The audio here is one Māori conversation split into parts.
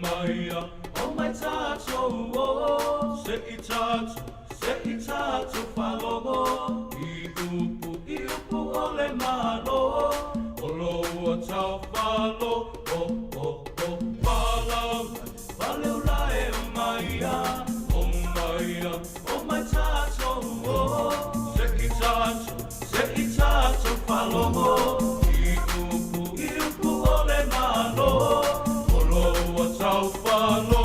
Maia, Omai Tatou, se i tatou whalogo, i upu ole malo, o loa tau whalo, Walau lae o Maia, Omai Tatou, se i tatou whalogo, i upu ole malo, o loa tau whalo,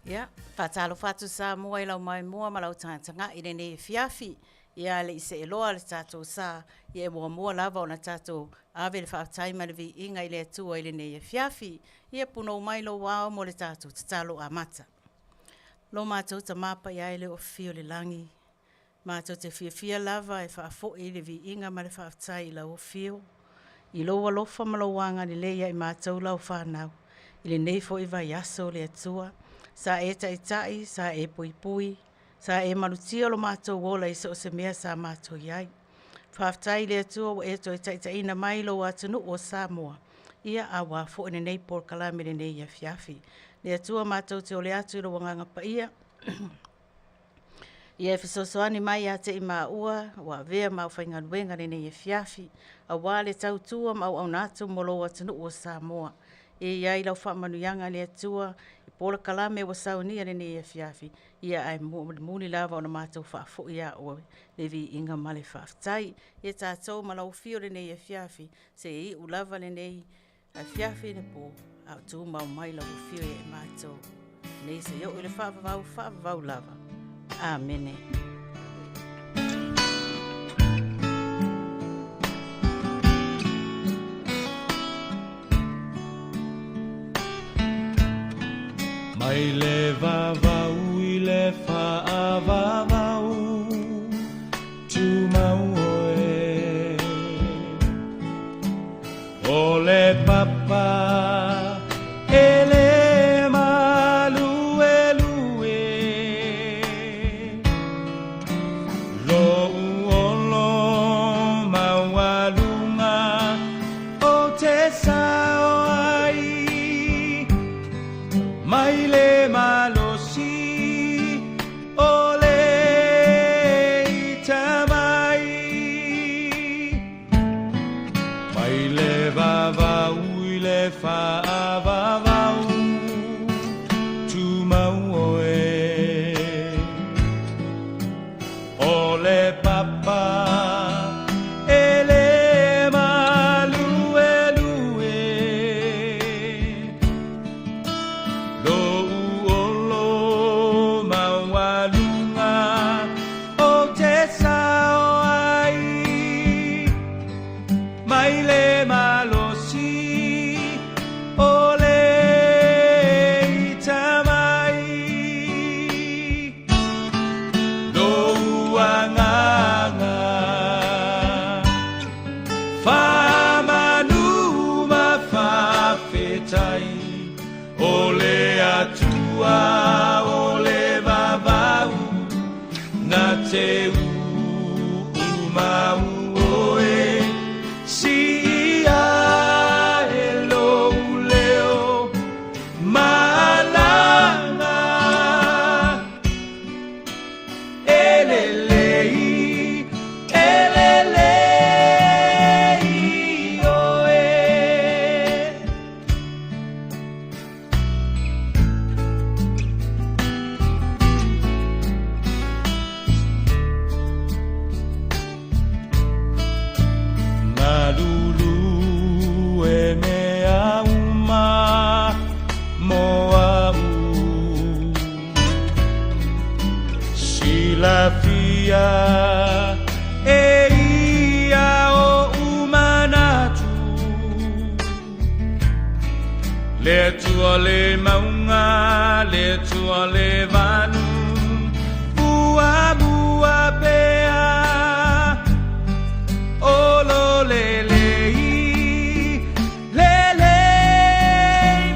Ia, whatalo whatu Samoa i lau mai mua ma lau tanga i nei Afiafi. Ia le ise eloa le tatou sa, ia mua lava o na tatou ave le whaatai ma le vi inga i le atua i le nei Afiafi. Ia puno mai lo wao mo le tatou tatalo a mata. Lo mātou ta mapa ia i le o fio le langi. Mātou te fia lava e whaafo i le vi inga ma le whaatai i lau o fio. I lo walofa ma lo wanga ni leia i mātou lau whanau. I le nei fo i vai aso le atua. Sa e tai, sa e pui, sa e malutia lo mātou wola i so se mea sa mātou iai. Whaftai le atua o e toi tai ina mai lo atunu o Samoa. Ia awa fo ine nei Polokalame le nei Afiafi. Le atua mātou te ole atu lo wanganga pa ia. Ia e fisosoani mai a te i Maua, wa vea mau whainga luenga le nei Afiafi. A wale tau tua mau au natu mo lo atunu o Samoa. E iai lau whamanuianga le atua, i Polokalame wa saunia le nei Afiafi, ia ai Mulimuli lava o na mātou whaafo ia o le vi inga male whaaftai. Ia tātou malau fio le nei Afiafi, se i u lava le nei Afiafi ne po, au tū mau mai lau fio e mātou. Nei se iau i le whaavavau lava. Amene. Mai le vavau I le whaavavau tu mau oe o le papa e le malue lue lo uolo mawalunga o te sao ai mai le malosi o le itamai mai le vavau I le whaavavau tu mau oe o le papa e le malue lue lo uolo mawalunga o te sao ai mai le malosi o le itamai lo uanganga whamanu ma whawhetai o le atua o le vavau na te umau oe si ia e lo leo malanga elelei oe Malulu e mea uma moau Silafia e ia o umanatu Le tua le maunga, le tua le vanu Bua pea o lo lelei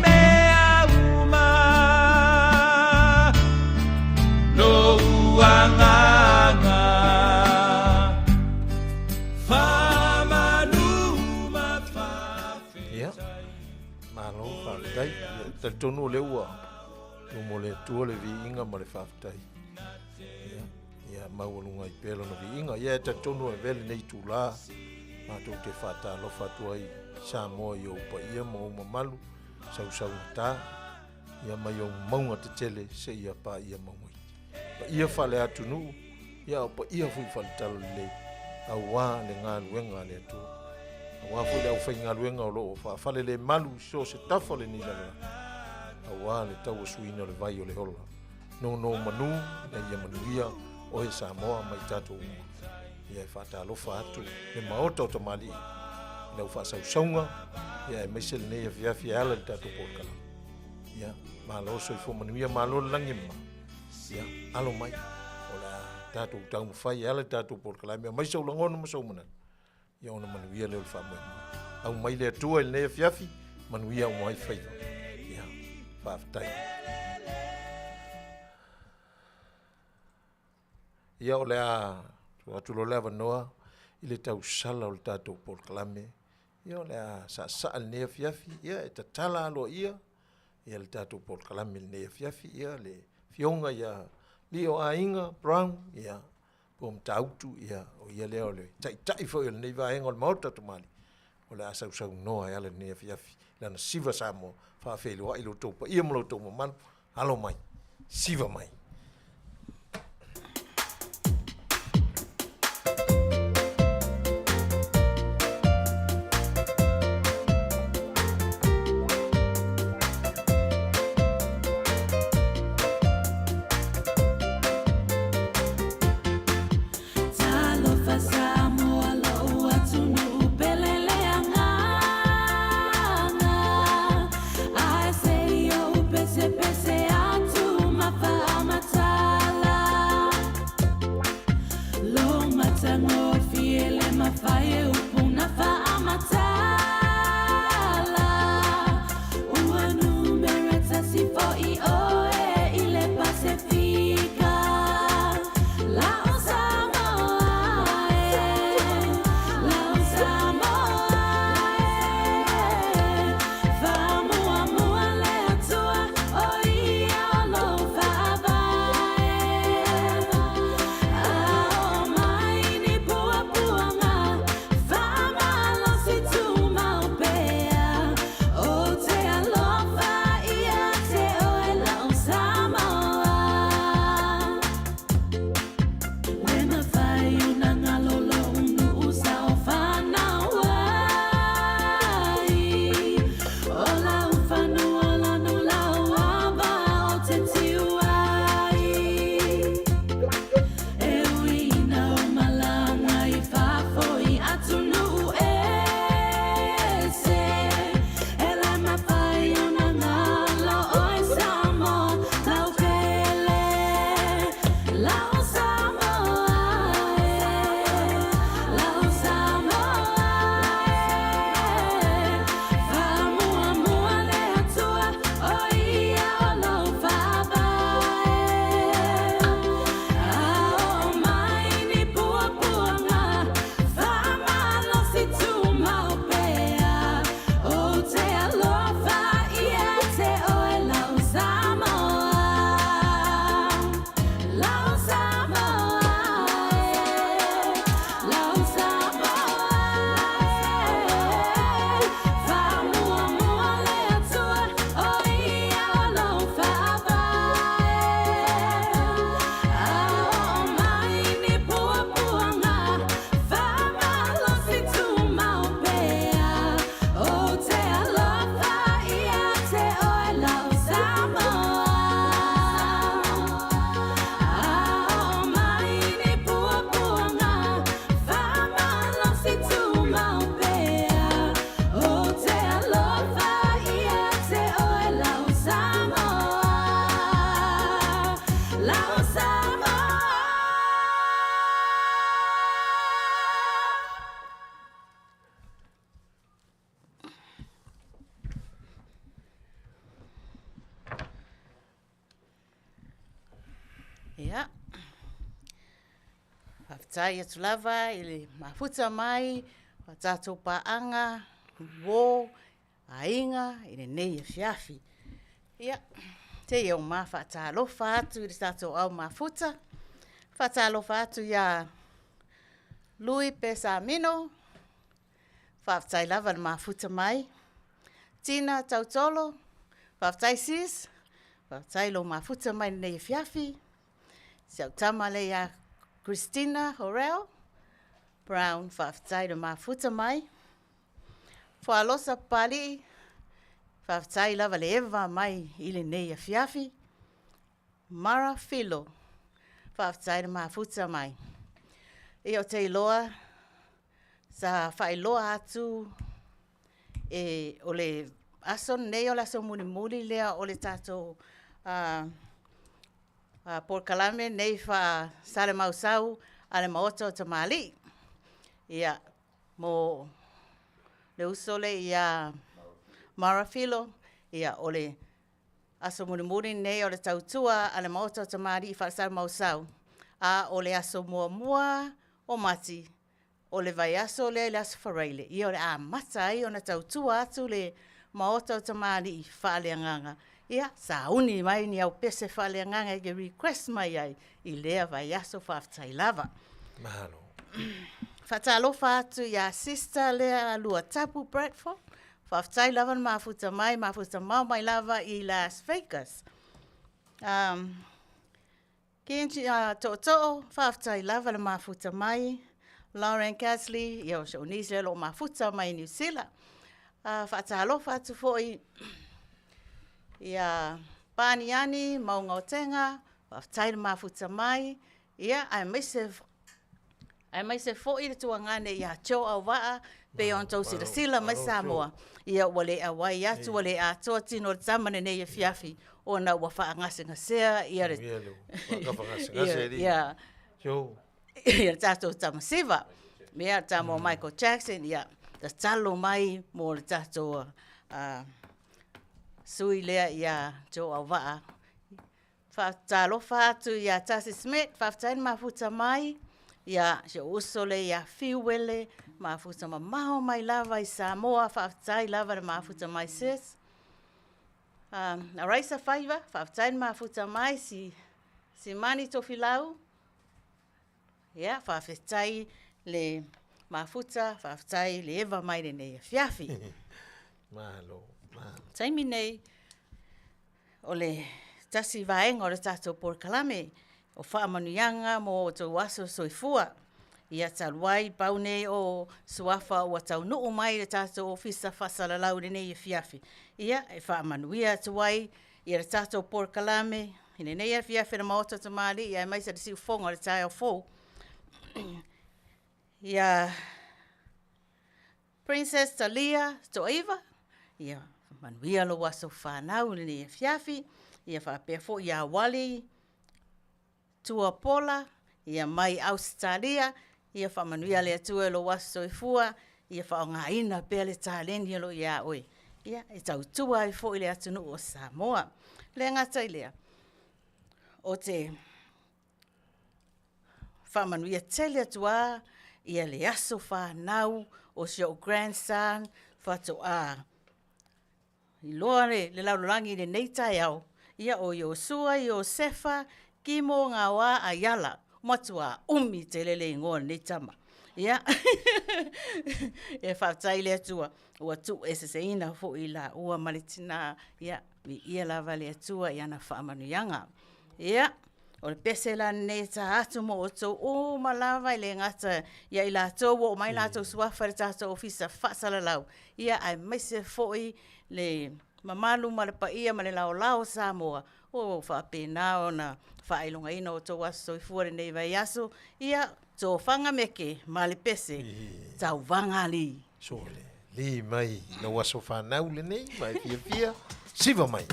mea uma lo uanganga whamanu ma whawhetai Malo whaatai, te tonu le ua, mo le tua le vi inga ma le whaatai. Ia maualunga I pēla na vi inga, ia te tonu e vele nei tūlā, mātou te whātā lofa tua I Samoa I opa ia mo uma malu, sau tā, ia mai o maunga te tele se ia pā ia maungai. Pa ia whale atu nu, ia opa ia fui whale talo le, a wā le ngā luenga le atua. Wa fu le au whainga luenga o loo, whale le malu so se tafa le nila. aua le tau suina le vai o le hola. No manu na ia Manuia o he Samoa mai Tatou uma. Ia e whaatalofa atu le Maota O Tamalii. Lau whaasausonga, ia e meise le nei Afiafi ala le Tatou Polokalame. Ia, malo so i fo Manuia malo langi ma. Ia, alo mai. O la Tatou tau mawhai ala le Tatou Polokalame. Mai sau langono ma sau mana. Ia ona Manuia leo le whaamoi. Au mai le atua le nei Afiafi, Manuia o mai whaiva. Ia, whaafitai. Ia o le a atulo le avanoa i le tau sala o le Tatou Polokalame. Ia o le a sa le nei Afiafi, ia e tatala alo ia le Tatou Polokalame le nei Afiafi, ia le fionga ia Aliio'aiga Brown, ia po Matautu, ia o ia leo le tai fo le nei vaenga o le Maota O Tamalii. O le a sau noa ia le nei Afiafi, lana Sisiva Samoa, Faafiafiaga i lo topa, ia mo lo topa manu, alo mai, Sisiva mai. Pepese Ia. Haftai atu lava ili mafuta mai, wa tatou pa'anga, wo, ainga, ili nei Afiafi. Ia. Te iau ma whaatalofa atu ili tatou au mafuta. Whaatalofa atu ia lui pesa mino. Whaftai lava na mafuta mai. Tina tautolo. Whaftai sis. Whaftai lo mafuta mai nei Afiafi. Siau tamale ia Christina Horel. Brown whaftai lo mafuta mai. Whaalosa pali. whaafatai lava le ewa mai i le nei Afiafi. Mara filo. Whaafatai le mafuta mai. E o te iloa, sa whailoa atu o le aso nei o le aso Mulimuli lea o le tatou Polokalame nei wha sale mausau a le Maota O Tamalii. Ia, mo le usole ia marafilo, ia o le aso Mulimuli nei o le tautua a le Maota O Tamalii wha sale mausau. A o le aso mua o mati, o le vai aso le aso whareile. Ia o le a mata ai o na tautua atu le Maota O Tamalii wha le anganga. Ia, sa uni mai ni au pese whale nganga i request mai ai i lea vai aso whaafatai lava. Mahalo. Whatalofa atu ia sister lea lua tapu Bradford. Whaafatai lava na mafuta mau mai lava i Las Vegas. Kenji to'o whaafatai lava na mafuta mai. Lauren Casley, ia o se unisi lelo mafuta mai New Zealand. Whaatalofa atu foi ia paniani maunga o tenga, whaafatai mafuta mai, ia ai mai se fo'i le tuangane ia cho au waa, pe on tau sila mai Samoa. Ia wale a wai atu, wale a toa tino le tamane nei Afiafi, o na ua whaangase ngasea, ia le... Ia, ia tatou tamasiva, mea tamo Michael Jackson, ia, ta talo mai mo le tatou sui lea ia jo au waa. Whaatalofa atu ia Tasi Smith, whaafatai mafuta mai, ia se usole ia fiuele, mafuta maho mai lava i Samoa, whaafatai lava le mafuta mai sis. Araisa whaiva, whaafatai mafuta mai si mani tofilau. Ia, whaafatai le mafuta, whaafatai le eva mai le nei Afiafi. Mahalo. Taimi nei, o le tasi vaenga o le tatou Polokalame, o whaamanuianga mo o tau aso soifua. Ia taluai pau nei o suafa ua tau nuu mai le tatou ofisa whasalalau le nei Afiafi. Ia, e whaamanuia tuai, ia le tatou Polokalame, i le nei Afiafi na Maota O Tamalii, ia e maisa le siu fonga o le tai au fou. Ia, Princess Talia Toiva, ia, manuia lo waso whanau ni Afiafi, ia whapea fo ia wali, tua pola, ia mai Australia, ia whamanuia lea tua lo waso i fua, ia whaonga ina pea le tāleni lo ia oi. Ia, e tau tua i fo i le atunu o Samoa. Le ngata i lea. O te whamanuia tele atua, ia le aso whanau o sio grandson, whatoa. I loa le laurangi le neitai au. Ia o Iosua, Iosefa, kimo ngā wā a yala. Matua umi te lele ingoa neitama. Ia. Ia whaatai le atua. Ua tu ese se ina fo i la ua malitina. Ia. Ia lava le atua i ana whaamanuianga. Ia. O le pese la neita atu mo o tau o malava i le ngata. Ia i la tau o mai la tau suafa le tātou ofisa whaasalalau. Ia ai maise fo i le mamalu ma le paia ma le lao Samoa. O whaapena o na whaelonga ina o tau aso i fuare nei vai aso. Ia tō whanga meke ma le pese tau wanga li. Sole, li mai na waso whanau le nei, mai fia, siva mai.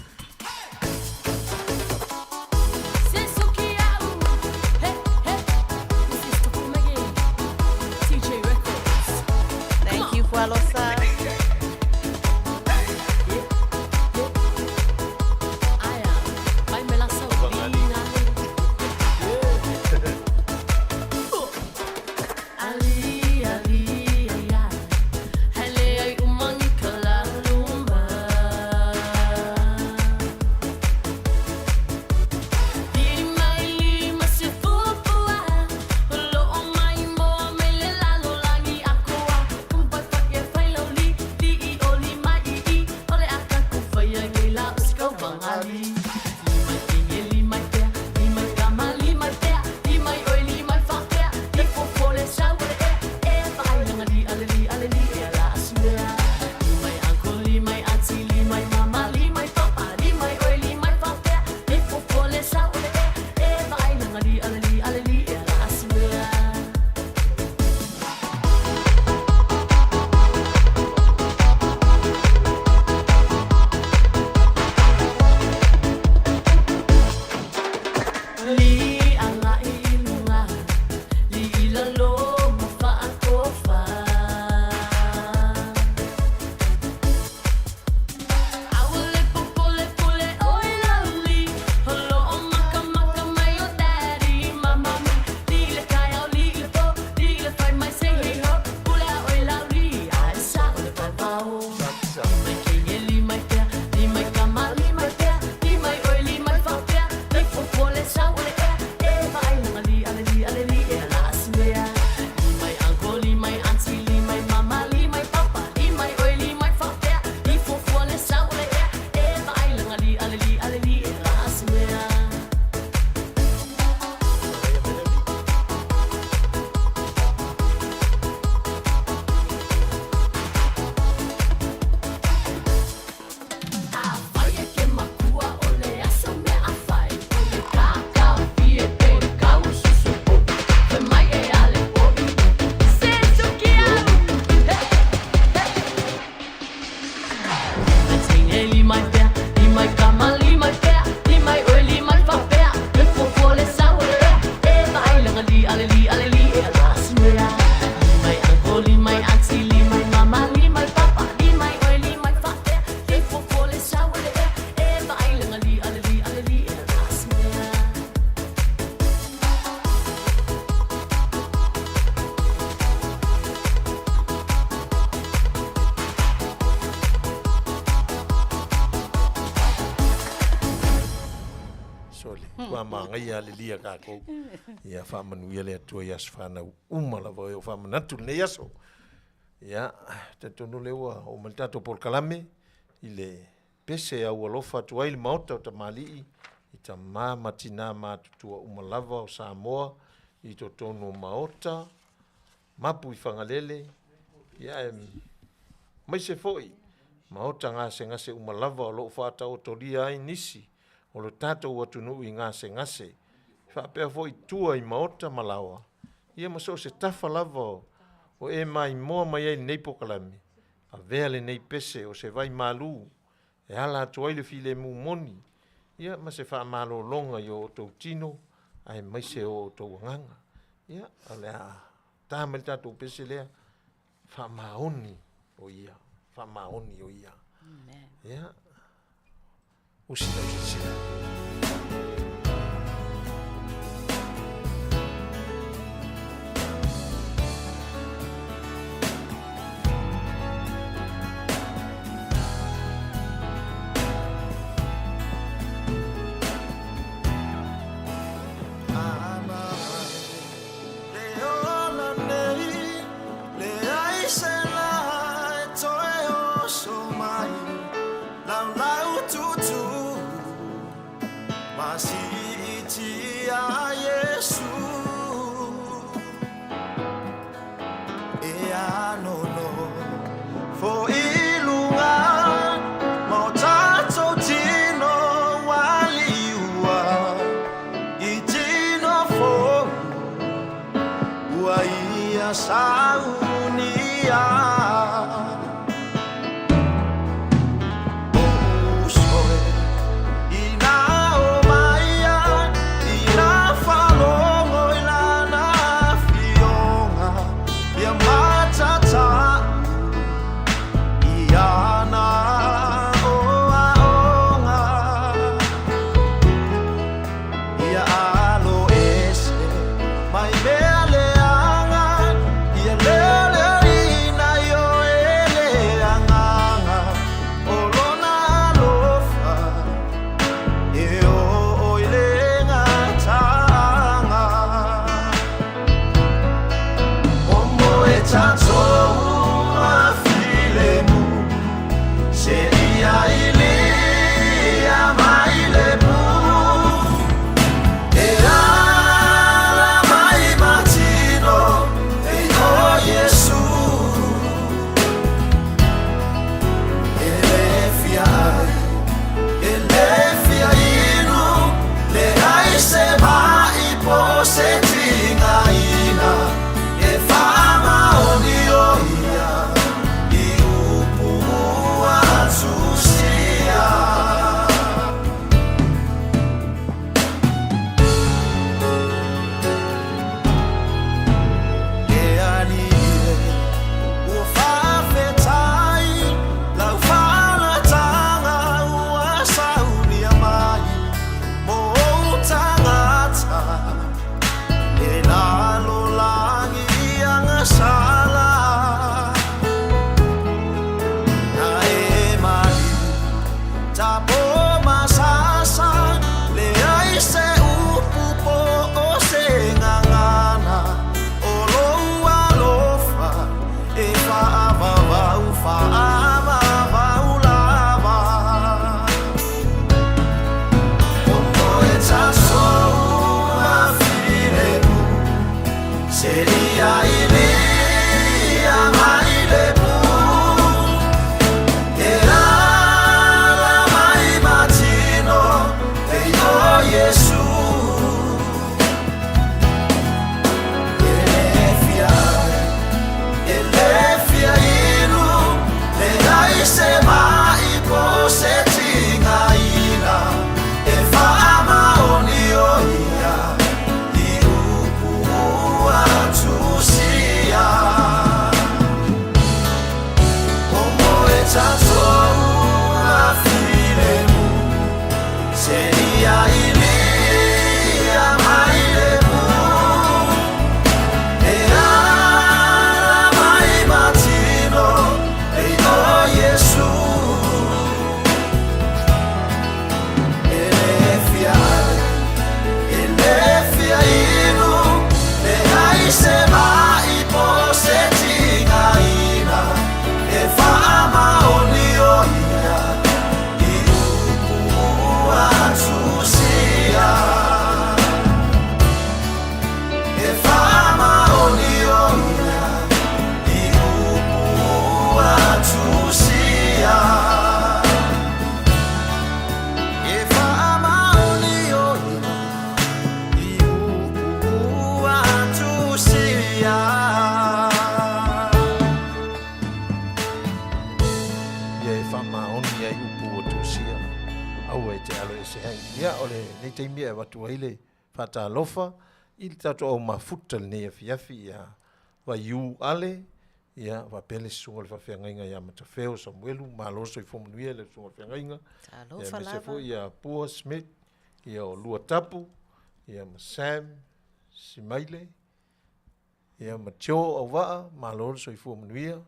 Thank you, Kolose. sole. Kua mangai a le lia kako. Ia wha Manuia le atua i asu whanau umalava o wha manatu le aso. Ia, te tonu leua o Tatou Polokalame i le pese au alofa tuai le Maota O Tamalii i ta matina matutua umalava o Samoa i to tonu Maota mapu i whangalele ia mai se foi Maota ngase umalava o loo whātau toria ai nisi o lo tātou atunu i ngase whapea foi tua i Maota malawa ia maso se tafa lava o e mai moa mai ai nei Polokalame a vea le nei pese o se vai malu e ala atuai le file mu moni ia ma se wha malo longa i o tau tino ai mai se o tau nganga ia ale a tāmel tātou pese lea wha maoni o ia ia usina teimi e watu waile whata lofa, i tatou au mafuta le nei Afiafi ia wa iu ale, ia wa pele sunga le whawhiangainga ia Matafeo Samuelu, maloso i Manuia le sunga le whawhiangainga, ia mesefo ia Pua Smith, ia o Lua Tapu, ia ma Sam Simaile, ia ma Tio au waa, maloso i Manuia,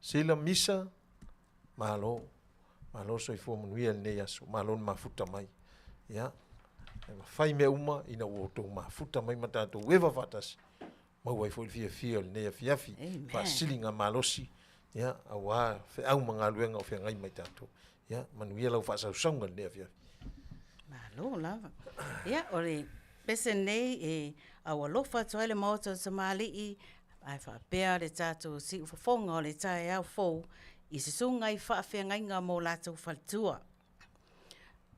Sila Misa, maloso i Manuia le nei aso, malo mafuta mai, ia, fai me uma ina o to mafuta mai Matautu wewa fatasi mau ai foi fia le nei Afiafi fa silinga malosi ya awa fe au manga luenga o fe ngai mai Tatou ya Manuia lau fa sa songa le Afiafi malo lava ya ore pese nei e awa lofa toile Maota O Tamalii ai fa pea le Tatou si ufonga o le tai au fo i se sunga i Faafiafiaga mo latou faltua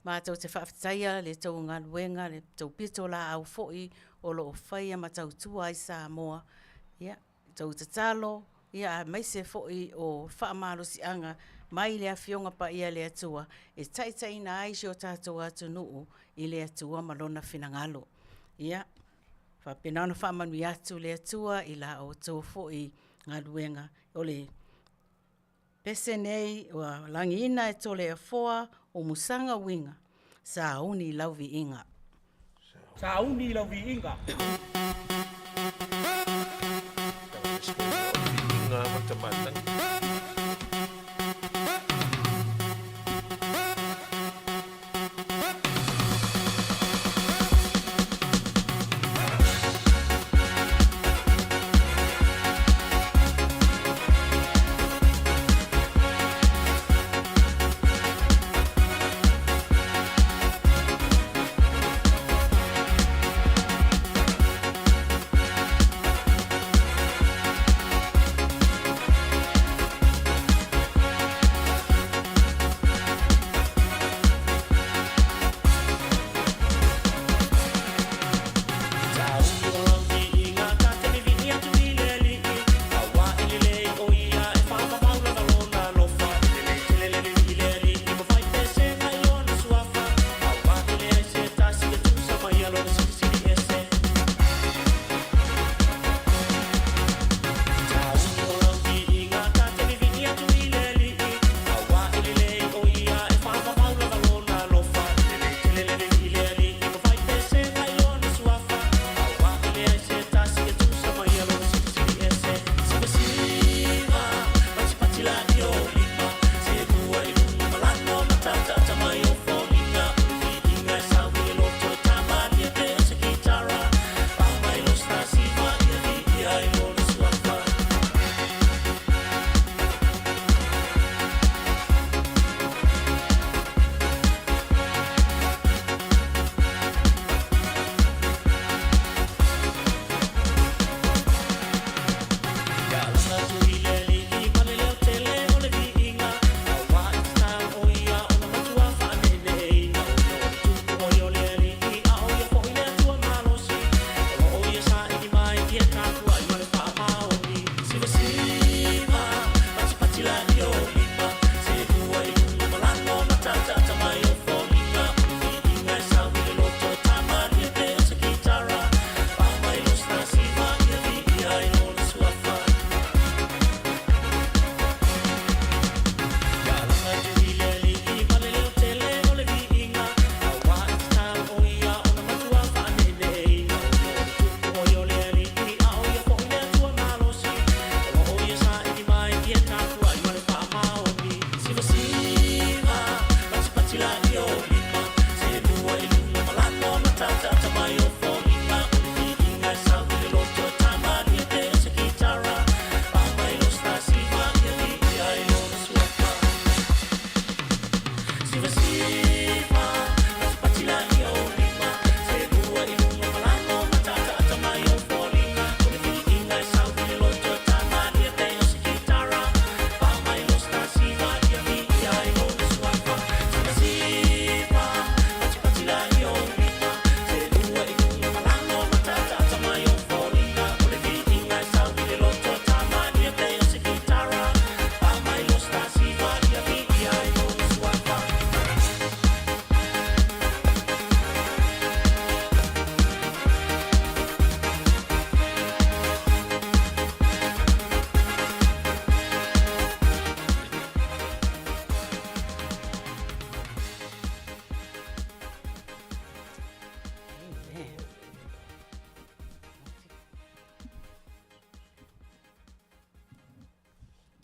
Matau te whaafetaia le tau ngā luenga, le tau pito la au fo'i o lo whaia Matautu ai Samoa. Ia, tau te talo, ia maise fo'i o whaamaro si anga, mai le Afioga pa ia le atua, e taitai na aisi o tātou atu nuu i le atua malona finangalo. Ia, whapenana whaamanu atu le atua i la o tau fo'i ngā luenga, o le pese nei wa langi ina e tole a foa o musanga winga. Sa uni lauvi inga. Sa uni lauvi inga. Inga matamatang.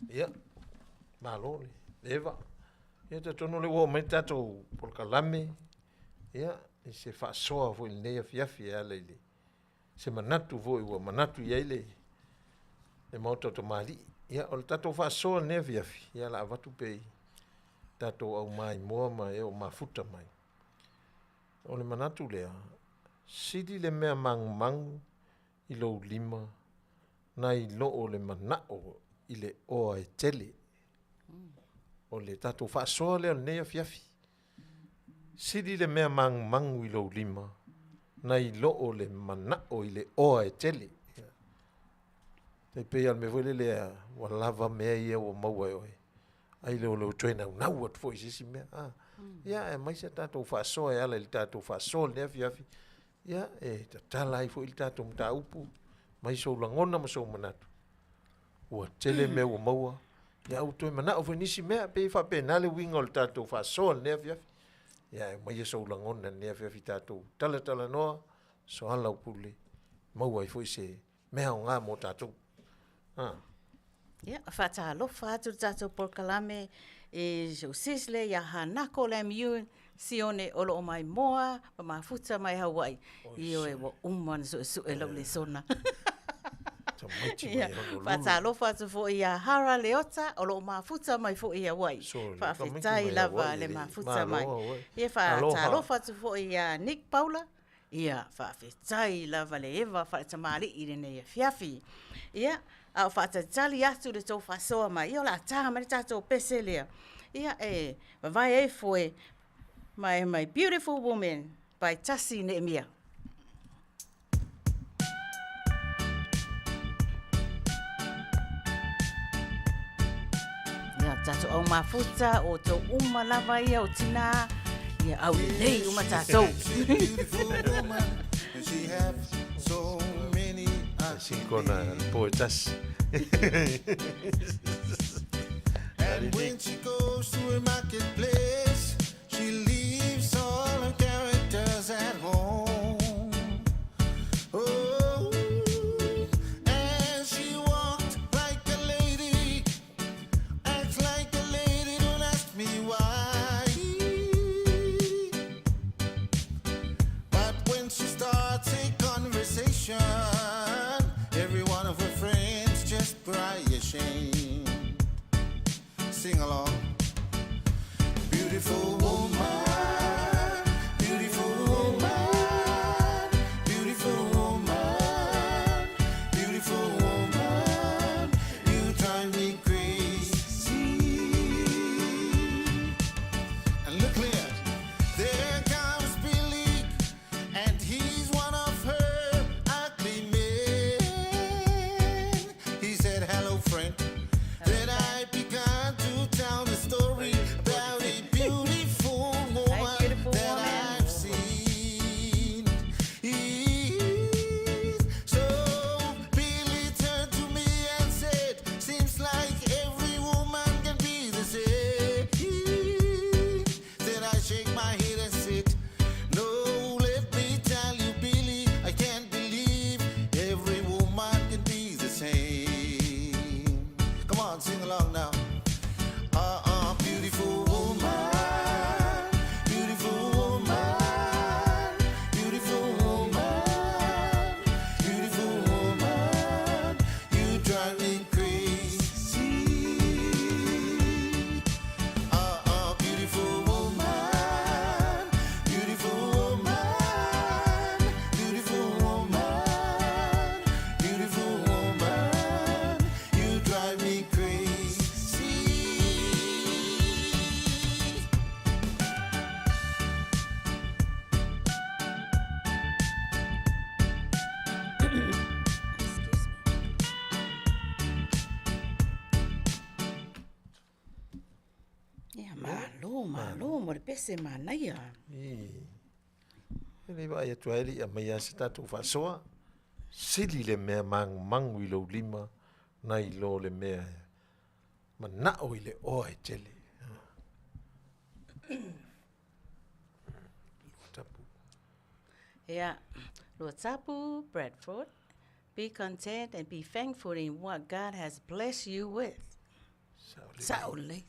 Ia, malo le eva. Ia te tono le wo mai tatou Polokalame. Ia, i se whaasoa fo i nei Afiafi e ale le. Se manatu fo i ua manatu i eile. Le Maota O Tamalii. Ia, o le tatou whaasoa nei Afiafi. Ia la avatu pei. Tatou au mai moa mai e o mafuta mai. O le manatu lea. Sidi le mea mangu i lou lima. Na i lo o le manao i le oa e tele. O le tatou whaasoa lea nei Afiafi. Sidi le mea mangu i lou lima. Na i lo o le manao i le oa e tele. Te pei al me vole lea wa lava mea ia o maua e oe. Ai leo leo tuena unau at fo isi mea. Ia e maisa tatou whaasoa e ala i tatou whaasoa le Afiafi. Ia e tatala ai fo i tatou mta upu. Mai sou langona ma sou manatu. Ua tele mea ua maua. Ia au toi manao fo nisi mea pei wha penale winga o le tatou whaasoa le Afiafi. Ia e maisa sou langona le Afiafi tatou. Tala noa so ala upule. Maua i fo ise mea o ngā mo tatou. Ia, whata alofa atu tatou Polokalame e Josisle ia hanako le miun sione olo o mai moa pa mafuta mai Hawaii. Io e wa umman su e lau le sona. Whata alofa atu fo ia hara leota olo o mafuta mai fo ia Hawaii. Whawhitai lava le mafuta mai. Ia whata alofa atu fo ia Nick Paula. Ia whawhitai lava le Eva whatamari i rene ia Afiafi. Ia au whatatali atu le tau whasoa mai. Ia o la taha mani tatou pese lea. Ia e, vai e foe, my beautiful woman, by Tasi Neemia. Ia tatou au mafuta o tau uma lava ia o tina. Ia au nei uma tatou. Sincona poetas. And when she goes to a marketplace, she leaves all her characters at home. Oh, and she walked like a lady, acts like a lady, don't ask me why. But when she starts a conversation, every one of her friends just cry ashamed. Sing along. Beautiful woman, beautiful woman, beautiful woman, beautiful woman, you drive me crazy. And look here, there comes Billy, and he's one of her ugly men. He said, hello friend. Then I began to tell the story about a beautiful woman that I've seen. So Billy turned to me and said, seems like every woman can be the same. Then I shake my head and said, no, let me tell you, Billy, I can't believe every woman can be the same. Come on, sing along now. Beautiful woman, beautiful woman, beautiful woman, beautiful woman, you drive me crazy. Beautiful woman, beautiful woman, beautiful woman, beautiful woman, you drive me crazy. Ia malo, mo le pese Manuia. Ele vai atu ele a mai asa tatou whaasoa. Sili le mea mangu i lou lima. Na i lo le mea manao i le oa e tele. Tapu. Ia, lo tapu, Bradford. Be content and be thankful in what God has blessed you with.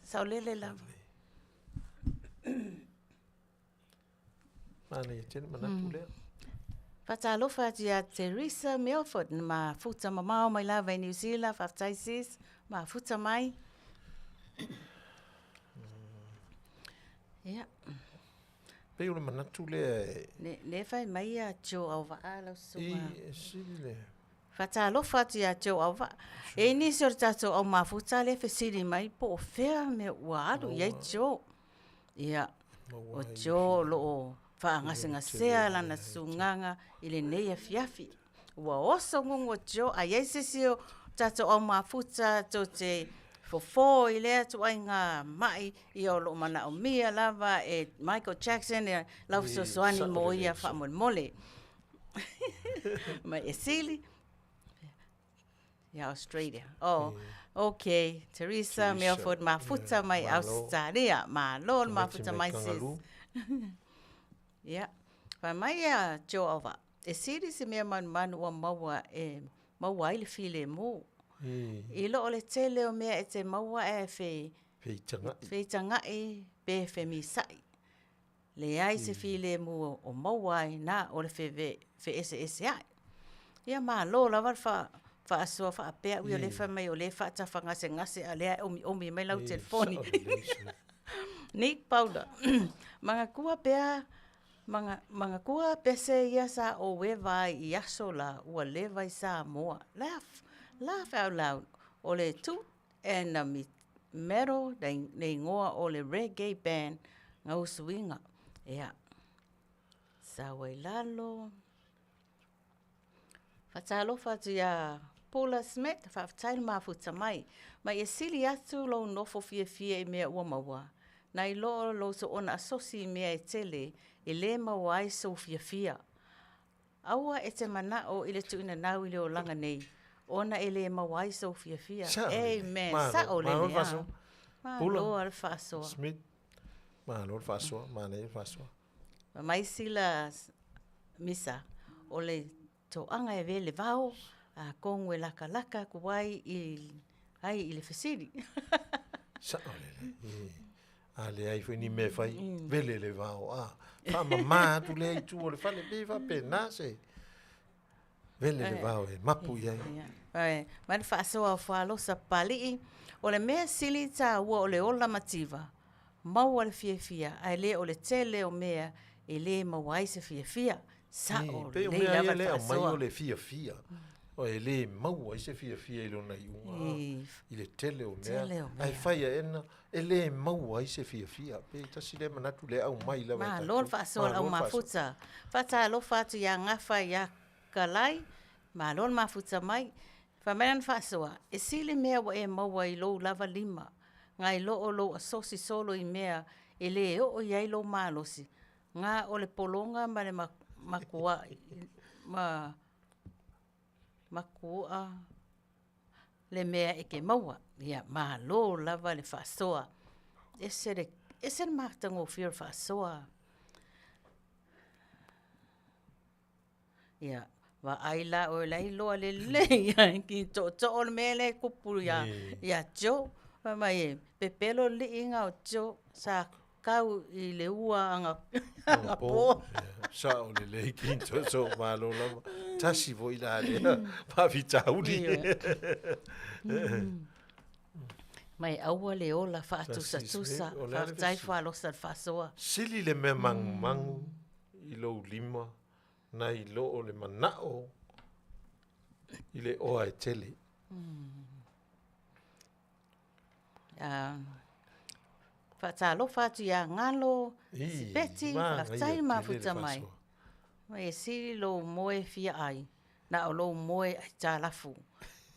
Saolele lava. Mana ia tene manatu lea. Fatalofa atu ia Teresa Milford ma futa mamao mai lava i New Zealand, faftaisis, ma futa mai. Ia. Pei ole manatu lea. Ne fai mai a jo au waa lau sunga. Sili lea. Fatalofa atu ia jo au waa. E ni sor tato au ma futa le fesiri mai po fea me ua alu ia jo. Ia. O jo lo whaangasengasea lana sunganga ile nei Afiafi. Ua oso ngungo jo a yeisesio tato au mafuta to te fofo i lea tu ai ngā mai i o lo mana o mia lava e Michael Jackson e lau sosoani mo ia whaamole. Mai e sili. Ia Australia. Oh, okay. Teresa Milford mafuta mai Australia. Ma lol mafuta mai sis. Ia. Wa mai a jo ava. E siri se mea manu ua maua e maua ile file mo. I lo ole tele o mea e te maua e feitangai pe femisai. Le ai se file mo o maua e na ole fe ese ai. Ia ma lo lava fa asua fa apea ui o le fa mai o le fa tafa ngase a lea omi mai lau telefoni. Nick Powder. Mga kua pese ia sa o wewai i aso la ua lewa i Samoa. Laugh out loud. O le tu e na mero nei ngoa o le reggae band ngau suinga. Ea. Sa wailalo. Fatalo fatu ia Paula Smith, whaftail mafuta mai. Mai e sili atu lo nofo fia i mea ua maua. Nai lo so ona asosi i mea e tele, e le maua ai so fia. Aua e te manao i le tuina nau i le o langa nei. Ona e le maua ai so fia. Amen. Sa o le lea. Paula alfasoa. Smith. Malo alfasoa. Mana alfasoa. Mai sila misa. O le toanga e vele vau. A kongo e laka kuwai i le fesiri. Sa ole. Ale ai foi ni me fai vele le vao fa mama tu le tu o le fale be fa pena se vele le vao e mapu ia ai man fa so fa lo sa pali o le me sili ta o le ola mativa mau le fia ai le o le tele o mea e le mawai se fia sa o le lava le mai o le fia o ele mau ai se fia i lona iunga i le tele o mea ai fai ena ele mau ai se fia pe tasi le manatu le au mai lava ma lol fa so au mafuta fata lo fatu ya ngafa ya kalai ma lol mafuta mai fa menan fa so e sili mea wa e mau ai lo lava lima ngai lo asosi solo i mea ele o ia lo malosi nga o le polonga ma le makua makua le mea e ke maua ia ma lo lava le fasoa ese martango fear fasoa ia wa aila o lai lo le ia ki to le mele kupu ia jo mai pepelo le inga o jo sa kau i le ua anga po sa o le kinto so malo lava tasi voi la le Faafiafiaga mai aua le ola faatusa faaftai faalosa fasoa sili le mea mangu i lo lima na i lo o le manao i le oa e tele fatalo fatu ya ngalo sipeti faaftai mafuta mai mai e sili lo moe fia ai na o lo moe ai talafu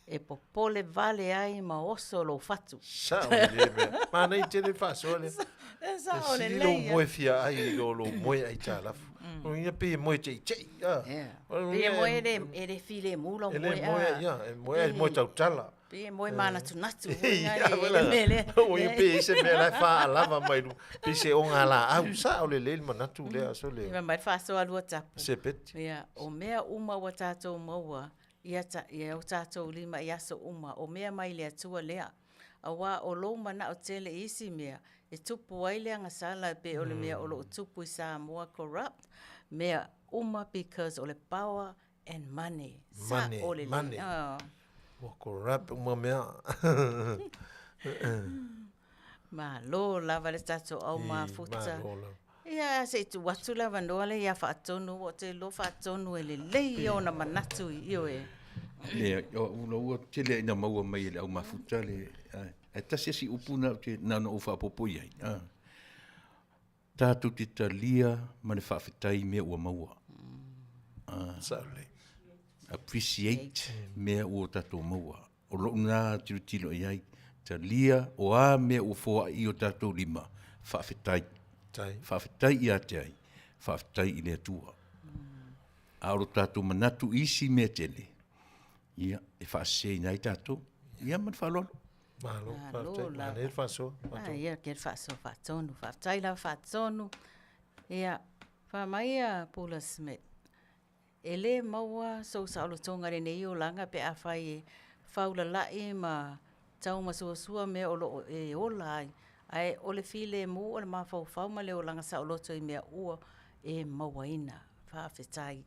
e popole vale ai ma oso lo fatu sa o le mea mana i tele fasole sa o le lo moe fia ai lo moe ai talafu o ia pe moe chei pe moe ele file mulo moe tautala pe moe mana tunatu o ia pe se me la fa lava mai lu pe se onga la au sa o le manatu le aso le ia mai fa so alu tapu se pet ia o mea uma wa tatou maua ia o tatou lima ia so uma o mea mai le atua lea awa o lo mana o tele isi mea e tupu ai le angasala pe o le mea o lo tupu i Samoa corrupt mea uma because o le power and money. Money, Sa o le money. Wa corrupt uma mea. Ma lo lava le tato au ma futa. Ia se tu watu lava noa le ia whaatonu o te lo whaatonu e le lei o na manatu i io e. Le ua tele ina maua mai le au mafuta le e tasi si upuna o te nana o whapopoi ai. Tātou te talia ma le whawhetai mea ua maua. Saule. Appreciate mea ua tātou maua. O lo nā tilo i ai. Talia o a mea ua fōa i o tātou lima. Whawhetai. Whawhetai i a te ai. Whawhetai i le atua. Aoro tātou manatu isi mea tele. Ia, e whaasei nai tātou. Ia, man whalolo. Malo, whaasei. Whaasei. Ia, ke whaasei whaatonu. Whaatai la whaatonu. Ia, whaamaia Pula Smith. E le maua so sa alo tonga re nei o langa pe a whai e whaula lai ma tau masua mea o lo e ola ai. Ai o le file mu o le mawhau whauma le o langa sa o loto i mea ua e mawaina. Whaafetai.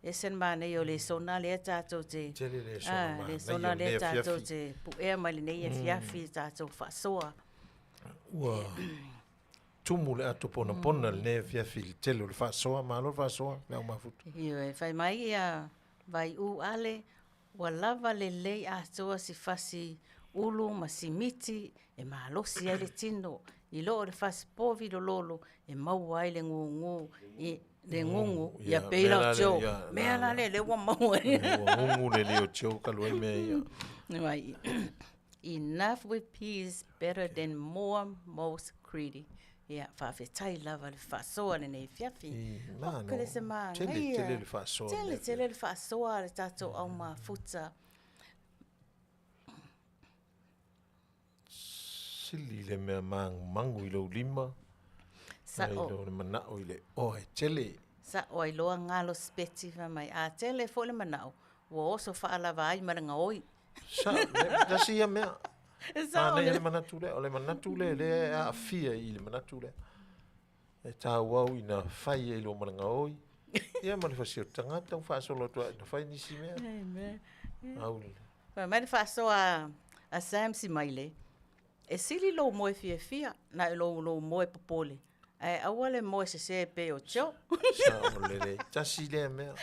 E sen ma nei o le sona le tātou te... Tele le sona ma. Le sona le tātou te puea mai le nei e fiafi tātou whaasoa. Ua... Tumu le ato pona le ne fiafi le tele o le whaasoa, malo whaasoa, le au mafuta. Io e whai mai ia vai u ale, wa lava le lei atoa si fasi ulu ma si miti e mahalosi ai le tino. I loo le fasi povi lo lolo e mau ai le ngungu i le ngungu ia peila o tio. Mea la le ua mau ai. Ngungu le leo tio kalua mea ia. Vai, enough with peace better than more most greedy. Ia, whawhetai lava le whaasoa le nei fiafi. Okele se maa ngai. Tele le whaasoa. Tele le whaasoa le tātou au maa futa. Sili le mea mangu i lo lima. Sa o. I lo le manao i le oe tele. Sa o i loa ngalo speti mai. A tele fo le manao. Wa oso whaalava ai maranga oi. Sa, dasi ia mea. Pane le manatu le, o le manatu le a fia i le manatu le. E tāu au i na whai e lo maranga oi. Ia mani whasio tangata u whaasolo tua na whai nisi mea. Au le. Mai le whaasoa a Sam si maile. E sili lo moe fia na lo moe popole. E aua le moe se pe o tio. Sa o le. Tasi le mea.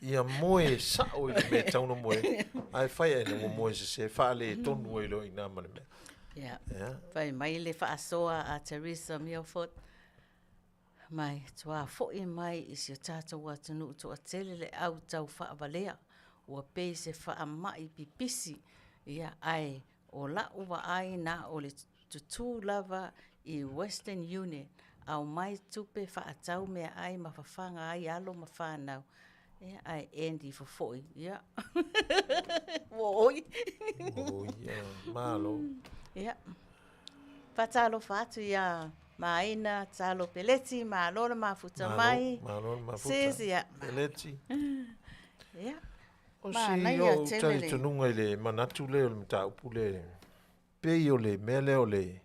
Ia moe sa o i me tauno moe. Ai whai e na moe se whaale tonu e lo i nā mane mea. Ia. Whai mai le whaasoa a Teresa Milford. Mai tua fo'i mai i si o tātou atunu utu a tele le au tau whaavalea. Ua pei se whaamai pipisi. Ia ai o la uwa ai na o le tutu lava i Western Union. Au mai tupe whaatau mea ai mawhawhanga ai alo mawhanau. Yeah, ai Andy for 40. Yeah. Oi. Malo. Yeah. Fatalo fatu ya maina talo peleti malo na mafuta mai. Malo na mafuta. Sisia. Peleti. Yeah. O si o tai tununga ile manatu le o Matautu le. Pei o le mele o le.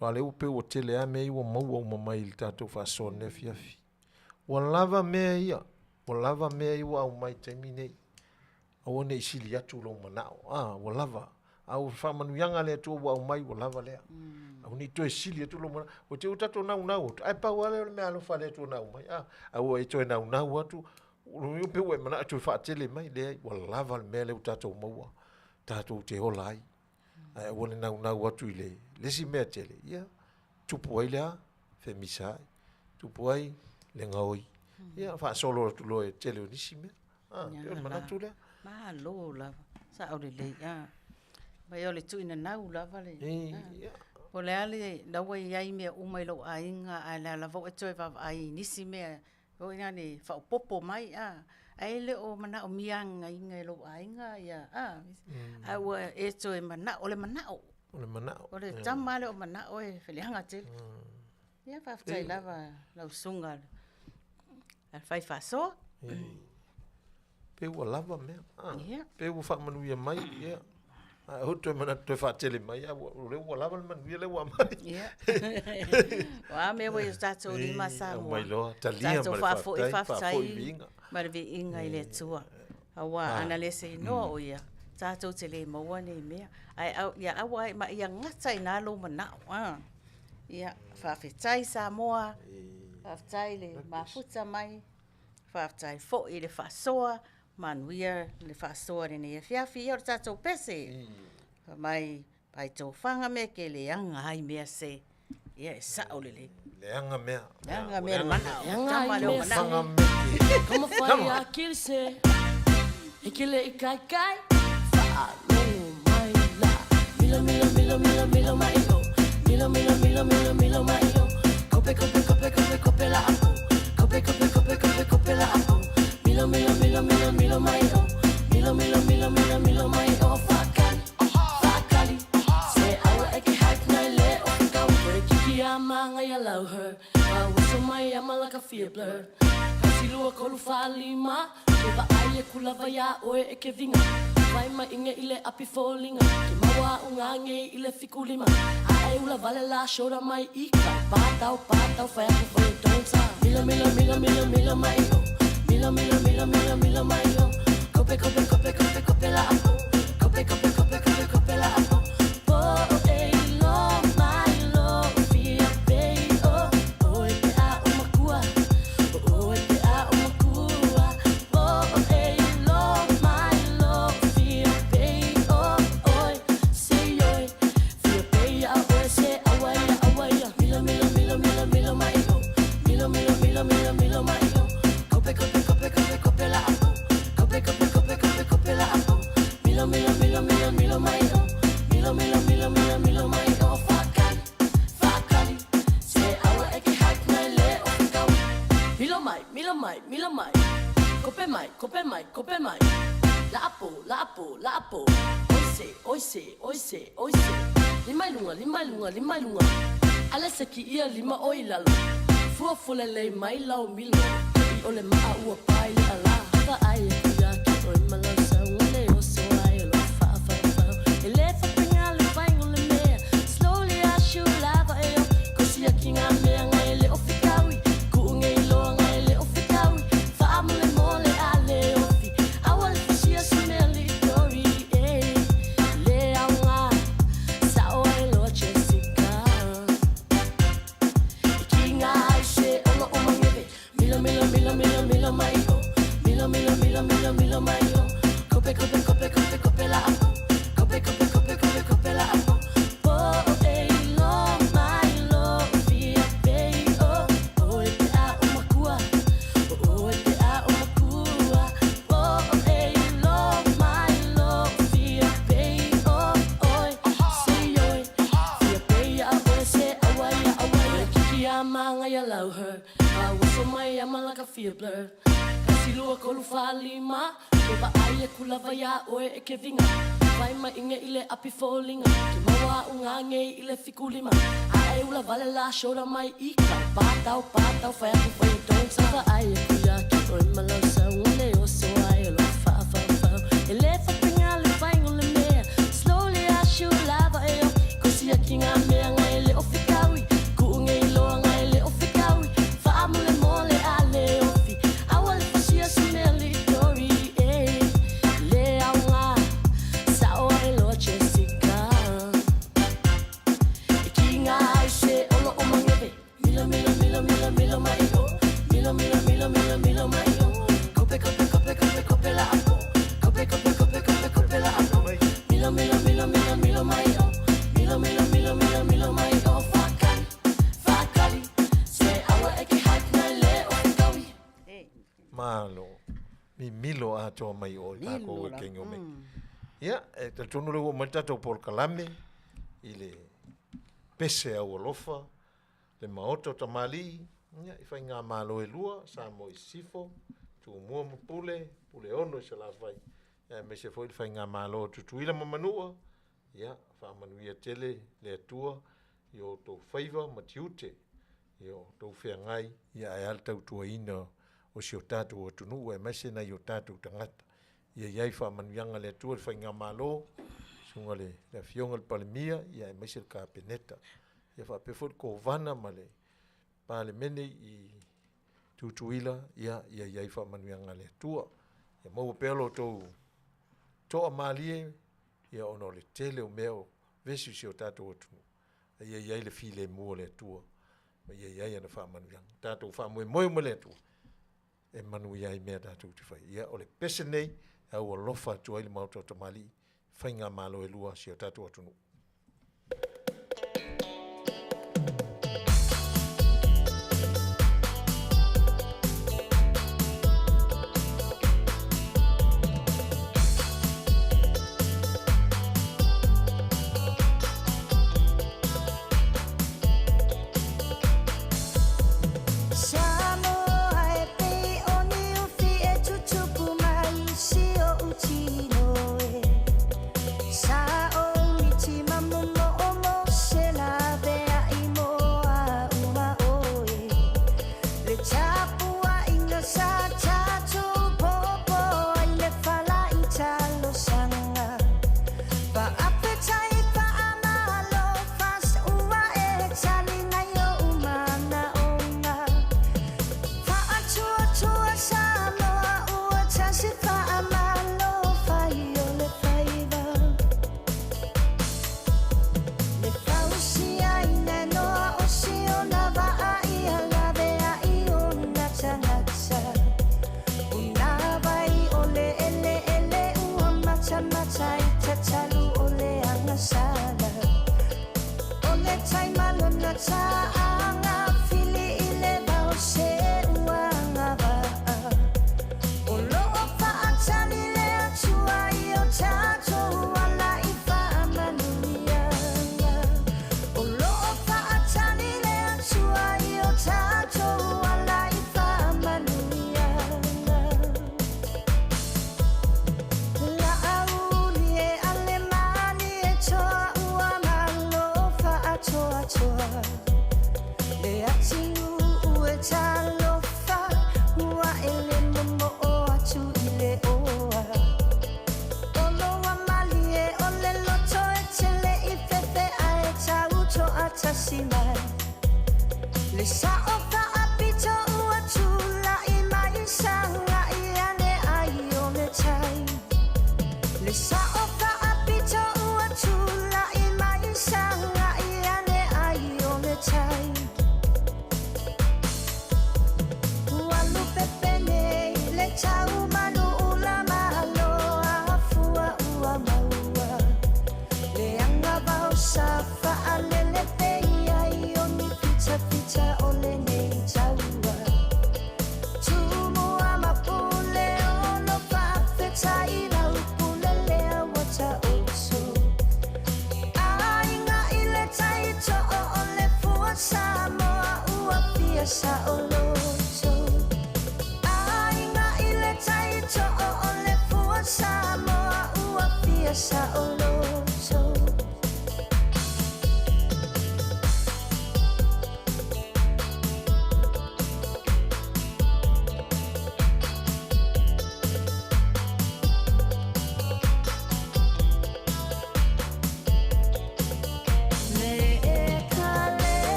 Wale upe o tele a mei o mau o mamai il tatou whaasone fiafi. Wa lava mea ia. O lava mea iwa au mai taimi nei. Au ne isili atu lo manao. O lava. Au whamanuianga lea tua au mai o lava lea. Au ni to isili atu lo manao. O te utato nau nau. Ai pa wale mea alo whale atu nau mai. Au e toi nau nau atu. Ulu pe ue mana atu whaatele mai lea. O lava mea lea utato maua. Tatou te hola ai. Ai au ne nau nau atu i le. Lesi mea tele. Ia. Tupu ai lea. Femisa ai. Tupu ai le ngaoi. Ia fa solo tu lo tele nisi me. Yo manatu le. Ma lo la. Sa o le. Vai o le tu ina nau la vale. Ia. O le ale la wai ai me o mai lo ainga ala la vo e toi va ai nisi me. O ina ni fa popo mai ai le o mana o mianga inga lo ainga ia. Ai o e toi mana o le manao. O le manao. O le tamale o manao e felihanga tele. Ia fa tai lava la sunga. Al fai faso. Pe ua lava mea. Pe ua whamanuia mai. Hutu mana te whaatele mai, rewa lava man via lewa mai. Wa me wei tatou lima Samoa. Mai loa, talia ma le whafoi vinga. Ma le vinga i le tua. Awa, ana le se inoa o ia. Tatou te le maua nei mea. Ai au, ia awa ma ia ngata i nā lo manao. Ia, whawhetai Samoa. Whawhetai le mafuta mai. Whawhetai fo i le whasoa. Manuia le whasoa le nei Afiafi. Ia o tatou pese. Mai, pai tōwhanga me ke le anga hai mea se. Ia e sao le le. Le anga mea. Le anga mea le manao. Anga hai mea se. Kama whai a kiri se. Eke le i kai kai. Whaalongo mai la. Milo, milo, milo, milo, milo mai o. Milo, milo, milo, milo, milo mai o. Kope, kope, kope, kope, kope la apu. Kope, kope, kope, kope, kope la apu. Milo, milo, milo, milo, milo mai o. Milo, milo, milo, milo, milo mai o. Whakali, whakali. Se awa eke haik nai le o kau. Kore kiki a manga i alau her. Wa waso mai ama like a fear blur. Kasi lua kolu whalima. Kewa ai e kulava ya oe eke vinga. Vai ma inge ile api fōlinga. Ke maua unga nge ile fikulima. Ae ula vale la shora mai ika. Pātau, pātau, whai aku whai don'ta. Milo, milo, milo, milo, milo mai o. Milo, milo, milo, milo, milo mai o. Kope, kope, kope, kope, kope la apu. Kope, kope, kope, kope, kope la apu. Po e lo mai lo fia pei o. O e te a o makua. O e te a o makua. Po e lo mai lo fia pei o. Oi, se oi. Fia pei a o se awaia, awaia. Milo, milo, milo, milo, milo mai o. Milo, milo, milo, milo, milo mai o. Kope, kope, kope, kope, kope la apu. Kope, kope, kope, kope, kope la apu. Milo, milo, milo, milo, milo mai o. Milo, milo, milo, milo, milo mai o. Whakali, whakali. Se awa eke haik nai le o kau. Milo mai, milo mai, milo mai. Kope mai, kope mai, kope mai. La apu, la apu, la apu. Oise, oise, oise, oise. Limai lunga, limai lunga, limai lunga. Alesa ki ia lima oi lalo. Fua fule lei mai lau milo. I ole maa ua pai le ala. Haka ai e kuia ki oi malausa. Ngale o so ai e lo faa faa faa. E le whapinga le whaingo le mea. Slowly a shu lava e o. Kosi a ki ngā mea ngai le o whikawi. Kuunge i loa ngai le o whikawi. Wha mole mole a le ofi. Awa le fisia si mea li tori e. Le au ngā. Sao ai loa Jessica. Ki ngā ai se ona o mangebe. Milo, milo, milo, milo, milo mai o. Milo, milo, milo, milo, milo mai o. Kope, kope, kope, kope, kope la apu. Kope, kope, kope, kope, kope la apu. Po e lo mai lo fia pei o. O e te a o makua. O e te a o makua. Po e lo mai lo fia pei o. Oi, se oi. Fia pei a o se awaia, awaia. Kiki a manga i alau her. A waso mai ama like a fear blur. Kasi lua kolu whalima. Kewa ai e kulava ya oe eke vinga. Vai ma inge ile api fōlinga. Ke maua unga nge ile fikulima. Ae ula vale la shora mai ika. Pātau, pātau, whai aku whai don'ta. Haka ai e kuia ki oi malausa. Ngale o so ai e lo faa faa faa. E le whapinga le whaingo le mea. Slowly a shu lava e o. Kosi a ki ngā mea ngai le o whikawi. Kuunge i loa ngai le o whikawi. Wha mole mole a le ofi. Awa le fisia si mea li tori e. Le au ngā. Sao ai loa Jessica. E ki ngā ai se ono o mangebe. Milo, milo, milo, milo, milo mai o. Milo, milo, milo, milo, milo mai o. Kope, kope, kope, kope, kope la apu. Kope, kope, kope, kope, kope la apu. Milo, milo, milo, milo, milo mai o. Milo, milo, milo, milo, milo mai o. Whakali, whakali. Se awa eke haik nai le o kawi. Malo. Mi milo a toa mai o i kako e kengo me. Ia, e te tonu leo mai tatou Polokalame. I le pese au alofa. Le Maota O Tamalii. Ia, i whai ngā malo e lua. Samoa i sifo. Tu mua mapule. Pule ono i se la whai. Ia, me se fwoi whai ngā malo tutuila ma Manua. Ia, wha Manuia tele le atua. I o tau whaiva matiute. I o tau whea ngai. Ia, e al tau tua ina o si o tātou o tunu. E mese na i o tātou tangata. Ia iai wha manuianga le atua. Whai ngā malo. sunga le Afioga le palemia ia e maise le kapeneta ia faapea ko vana ma le palemene i tutuila ia iai faamanuiaga le atua ia maua pea lotou toʻamalie ia ona o le tele o mea o vesi o tatou atunu ia iai le filemua le atua ma ia iai ana faamanuiaga tatou faamoemoe ma le atua e manu iai mea tatou te fai ia o le pese nei au alofa atu ai le Maota O Tamalii whainga malo e lua si o tatou atunu.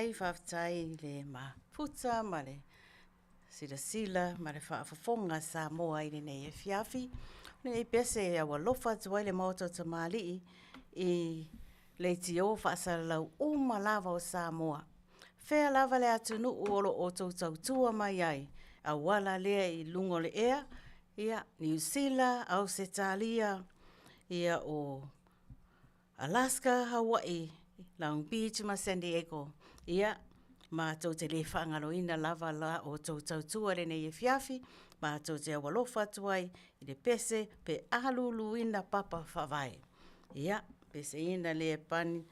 whaafitai le mafuta ma le sila ma le whaafafonga Samoa i le nei Afiafi. Nei pese a walofa tuai le Maota O Tamalii i le tio whaasalalau lava o Samoa. Whea lava le atunu olo o tautua mai ai, a wala lea i lungo le ea, ia New Zealand, Australia, ia o Alaska, Hawaii, Long Beach, ma San Diego, ia ma tau te le whaangaloina lava la o tautua le nei Afiafi, ma tau te awalofa tuai i le pese pe ahaluluina papa whawai. Ia, pese ina le pani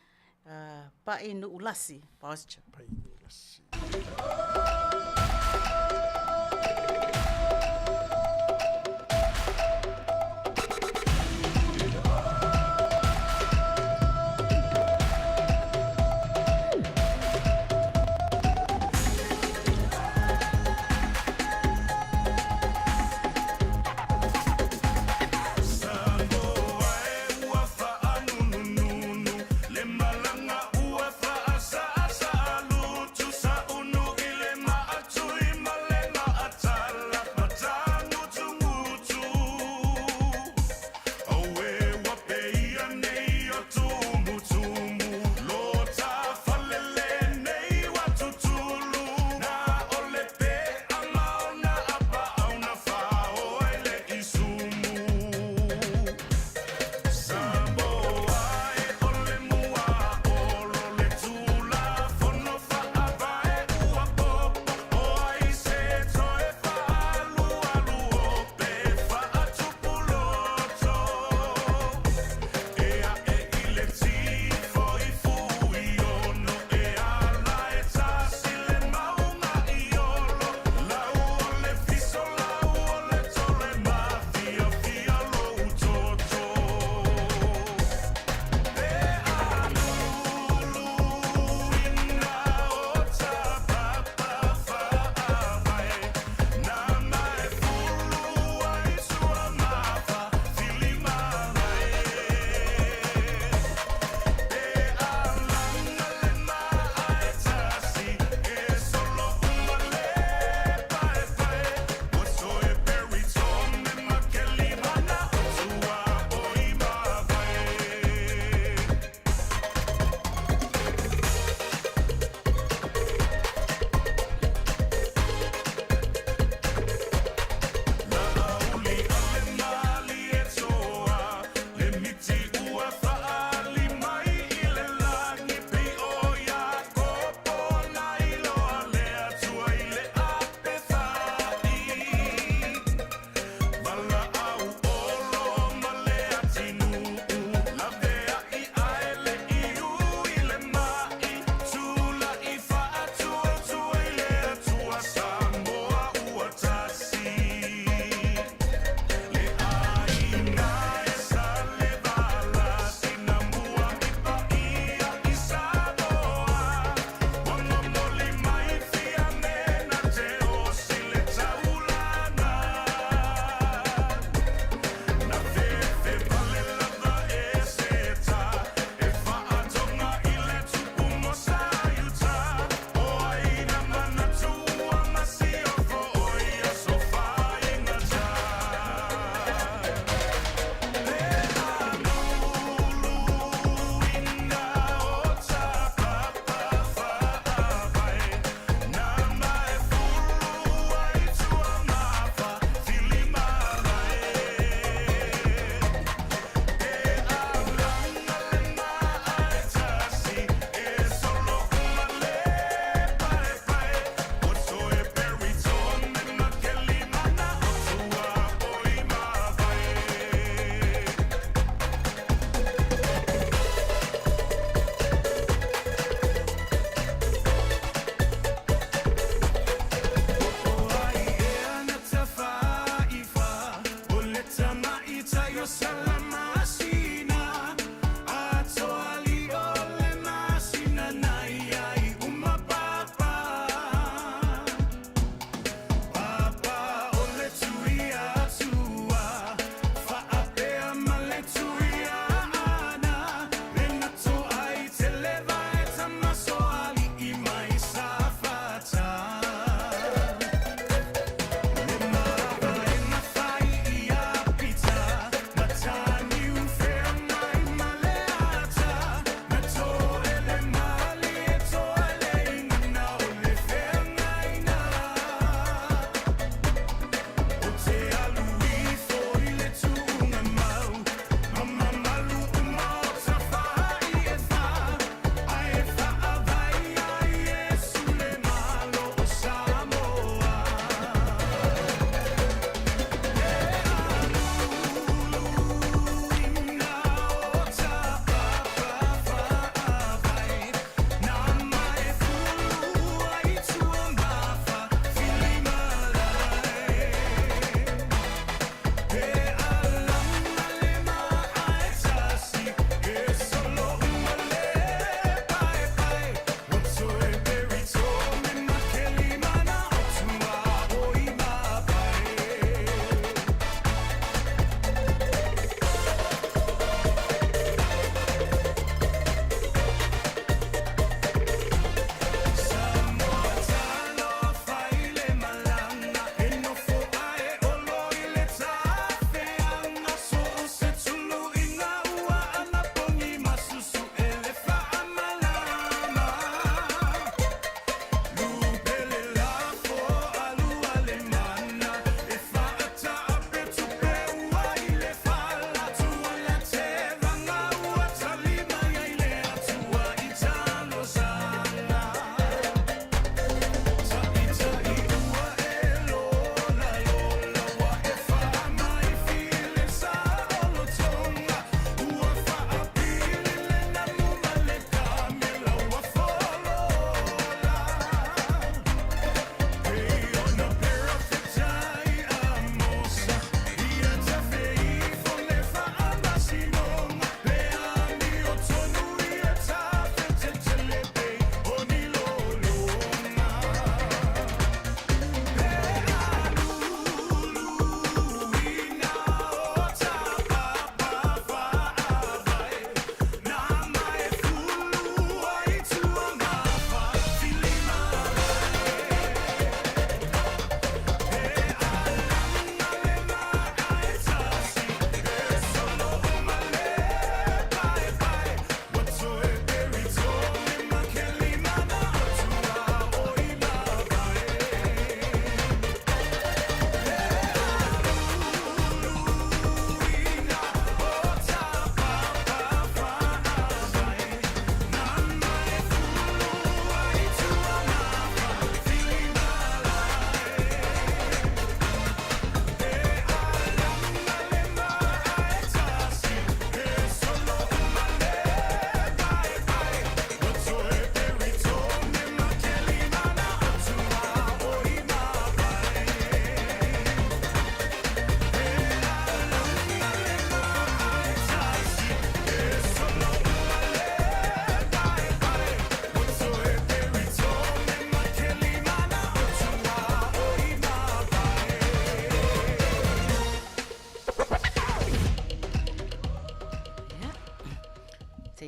pa inu ulasi, pasture. Pa inu ulasi. Le malanga ua fa asa asa alu tu sa unu ile ma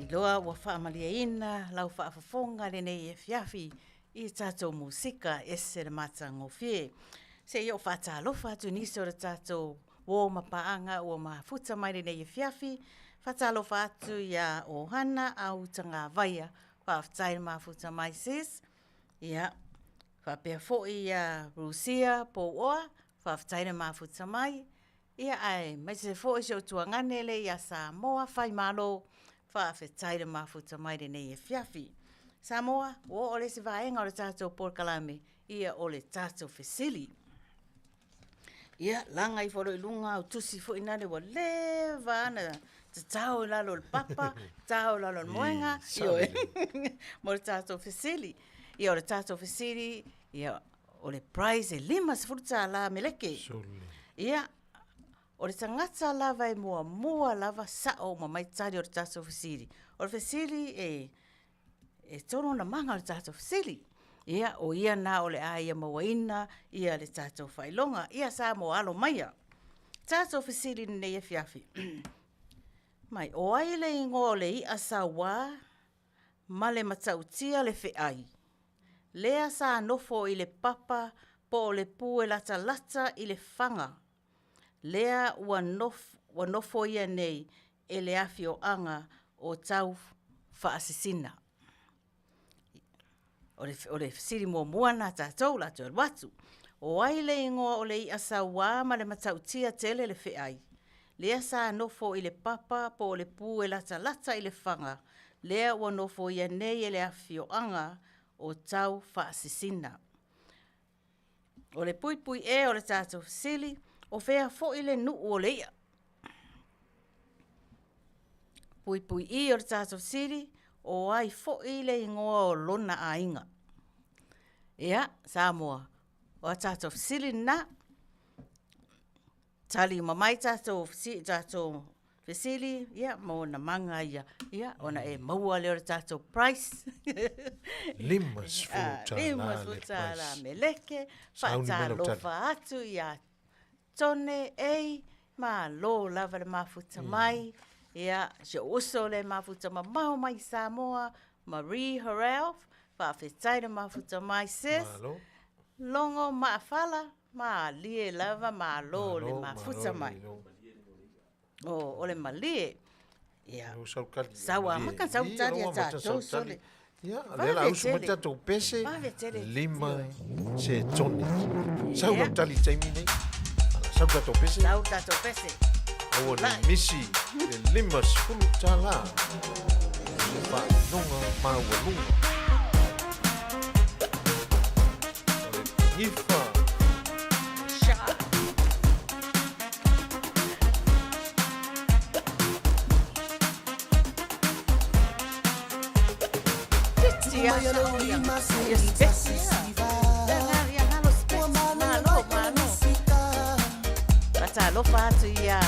loa ua whaamaliaina, lau whaafafonga le nei Afiafi i tātou musika ese le matangofie. Se i o whaatalofa atu niso le tātou o mapaanga o mafuta mai le nei Afiafi, whaatalofa atu ia ohana au tanga vaia, whaaftai le mafuta mai sis, ia whapea fo'i ia Rusia po oa, whaaftai le mafuta mai, ia ai, mai se fo'i se o tuanganele ia Samoa, whai malo, whaafetai le mafuta mai le nei Afiafi. Samoa, o le se vaenga o le tātou Polokalame, ia o le tātou fesili. Ia, langa i whoro i lunga au tusi fo'i nare wa lewa ana, te tau lalo le papa, tau lalo le moenga, mo le tātou fesili. Ia o le tātou fesili, ia o le prize e 5 furuta la meleke. Ia, o le tangata lava e mua lava sao ma mai tari o le tātou fesili. O le fesili e tono na manga o le tātou fesili. Ia, o ia na o le aia mawaina, ia le tātou whailonga, ia sa mo alo maia. Tātou fesili nei Afiafi. Mai, o ai le ingo le i asa wā, ma le matautia le whiai. Lea sa nofo i le papa, po o le pū e lata i le whanga. Lea ua nofo ia nei e le Afioga o tau whaasisina. O le siri mua na Tatou la tu watu. O ai le ingoa o le i asa wā ma le matautia tele le whiai. Lea sa nofo i le papa po le pū e lata i le whanga. Lea ua nofo ia nei e le Afioga o tau whaasisina. O le pui o le tātou sili, o whea fo i le nuu o le ia. Pui i o le tātou sili, o ai fo i le ingoa o lona a inga. Ia, Samoa, o a tātou sili na, tali mamai tātou fesili, ia, mo na manga ia, ona e maua leo le tātou price. 5 futa la meleke, whaatalofa atu ia tone ma lo lava le mafuta mai, ia, se uso le mafuta mamau mai Samoa, Marie Heralf, whaafetai le mafuta mai sis, longo maafala, ma lie lava ma lo le mafuta mai. O le malie, ia, sawa, maka sautari a tātou sole. Ia, lela au suma tātou pese, 5 se tone. Sau lau tali taimi nei. Sau tātou pese. Sau tātou pese. Au le misi, le 5 sefulu tāla. Se whanonga maua lunga. O le ifa. Matalofa atu ia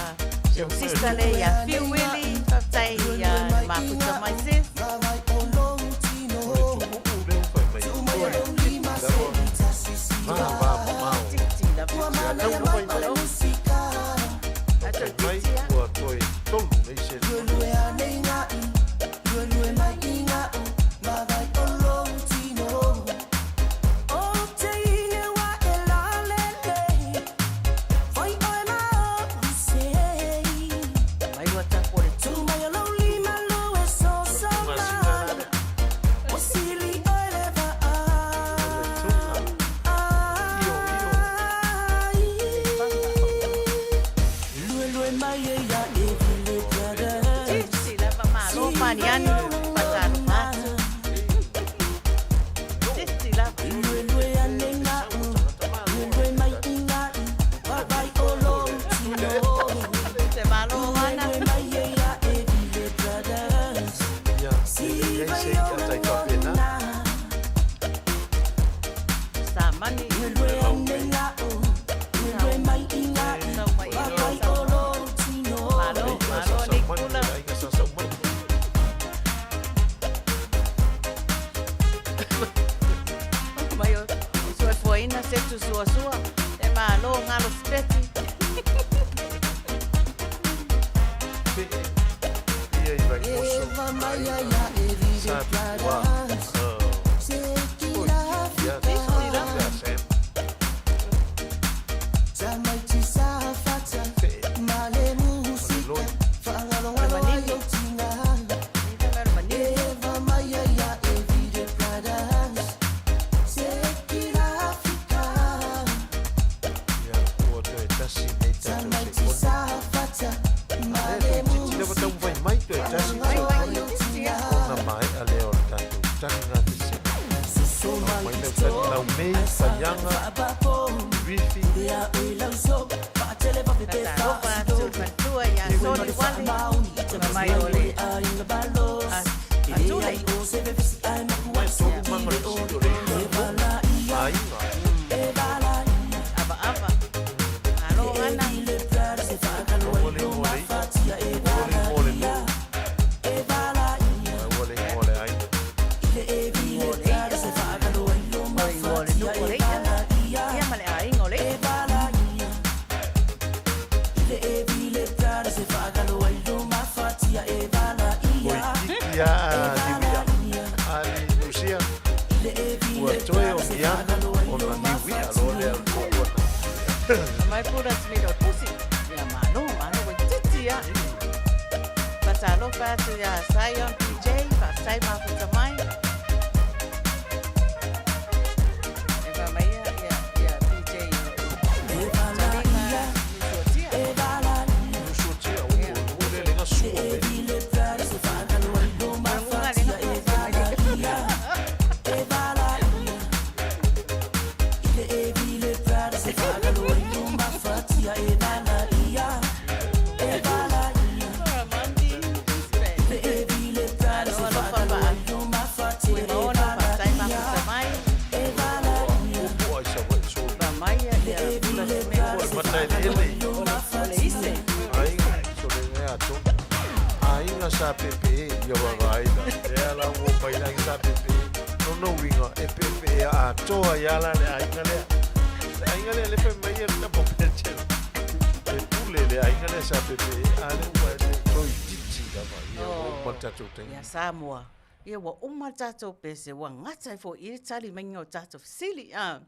sista le ia Fiwili, whaftai ia mafuta mai sis. Samoa. Ia wa uma tatou pese wa ngata fo i tali mengo tatou sili a.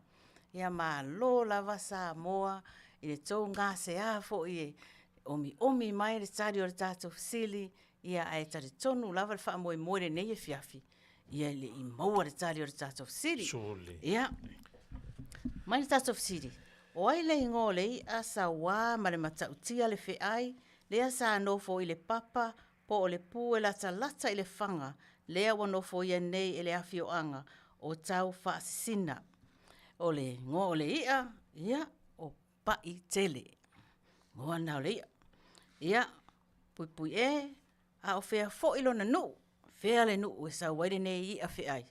Ia ma lo lava Samoa i le tau ngā se a fo i omi mai le tali o le tatou sili ia ai tali tonu lava le wha moe moe le nei e Afiafi. Ia le i maua le tali o le tatou sili. Ia. Mai le tatou sili. O ai le ingo le i asa wā ma le matautia le fe ai le asa anofo i le papa po o le pū e lata i le whanga, lea wanofo ia nei e le Afioanga o tau whaasisina. O le ngō o le ia, o pai tele. Ngoa nao le ia. Ia, pui a o whea fo ilo na nu. Whea le nu e sa waire nei ia whea ai.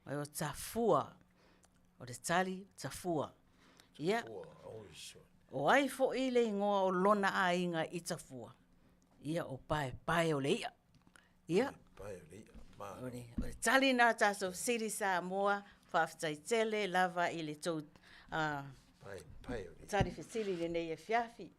Mai o tafua. O le tali tafua. Ia, o ai fo i le ngoa o lona a inga i tafua. Ia o pae o le ia. Ia. Pae o le ia. O le tali nā tātou siri Samoa, whaafitai tele, lava i le tau pae o le tali whisiri le nei e Afiafi.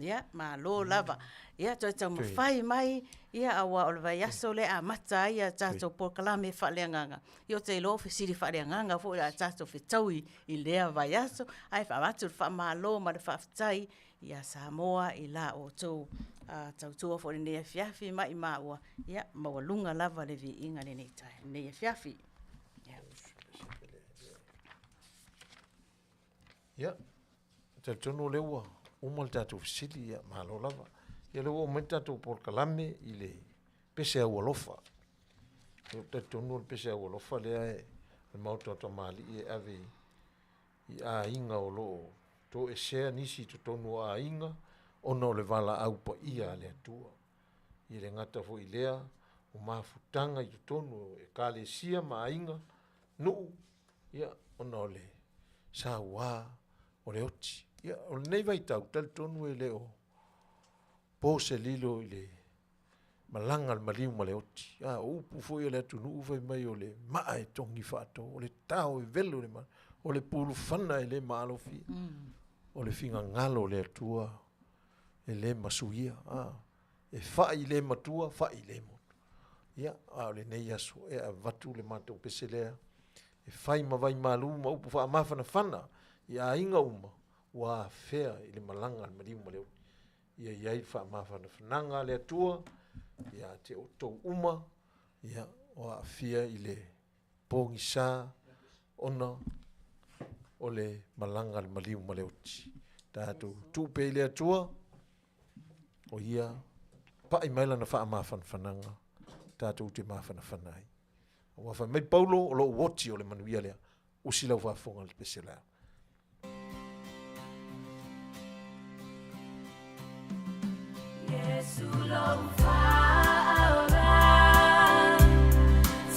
Ia, ma lo lava. Ia, toi tau mawhai mai, ia awa o le vai aso le a mata ia tātou Polokalame whaaleanganga. Ia o te lo whisiri whaaleanganga, fo ia tātou whitaui i lea vai aso, ai whaamatu le whaamalo ma le whaafitai, ia Samoa i la o tau tautua fo le nei Afiafi mai i maua. Ia, mawalunga lava le vi inga le nei tai, nei Afiafi. Ia, te tonu leua, umal tātou fisili ia mahalo lava. Ia leua o mai tātou Polokalame i le Pepese lofa. Te tonu le Pepese lofa lea e Maota O Tamalii e ave i a inga o loo. To e sea nisi to tonu a inga, ono le vala au pa ia le atua. I le ngata fo i lea, o mafutanga i to tonu e kale sia ma inga, nuu, ia, ono le sa wā o le oti. Ia, o le nei vai tau, tal tonu e leo, po se lilo i le malanga al maliu ma le oti. Ia, upu fo i le atu nuu fai mai o le maa e tongi fato, o le tau e velu le maa, o le pulu fana e le maalofi. O le finga ngalo le atua e le masuia e fai le matua fai le motu Ia, a le nei aso, e a vatu le mātou pese lea, e whai mawai malu ma upu wha amawhana whana, ia inga uma, wa fea i le malanga le mariu ma leo. Ia iai wha amawhana whananga le atua, ia te o tau uma, ia o Afia i le pongi sā, ona o le malanga le mariu ma leo ti. Tātou tūpe i le atua, o ia, pa i maila na wha amawhana whananga, tātou te mawhana whanai. O wha mai paulo o lo woti o le manuia lea, usilau whafonga le pese lea. Yesu lau whaora,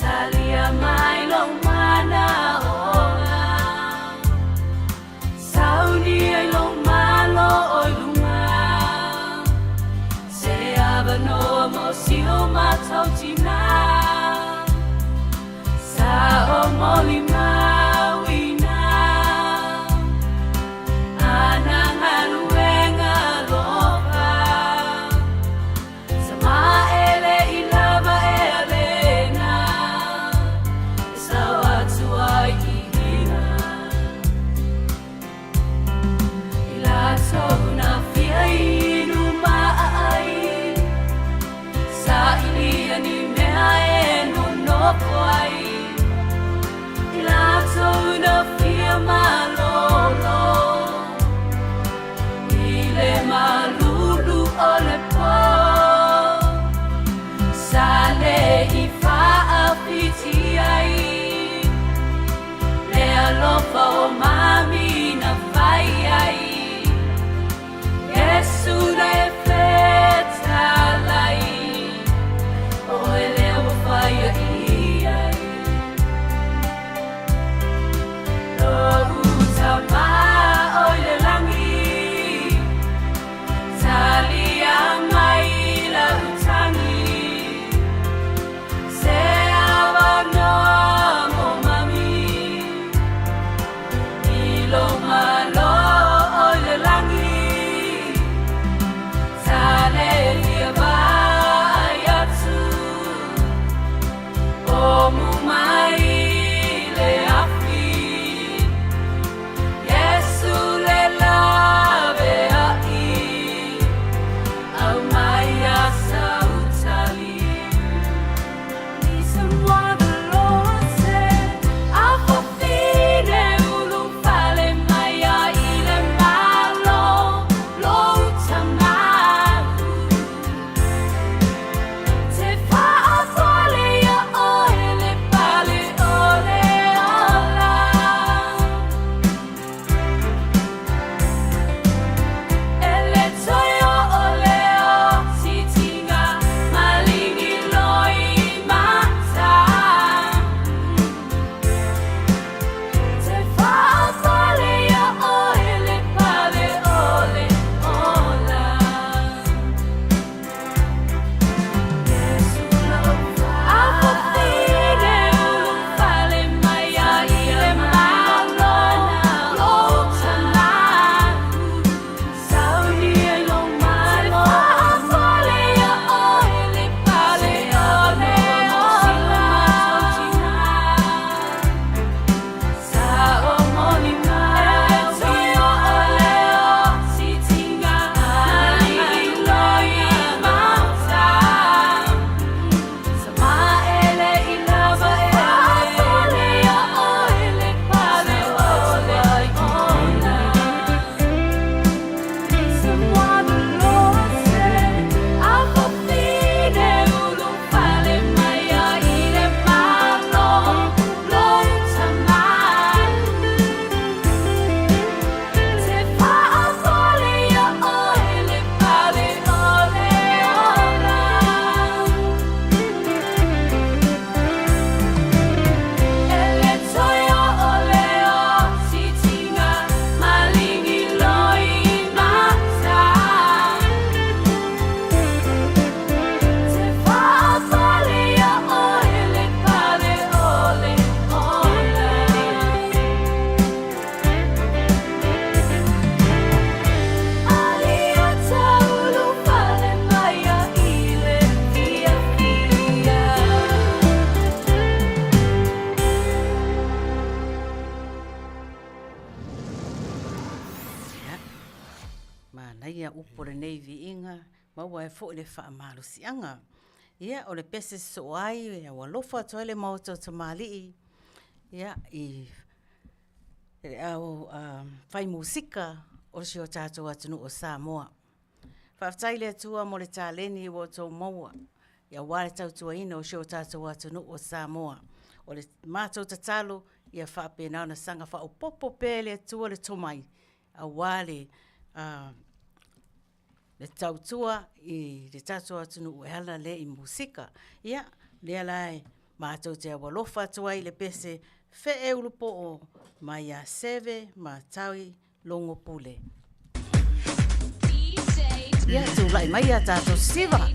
talia mai lau mana oa, sauni ai lau malo o lunga, se abanoa mo sio Matautu na, sa o moli mawina, ananga luenga lopa, sama ele ilava elena, sa watu ai ihina, ila tona fia inu maai, sa ilia ni mea e no nopo ai, ila tona fia malolo, ile malulu o le po, sa le I Faafiafi ai, le alofa o mami na fai ai, Yesu na e feta lai, o ele o fai ai, lo uta Haia upo le nei vi inga, maua e fo le wha malusianga. Ia, o le pese so ai, e walofa toa le Maota O Tamalii. Ia, i au whai musika o si o tātou atunu o Samoa. Whaftai le atua mo le tāleni i woto maua. Ia wale tautua ina o si o tātou atunu o Samoa. O le mātou tatalo, ia whapena na sanga wha o popo pē le atua le tomai. A wale le tautua i le tātou atunu o hala le i musika. Ia, le alai mātou te awalofa atua i le pese fe e ulupo o mai a seve ma taui longo pule. Ia, tu lai mai a tātou Sisiva.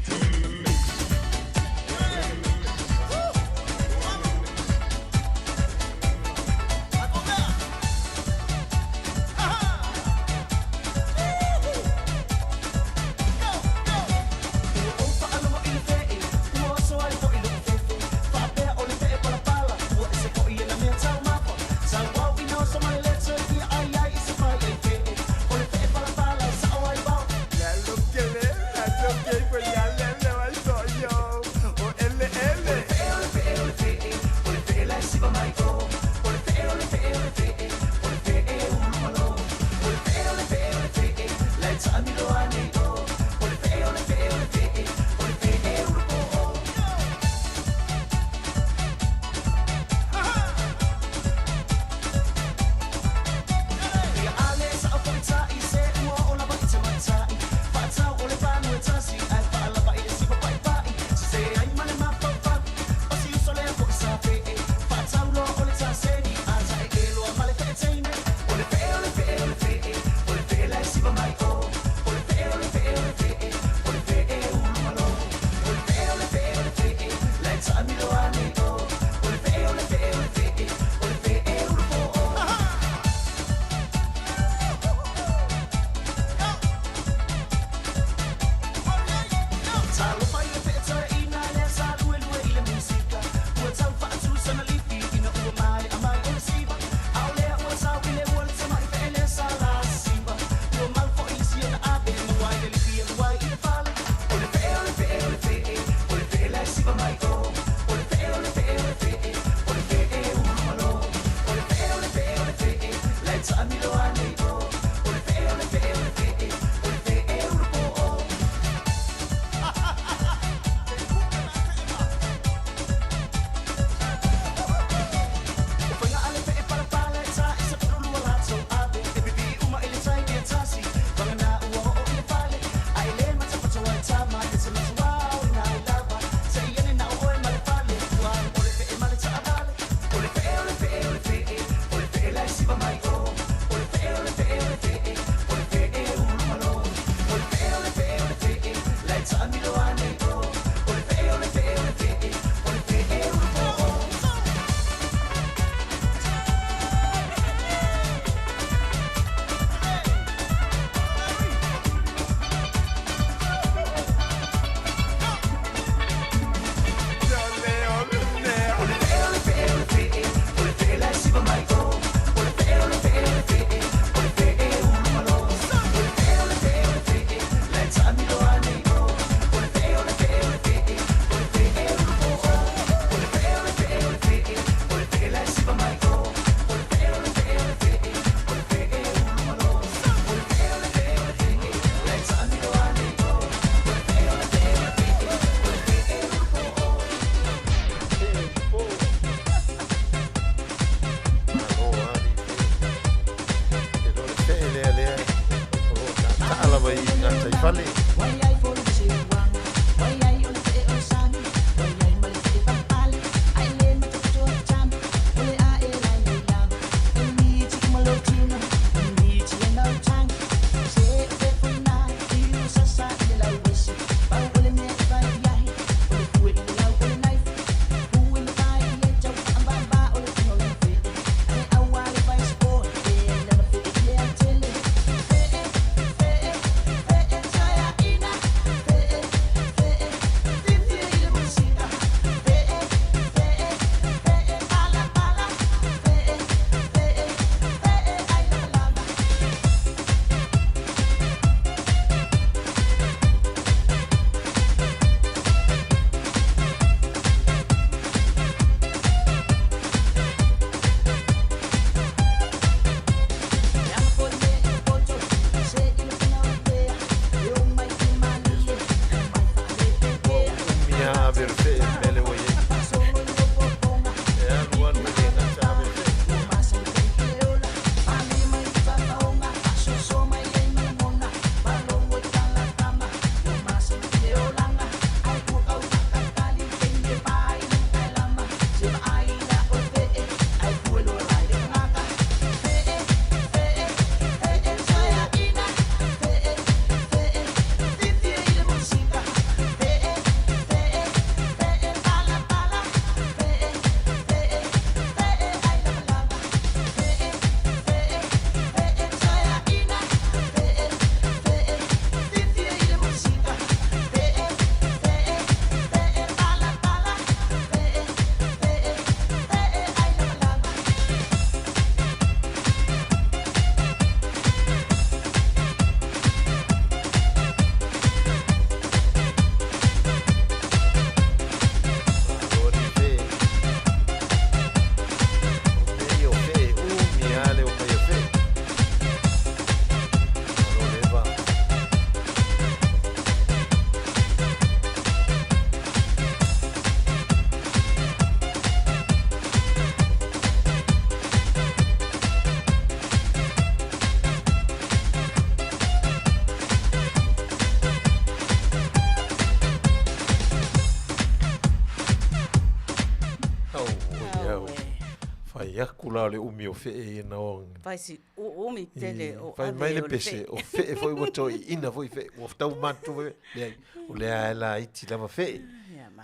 la le umi o fe e na o. Vai si umi tele o Vai mai le pese o fe e foi woto ina foi fe o tau matu le o le ala iti lava fe.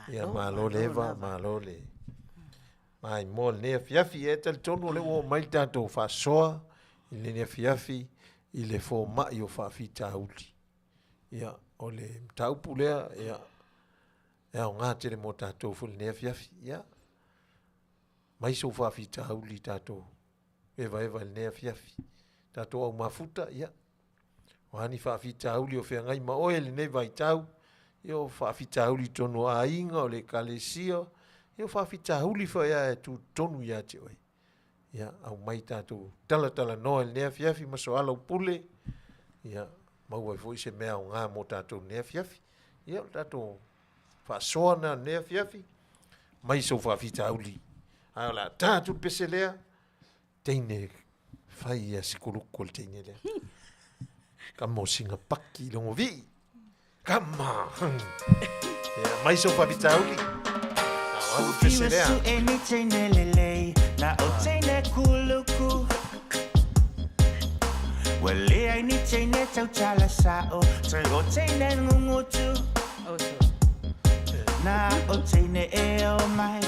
Ya malo leva malo le. Mai mo le Afiafi e tal tonu le o mai tanto fa soa le ne Afiafi i le fo mai o Faafiafiaga. Ya o le Matautu lea ya o ngā tere mo Tatou fu le ne Afiafi ya. Mai so Faafiafiaga Tatou. Eva le ne Afiafi. Tatou au mafuta ya. O hani Faafiafiaga o fe ngai ma o le ne vai tau. Yo Faafiafiaga tonu a inga o le kalesia. Yo Faafiafiaga fa ya tu tonu ya te oi. Ya au mai Tatou tala no le ne Afiafi ma so ala pule. Ya mau ai foi se mea o ngā mo Tatou ne Afiafi. Ya Tatou fa soa na ne Afiafi. Mai so Faafiafiaga. Ai la Tatou pese lea. Teine fai a sikuluko le teine lea. Kamo singa paki longo vi. Kama. Mai so Faafiafiaga. Au pese lea. Eni teine lelei na o teine kuluku. Wale ai ni teine tau tala sao. Trai o teine ngungutu. Na o teine e o mai.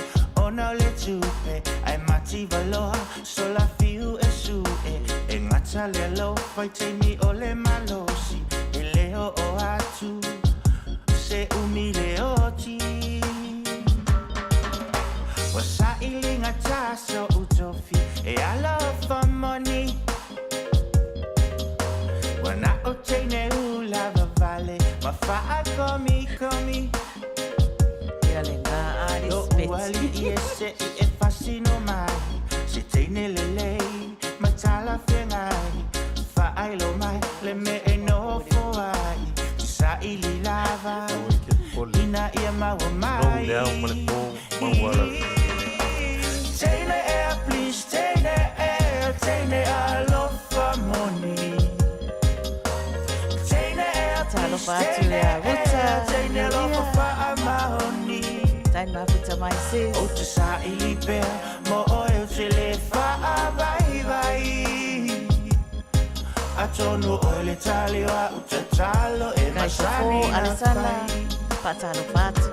Ona le tupe ai mati valoha so la fiu e su e ngata le lo fai te mi o le malosi e leo o atu se umile o ti wasa ilinga taso utofi e ala for money wana o teine ulava vale ma fa komi wali iese e fascino mai se teine lelei matala fengai fa ai lo mai le me e no foai sa ili lava ina ia maua mai teine air please teine a love for money teine air Talo Faafiafiaga teine love for amahoni Tain mafuta mai se. O te sa ili pea, mo oe te le faa vai. A tonu oe le tali wa uta talo e masani na Alisana fai. patalo fatu.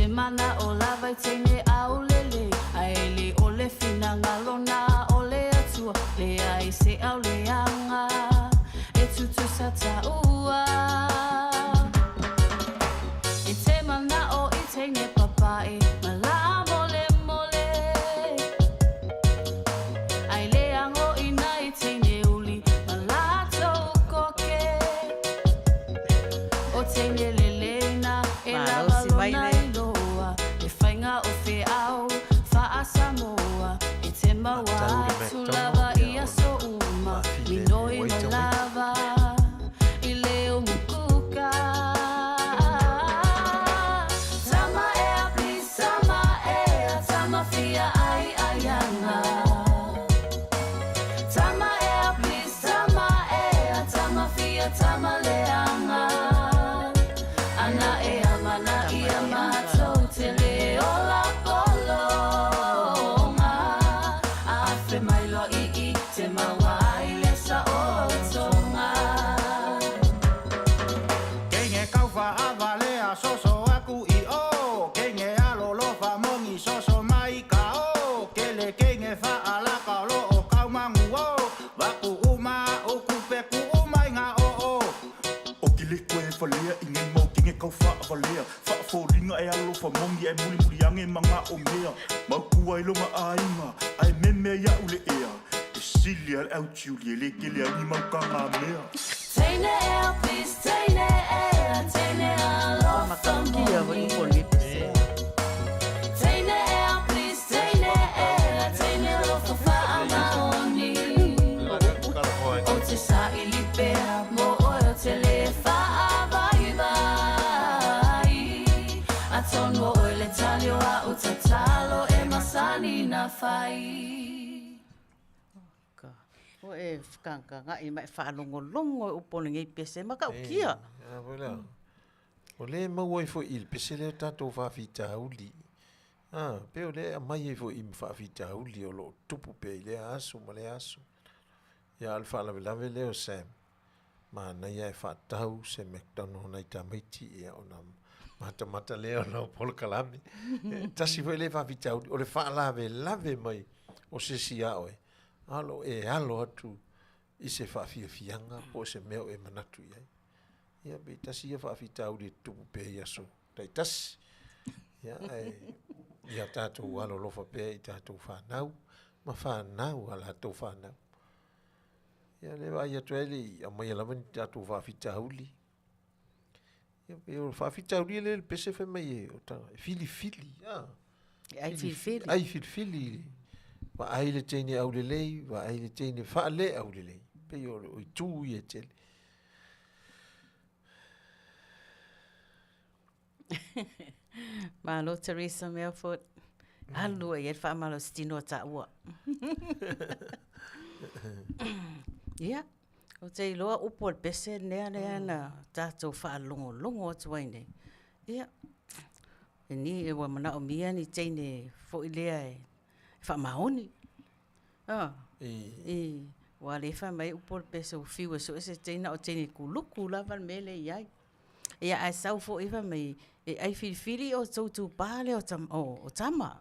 Mana o lava tene au lele ai o le fina ngalona o le atua le ai se au le anga e tutu sata ua e te mana o i tene papai mala mole ai le ango ina i tene uli mala tau koke o tene lele na e lava lona o fe au fa Samoa e te maua tu lava ia so uma mi noi na lava i leo mukuka sama e please sama fia ai ayanga sama e please sama fia sama leanga ana e amana ia matou tele ola polonga afe mai lo I te mawai le sa o tonga Kenge kaufa avale a soso aku I o Kenge alolo fa mongi soso mai ka o Kele kenge fa ala ka lo o kau mangu o Waku uma o kupeku umai nga o O kile koe falea ingai mau kenge kaufa avalea Fōringa e alo fa mongi e mulimuli ange manga o mea Mau kua ilonga ainga ai meme ia ule ea E sili al au tiuli e leke le ani mau kanga mea Teine e please teine a lo Makakia wa i poli pese. Teine e please teine lo fa amaoni o te sa ili pea mo o te tonu o ele tali o a utatalo e masani na fai. O e whakanga i mai whaalongolongo o pone ngei pese maka o kia. O le mau ai fo il pese le tatou whawhita uli. Peo le a mai ai fo i mwhawhita uli o lo tupu pe i le asu ma le asu. Ia alfa lawe lawe leo Sam. Ma na ia e whatau se McDonald na i tamaiti ia o na mata leo na Polokalame. Tasi fo i le whawhita uli. O le whaalawe lawe mai o Sisia oe. Alo atu i se Faafiafiaga po se meo e manatu iai. Ia be tasi ia whaafita uli tupu pe ia so. Tai tasi. Ia tātou alo lofa pe i tātou whanau. Ma whanau ala tātou whanau. Ia lewa ia tueli a mai alaman tātou whaafita uli. Ia be o whaafita uli le pese fe mai e o tanga. Fili. Ai fili. Ai fili. Wa aile tene au lelei, wa aile tene whaale au lelei. Pei o i tū i e tele. Malo Teresa Melford. Alu e wha malo stino ta ua. Ia. O te iloa upo al pese nea na tātou wha longo atu waine. Ia. E ni e wa mana o mia ni teine fo ilea e wha mahoni. Wa le wha mai upo al pese o fiwa so ese teina o teine kuluku lava mele iai. Ia ai sau fo iwa mai e ai whiwhiri o tautu pāle o tama.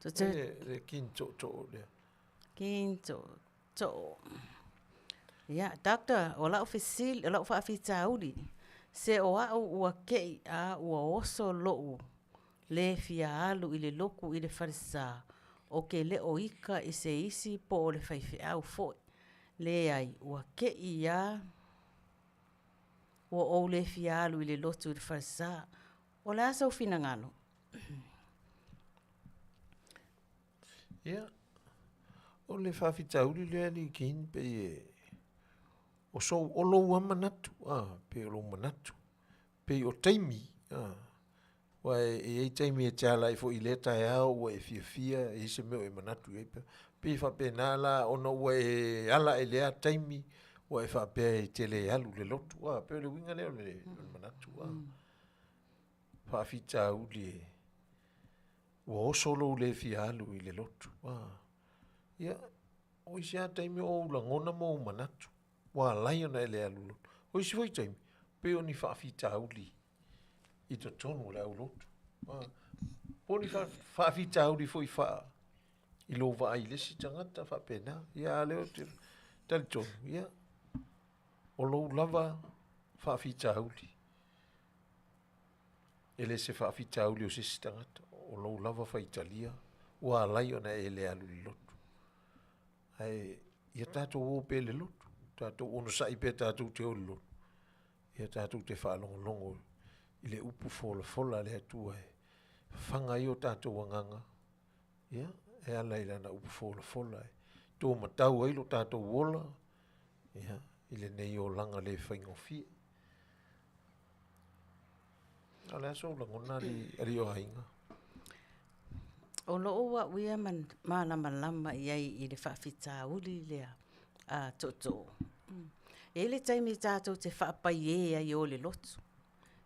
Le kinto lea. Kinto. Ia, doctor, o lau whisili, o lau whaafita uli. Se o au ua kei a ua oso loo. Le fia alu i le loku i le wharisa. O ke le o ika i se isi po o le whaifi au foi. Le ai, ua kei a ua o le fia alu i le lotu i le wharisa. O le asa o fina ngano. Ia. O le whawhita uli lea ni kin pe e. O so o lo manatu. Pe o lo manatu. Pe o taimi. Wa e taimi e tala i fo i leta e au wa e fia e se meo e manatu. Pe fa pe nala o no wa e ala e lea taimi wa e fa pe e tele alu le lotu. Pe o le winga leo le manatu. Whawhita uli e. Wa o solo le fia alu i le lotu. Ia, o isi a taimi o langona mo manatu. Wa laiona e le alu lotu. O isi foi taimi, pe o ni whaafita uli i to tonu le au lotu. O ni whaafita uli foi wha i lo wa ai lesi tangata wha pena. Ia leo te tali tonu. Ia, o lo lava whaafita uli. Ele se whaafita uli o sisi tangata. O lo lava wha Italia. Wa laiona e le alu lotu. Ia tātou o pe le lotu. Tātou ono sai pe tātou te o le lotu. Ia tātou te whaalongolongo i le upu fola le atua e. Whanga i o tātou anganga. Ia, e ala i lana upu fola e. Tō matau ailo tātou wola. Ia, i le nei o langa le whaingofie. Ale aso langona li Aliio'aiga. O loo wa uia malama iai i le whaafita uli lea toto. E le taimi tātou te whaapai e ai o le lotu.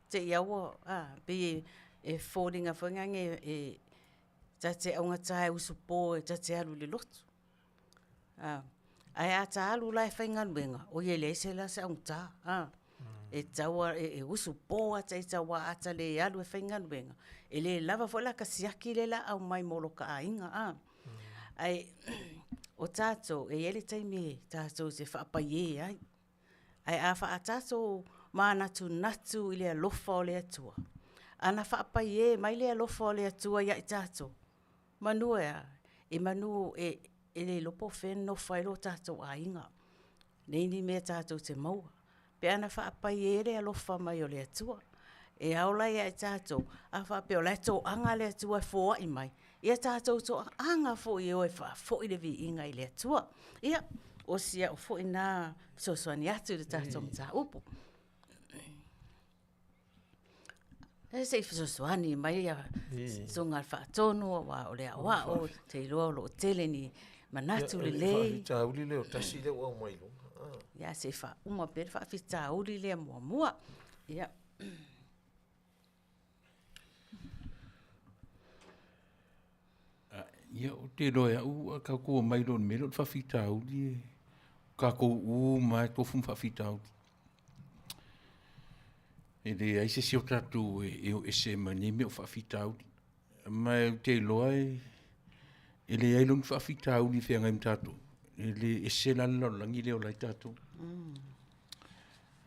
Te iaua, pe e fōringa whangange e tate aunga tae usupo e tate alu le lotu. Ai a ta alu lai whainganuenga, o ie le se la se aunga tā. E taua e usupo ata i taua ata le alu e whainganuenga. E le lava fo la kasiaki le la au mai molo ka ainga. Ai, o tātou, e ele taimi tātou se whaapai e ai. Ai a wha a tātou mānatu natu i le alofa o le atua. Ana whaapai e mai le alofa o le atua ia i tātou. Manuia, e manu e le lopo whenno whaelo tātou ainga. Neini mea tātou te maua. Pe ana whaapai e le alofa mai o le atua. E aula ia i tātou, a whapeo le tō anga le atua e fōa i mai. Ia tātou tō anga fō i oe wha fō i le vi inga i le atua. Ia, o sia o fō i nā sosoani atu le tātou mta upu. E se fisosoani mai a songa whaatonu wa o le awa o te iloa o lo tele ni manatu le lei. Wha uli leo tasi leo au mai lo. Ia se wha uma pere wha fita uri lea mua mua. Ia. Ia o te loa au ka kua mai lo melo wha fita uri. Ka kua mai tofu wha fita uri. E de ai se si o tatu e se manime o whawhitau. Mai te loa e le ai lungi whawhitau ni whenga im tatu. E le e se lalo langi leo lai tatu.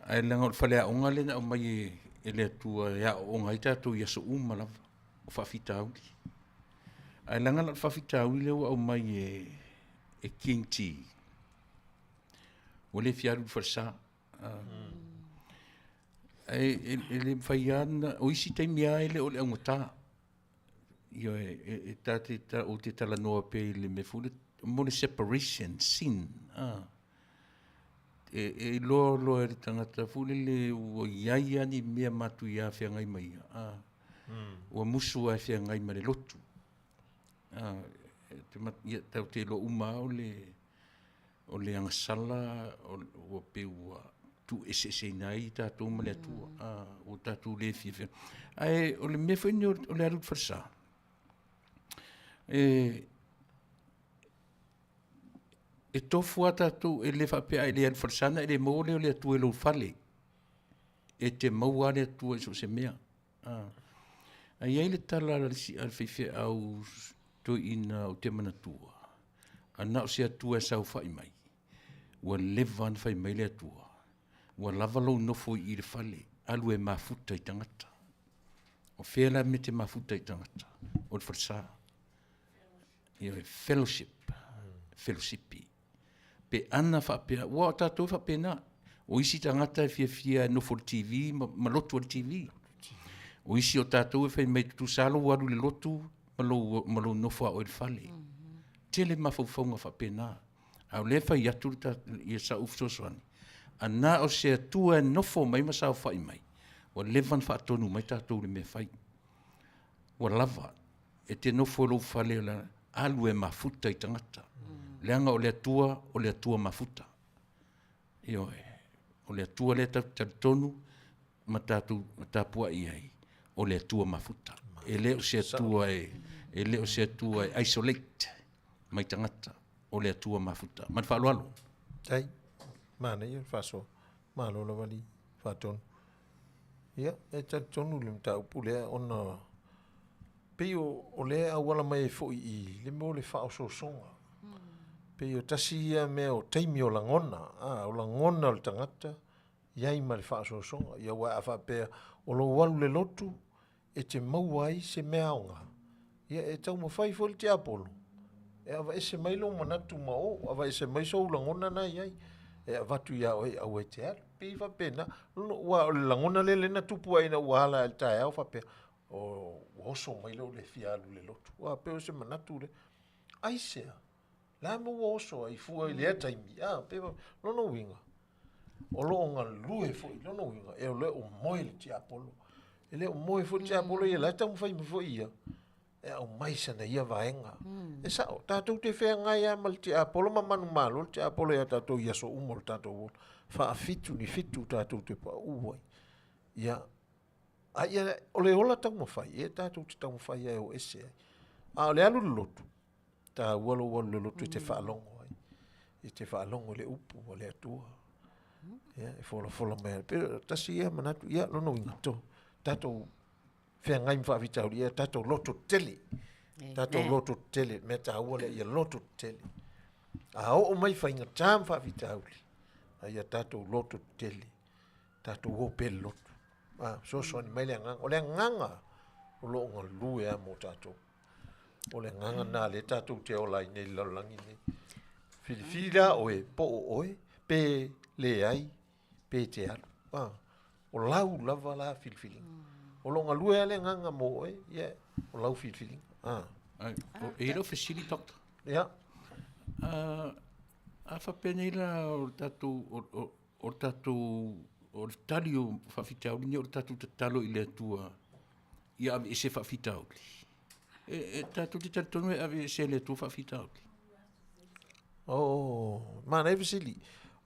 Ai langa o whalea onga le na o mai e le atua ea onga i tatu i aso umalawa o whawhitau. Ai langa la whawhitau leo au mai e King T. O le fiaru wharsa. Ele whaiana, o isi taimi a ele o le angota. Io e tate o te tala noa pe le me fule, mo le separation, sin. E lo e tangata fule le o iaia ni mea matu ia whea ngai mai. O musu a whea ngai ma le lotu. Tau te lo uma o le angasala o pe ua. Tu ese nai tatou male tu o tatou le fife ai o le mefeni o le aru farsa e tofu tatou e le fa pe ai le farsana e le mole o le tu e lo fale e te maua le tu e so se mea ai le tala le si al fife au to ina o te manatua ana o se tu e sau fa mai o le van fa mai le tu wa lavalo no fo I le fale alu e mafuta I tangata o fela me te mafuta I tangata o le farsa io e fellowshipi pe ana fa pe wa tatou fa pena o isi tangata e fia no fo TV ma lotu o TV o isi o tatou e fai mai tu salo waru le lotu ma lo no fo o le fale tele mafufonga fa pena au le fa yatu ta ia sa ufsosoani ana o se tua nofo mai masau fai mai o levan fa tonu mai tatou le me fai o lava e te nofo lo fale la alu e mafuta I tangata leanga o le tua mafuta io o le tua le tonu ma tapua I ai o le tua mafuta e le o se tua isolate mai tangata o le tua mafuta man fa lo ai mana ia faso malo la vali faton ia e tonu le mta upule ona peo o le awala mai fo I le mo le fa so songa peo tasi ia me o taimi o langona o langona o tangata ia I mal fa so songa ia wa afa pe o lo walu le lotu e te mauai se meaonga ia e tau mo fai fo te apolo e ava ese mai lo manatu ma o ava ese mai so langona na ia e avatu ia o te ar pe fa pena wa langona le na tupu ai na wala al tae au fa pe o oso mai lo le fialu le lotu wa pe o se manatu le ai se la mo oso ai fu le taimi pe no winga o lo nga lue fo no winga e o le o moi ti apolo ele o moi fo ti apolo ia la tamu fai mo fo ia e o mai sana ia vaenga e sa tatou te fe nga ia mal ti apolo ma manu malo ti apolo ia tatou ia so umol tatou fa fitu ni fitu tatou te pa uai ia ai o le ola tamu fai e tatou te tamu fai e o ese o le alu lotu ta walo le lotu te fa longo ai e te fa longo le upu o le atua ia e fola mai pero tasi ia manatu ia no winga to tatou fe ngai fa vitau ia tatou loto tele tatou loto tele meta wala ia loto tele o mai fa inga tam fa vitau ia tatou loto tele tatou o pel loto so ni mai le nganga o le nganga o lo nga lu e mo tatou o le nganga na le tatou te ola nei lalangi nei filifila o e po o e pe le ai pe te alu o lau lava la filifili o longa lue ale nganga mo e o lau filifili o ero fesili doctor ia a fa penela o tatou o talio fa fitau ni o tatou te talo I le tua ia ave se whawhitauli. Tātou te tonu e ave se le tu whawhitauli. Mana e visili.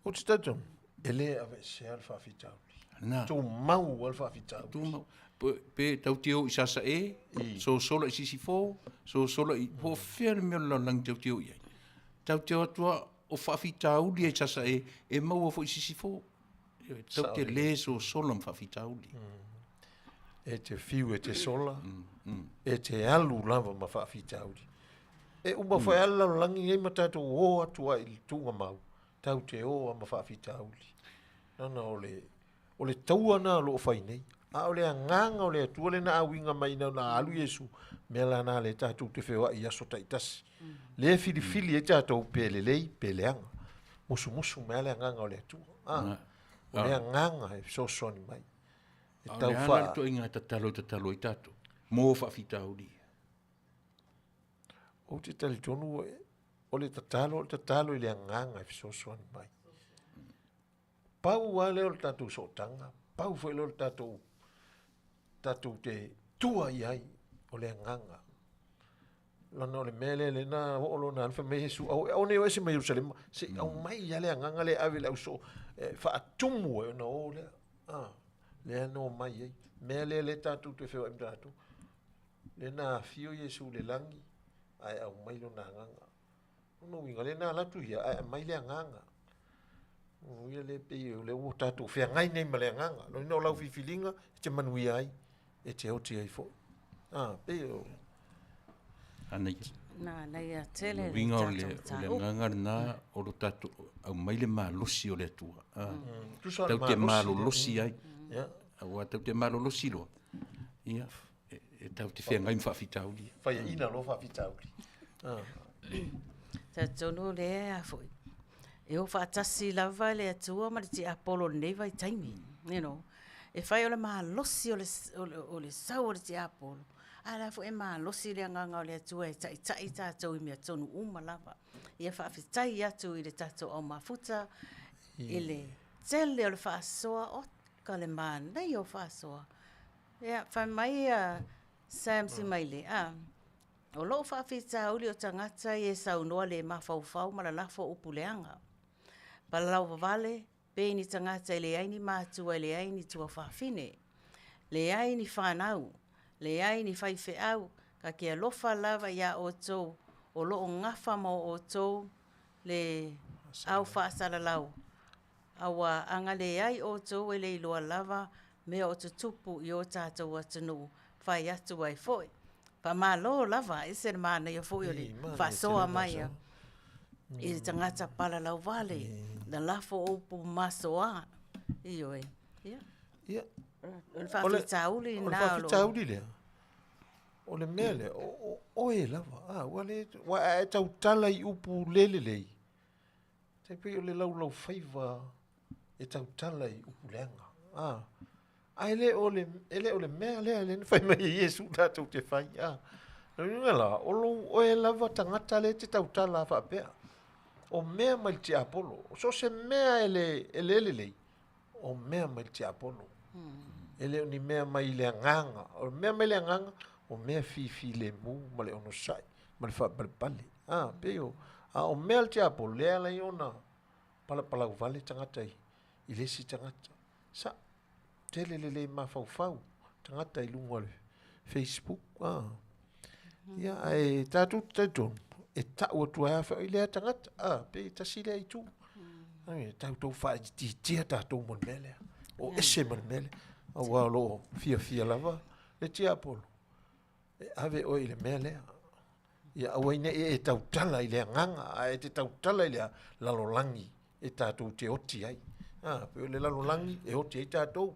O te tatonu, ele ave se al whawhitauli. Nā. Tō mau al whawhitauli. Tō mau. Pe tau te o i sasa so sola i Sisifo, so sola i ho whea le mea lang tau te o iai. Tau te o atua o whawhitauli e sasa e mau o fo i Sisifo. Tau te le so sola mwhawhitauli. E te whiu e te sola, e te alu lava ma whawhitauli. E uma whai ala langi e matatou o atua i tunga mau. Tau te o ma whawhitauli. Nana o le tauana lo whai nei. A o le nganga o le atua le na awinga mai na alu Yesu. Mea la na le tatou te whewa i aso taitasi. Le fili e tatou pelelei, peleanga. Musu mea le nganga o le atua. O le nganga e sosoni mai. E tau wha. Aole to inga tatalo i tatou. Mō whawhitauli. O te tali tonu o le tatalo i le nganga e sosoni mai. Pau wale o le tatou sotanga. Pau foi lo le tatou te tua iai o le nganga. Lana o le mele le na o lo na alfa me Yesu. O ne o ese me Jerusalem. Se au mai ia le nganga le ave le so fa atumu e na o le. Le no mai ei. Mele le tatou te feo im tatou. Le na fio Yesu le langi. Ai au mai lo na nganga. No winga le na latu ia ai mai le nganga. O ia le pe le o tatou fea ngai nei ma le nganga. Lo no lau fifilinga te Manuia ai. E te oti ai fo. Pe o. Anai. Na ia tele. Winga o le nganga na o lo tatou au mai le malosi o le tua. Tau te malolosi ai. Aua tau te malolosi lo. Ia. E tau te whea ngai mwhawhitauli. Whaia ina lo whawhitauli. Ta tonu le a foi. E o whaatasi lava le atua ma le te Apollo nei vai taimi. You know. E whai o le malosi o le sau o le te Apollo. Ala fo e malosi le nganga o le atua e tai tātou i mea tonu uma lava. Ia whaawhitai atu i le tātou au mafuta. I le tele o le whaasoa o ka le nei o whaasoa. Ia, whai mai a Sam si mai le. O loo whaawhita uli o tangata i e saunoa le mawhauwhau ma la lafo upuleanga. Palalau wawale, pe ni tangata i le aini mātua i le aini tua whaafine. Le aini whanau, le aini whaiwheau, ka kia lofa lava ia o tō, o loo ngafa mo o tō, le au whaasalalau. Awa anga le ai o tō e le iloa lava, mea o tutupu i o tātou atunu, whai atu ai foi. Pa malo lava, e se mana ia foi o le whasoa mai a. I tangata pala lau vale, na lafo upu masoa. Iyo e. Ia. O le whawhitauli nā o le whawhitauli lea. O le mele, o e lava. Wa e tau tala i upu lelelei. Te pe o le lau whaiva e tau tala i upu leanga. Ele o le mea lea le whai mai Yesu tātou te whai. Ngala, o e lava tangata le te tau tala whapea. O mea mai te Apollo. So se mea ele. O mea mai te Apollo. Ele ni mea mai le nganga. O mea mai le nganga. O mea fifi le mu ma le ono sai. Ma le whapale. Peo. O mea te Apollo. Lea la iona. Pala vale tangata i. I lesi tangata. Sa. Tele le mawhauwhau. Tangata i lunga le Facebook. Ia, e tātou tātou. E tau atua ea whao i lea tangata. Pe tasi lea i tū. Tātou whae tia tātou mon mele. O ese mon mele. A walo fia lava. Le tia Apollo. E ave o i le mea lea. Ia awaine e tau tala i lea nganga. E te tau tala i lea lalolangi. E tātou te oti ai. Pe o le lalolangi e oti ai tātou.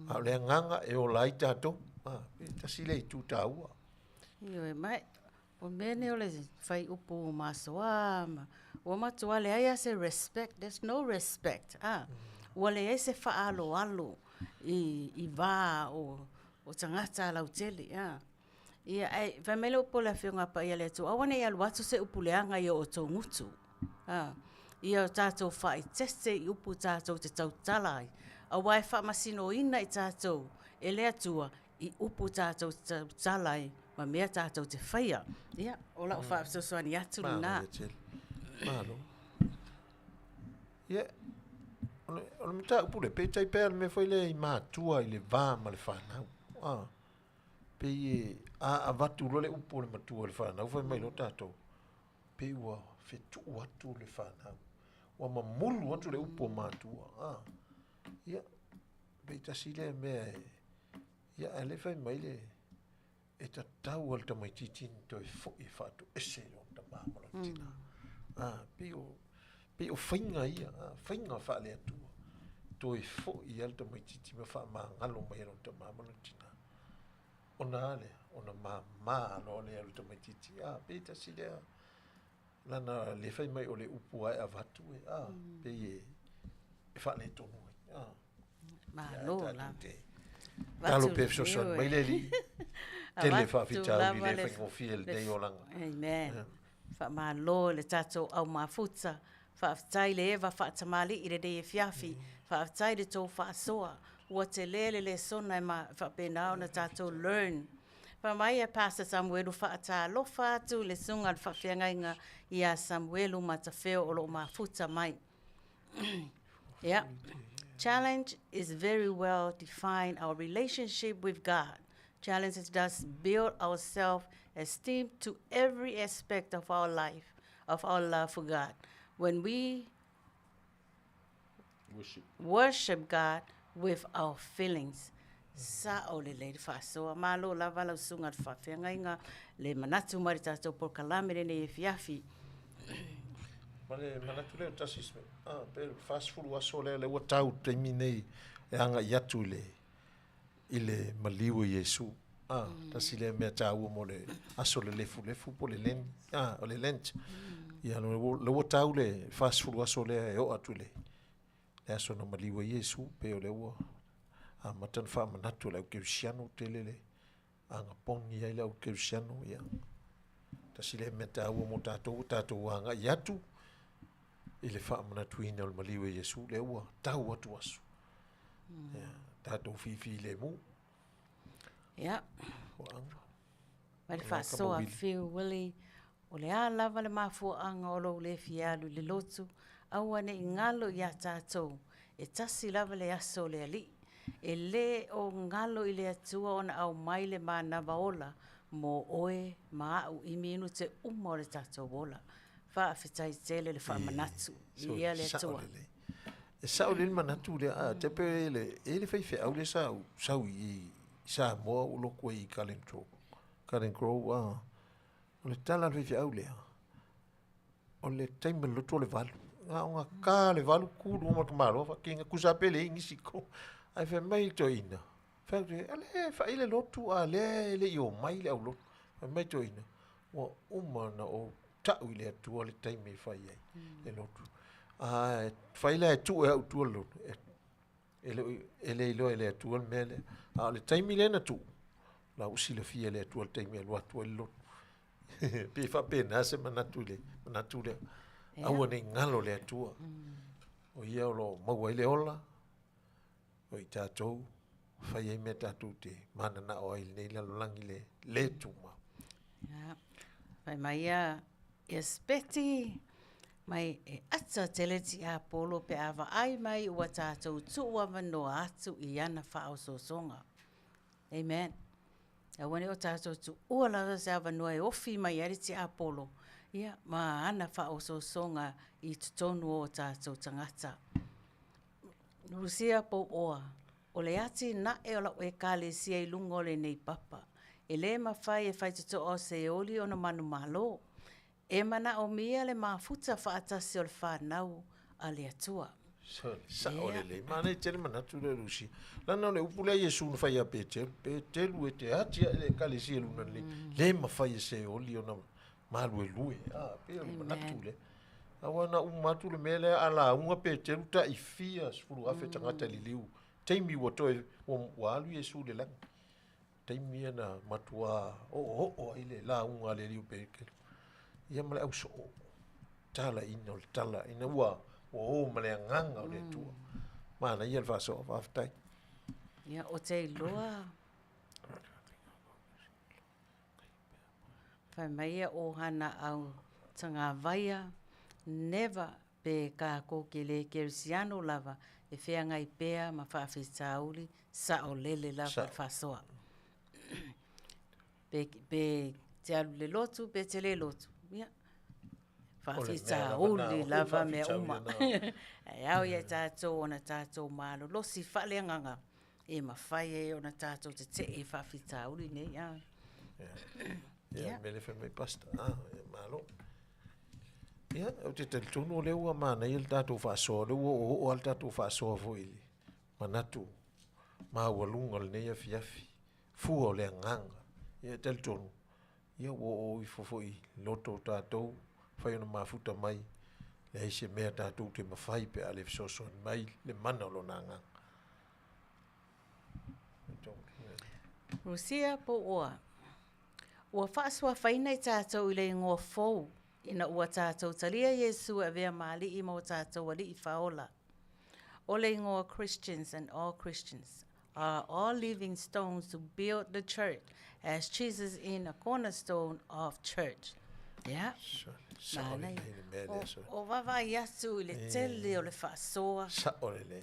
A le nganga e o lai tātou. Tasi le i tū tāua. Iyo e mai. O mene o le whai upu masoa. O matua le aia se respect. There's no respect. O le e se whaalo i vā o tangata lau tele. Ia ai, whamele upo le whiunga pa ia le atu. Awane i alu atu se upu leanga i o tō ngutu. Ia o tātou whai teste i upu tātou te tautalai. A wai whamasino ina i tātou e le atua I upu tātou talai, ma mea tātou te whaia. Ia, o lau whaapsosoani atu nā. Malo. Ia, ona me tā upu le pētai pēr me whaile I mātua I le vā ma le whanau. Pe a watu lo le upu le matua le whanau, whai mai lo tātou. Pe ua whetu atu le whanau. Wa ma mulu atu le upu o mātua. Ia, pe tasi le mea ia ale fai mai le e tatau al tamai titin to e fo e fatu ese o tamama tina. Pe o fainga ia, fainga fa le atu. To e fo I al tamai titin ma fa ma ngalo mai o tamama tina. Ona ale, ona ma lo le al tamai titin. Pe tasi le lana le fai mai o le upu ai avatu pe e fa le tonu. Ma lo la. Talo pe so mai le li. Tele fa fitau li le fa fiel de yolanga. Amen. Fa ma lo le tatou au mafuta. Fa aftai le eva fa tamali I le de Afiafi. Fa aftai le tō fa soa. Ua te le sona e ma fa penao na tatou learn. Fa mai e Pastor Samuelu fa ata lofa atu le sunga fa fiangainga ia Samuelu matafeo o lo mafuta mai. Yeah. Challenge is very well defined our relationship with God. Challenge is thus build our self-esteem to every aspect of our life, of our love for God. When we worship God with our feelings. Sa o le le whasoa. Malo lava lau sunga whawhiangainga le manatu mari tātou Polokalame ne Afiafi. Mane manatu leo tasis me. Pero fast food waso le ua tau teimi nei e anga iatu ile maliu Yesu. Tasi le mea tau mo le aso le lefu po le len. O le lent. Ia le ua tau le fast food waso le e o atu le. Le aso na maliu Yesu pe o le ua. Matan fa manatu le ukeusiano telele. Anga pongi ai le ukeusiano ia. Tasi le mea tau mo tatou anga iatu. Ile fa manatu ina o maliu Yesu le ua tau atu aso. Tatou fifi le mu. Ja. Mai fa so a feel Willie o le a lava le mafuanga o lo le fialu le lotu au ane ngalo ia tatou e tasi lava le aso le ali e le o ngalo I le atua ona au mai le mana vaola mo oe maau I minu te uma o le tatou ola fa fitai tele le fa manatu ia le atua e sao le manatu le a te pe le fai fe au le sao I Samoa o loko I Kalentro o le tala le au le o le taimi loto le valu nga ka le valu kulu o matamaro fa kinga kusa pele ingisi ko ai fe mai to ina fa ale fa ile lotu ale le io mai le au lotu fa mai to ina o umana o tau ile tu le taimi fa ai le lotu fa ile tu e tu lotu ele lo tu mele le taimi le na tu la usi le fia le tu taimi lo tu lo pe fa pena se manatu le au ne ngalo le tu o ia lo mau ile ola o I tatou fa ia me tatou te mana na o ile le langi le tu ma ja vai mai ia espeti mai e ata teleti a polo pe ava ai mai ua tātou tua wanoa atu I ana whao sosonga. Amen. A wane o tātou tu ua lawa se ava noa e ofi mai ariti a polo. Ia, ma ana whao sosonga I tutonu o tātou tangata. Nusia po oa. O le ati na e ola e kale sia I lungo le nei papa. E le mawhai e whai tuto o se oli o na manu malo. E mana o mia le mafuta whaatasi o le whanau a le atua. Sa o le mana I tere manatu le rusi. Lana le upule Yesu na whai a petelu e te atia le kalesi e luna le mawhai e se oli o na malu e lue. Pe manatu le. Awana umatu le mele ala unga petelu ta I fia sfuru afe tangata li liu. Teimi wato e walu Yesu le lang. Teimi na matua o ile la unga le liu petelu. Ia male au so tala ina o tala ina ua o male nganga o le tua mana ia fa so aftai ia o te loa whai mai o hana au tanga vaia, never pe ka ko ke le kerisiano lava, e whea ngai pea ma whaafitauli, sa o lele lava whasoa. Pe te alu le lotu, pe te le lotu. Ia. Whaafitauli lava me uma. E au ia tātou ona tātou mālo. Losi whale nganga. E ma whai e ona tātou te e whaafitauli ne. Ia, mele whai mai pasta. E mālo. Ia, au te tonu le ua mana i le tātou whaasoa. Le ua o al tātou whaasoa foili. Manatu. Māua lunga le nei Afiafi. Fua o le nganga. Ia tel tonu. Ia o i fofoi loto tātou. Whai ona mafuta mai. Le aise mea tātou te mawhai pe ale fisoso mai le mana o lo nanga. Rusia po oa. Ua whaasua whaina i tātou i le ingoa fou. Ina ua tātou talia Yesu a vea maali i mo tātou ali i whaola. Ole ingoa Christians and all Christians are all living stones to build the church as Jesus in a cornerstone of church. Yeah. O vavai atu i le tele o le whaasoa.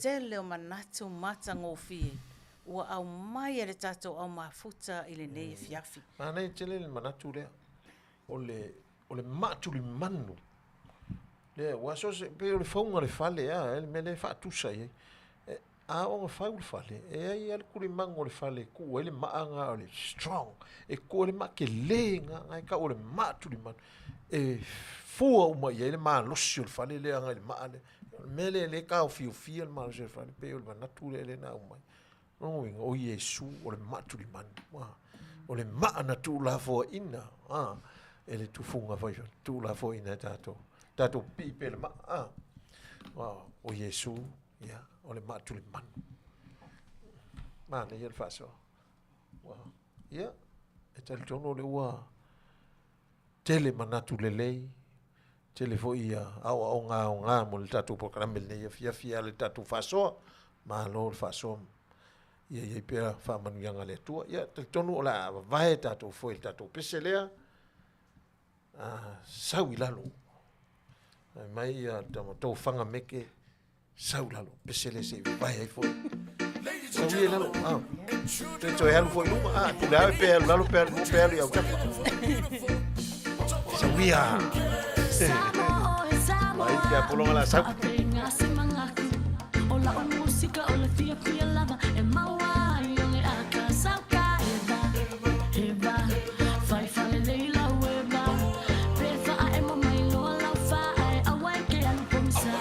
Tele o manatu mata ngōwhie. Ua au mai e le tātou au mafuta i le nei Afiafi. Nei tele le manatu lea. O le matu li manu. Le waso se pe o le whaunga le whale me le whaatusa i. A o ngā whau le whale. E ai ale kuri mango le whale ku. E le maanga o le strong. E ko le ma ke lenga. Ngai ka o le matu li manu. E fua uma i le maa losi o le whale le anga le maa le. Mele le ka o fio fia le maa losi o le whale. Pe o le manatu le na umai. Nongoinga o Yesu o le matu li manu. O le maa na tu la fo ina. E le tufunga vai tu la fo ina tato. Tato pipe le maa. O Yesu. Ya, o le matu li manu. Mana i le faso. Ya, e tali tono le ua. Tele manatu le lei. Tele fo ia au ngā mo le tatu Polokalame le nei Afiafi le tatu faso. Ma lo le faso. Ia pia fa Manuia nga le tua. Ia tali tono o la vai tatu fo il tatu Pepese lea. Sau i lalo. Mai ia tau fanga meke. Sau lalo, pesele se vai ai foi. Sau ia lalo, te toi halu foi luma, tu le ave pe lalo pe ia uta. Sau ia. Mai kia polonga la sau. Ola o música, ola fia fia lava, e maua i aka sau ka eva. Vai fale leila weba. Pe fa e mai lo la fa ai awai ke al pomsa.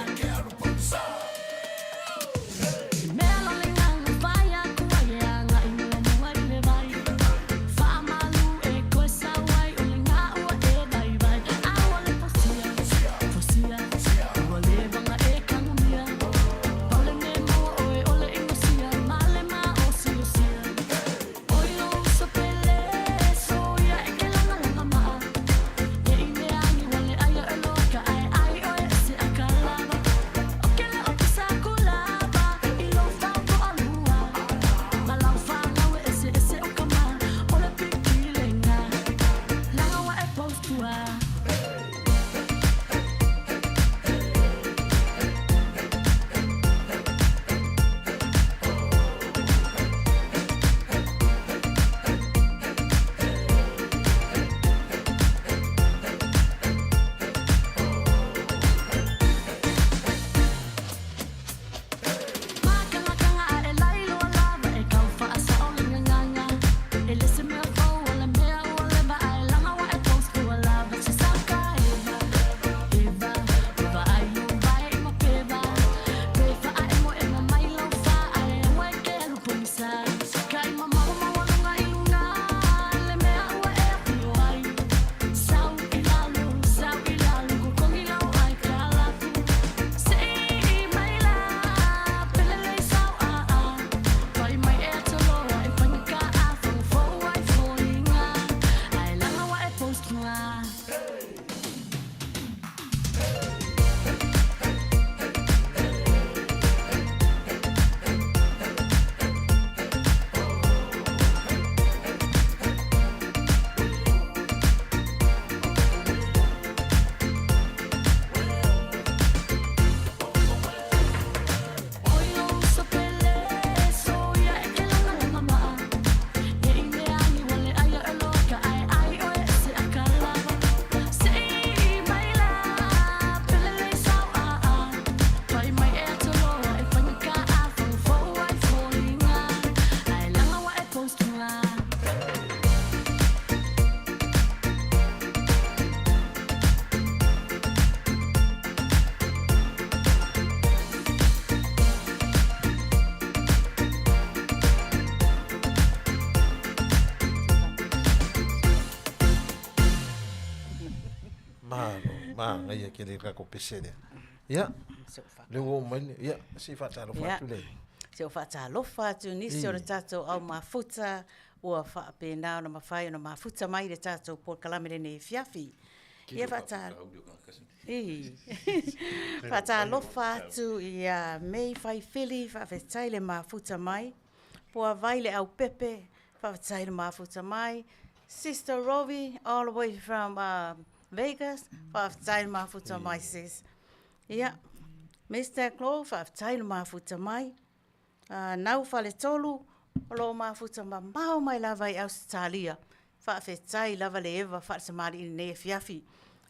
Fosia, o le vanga e Ma ngai ke le ka ko pese le. Ia. Le wo mai ia si fa talo fa tu le. Se o whaatalofa atu nisi o le tātou au mafuta ua whaapena o na mawhai o na mafuta mai le tātou Polokalame rene Afiafi. Ia whaatalofa atu i a mei whai whili whaafetai le mafuta mai. Pua vai le au pepe whaafetai le mafuta mai. Sister Robbie all the way from Vegas whaafetai le mafuta mai sis. Ia, Mr. Claw whaafetai le mafuta mai. Nau whale tolu, o lo mafuta mau mai lava i Australia. Whaafetai lava le ewa whaasamari i ne Afiafi.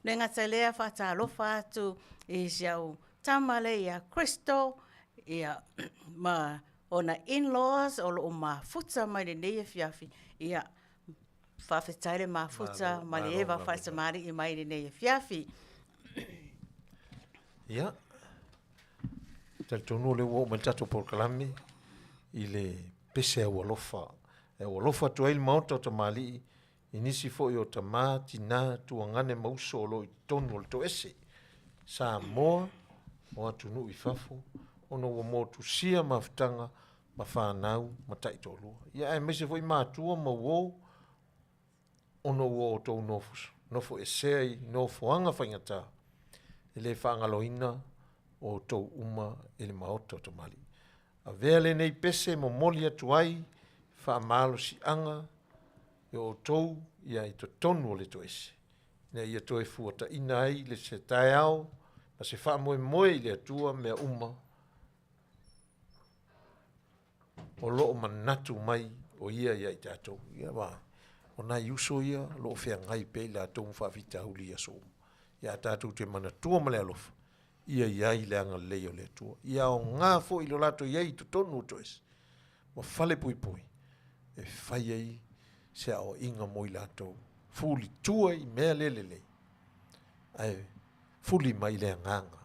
Ne ngata lea whaatalofa atu i siau tamale i a Crystal, i a ona in-laws o lo mafuta mai ne Afiafi. I a whaafetai le mafuta mai le ewa whaasamari i mai ne Afiafi. Ia. Tal tonu le wo mai Tatou Polokalame i le pese au alofa. Au alofa tu ai Maota O Tamalii i nisi fo i o tamā tina tuangane mauso o lo i tonu o le to ese. Samoa o atunu i fafo ono o mo tu sia mafutanga ma whanau ma taitolua. Ia e mese fo i mātua ma wo ono o tau nofus. Nofo esea i nofoanga whaingata. Ele whaangaloina o tau uma ele Maota O Tamalii. A vele nei pese mo moli atu ai, wha malo si anga, e o tau ia i to tonu o le to ese. Nei ia to e fuata ina ai le se tae au, ma se wha moe moe i le atua mea uma. O loo manatu mai o ia i tatou. Ia wa, o nai uso ia, loo whea ngai pe la tau mwhawhita huli a so. Ia tatou te manatua ma le alofa. Ia iai le anga leo le tua. Ia o ngā fo i lo lato iai tu tonu to es. Ma fale pui pui. E whai ei se o inga moi lato. Fuli tua i mea lelele. Ai, fuli mai le nganga.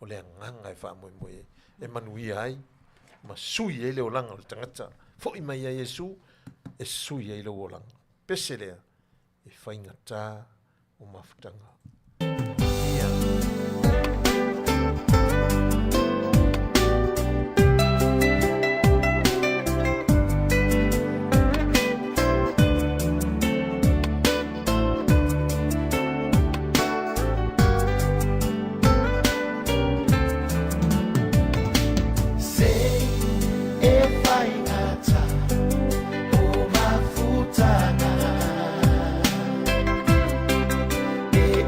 O le nganga e wha moe moe. E Manuia ai. Ma sui e le o langa le tangata. Fo i mai ai e su. E sui e le o langa. Pese lea. E whainga tā o mafutanga. E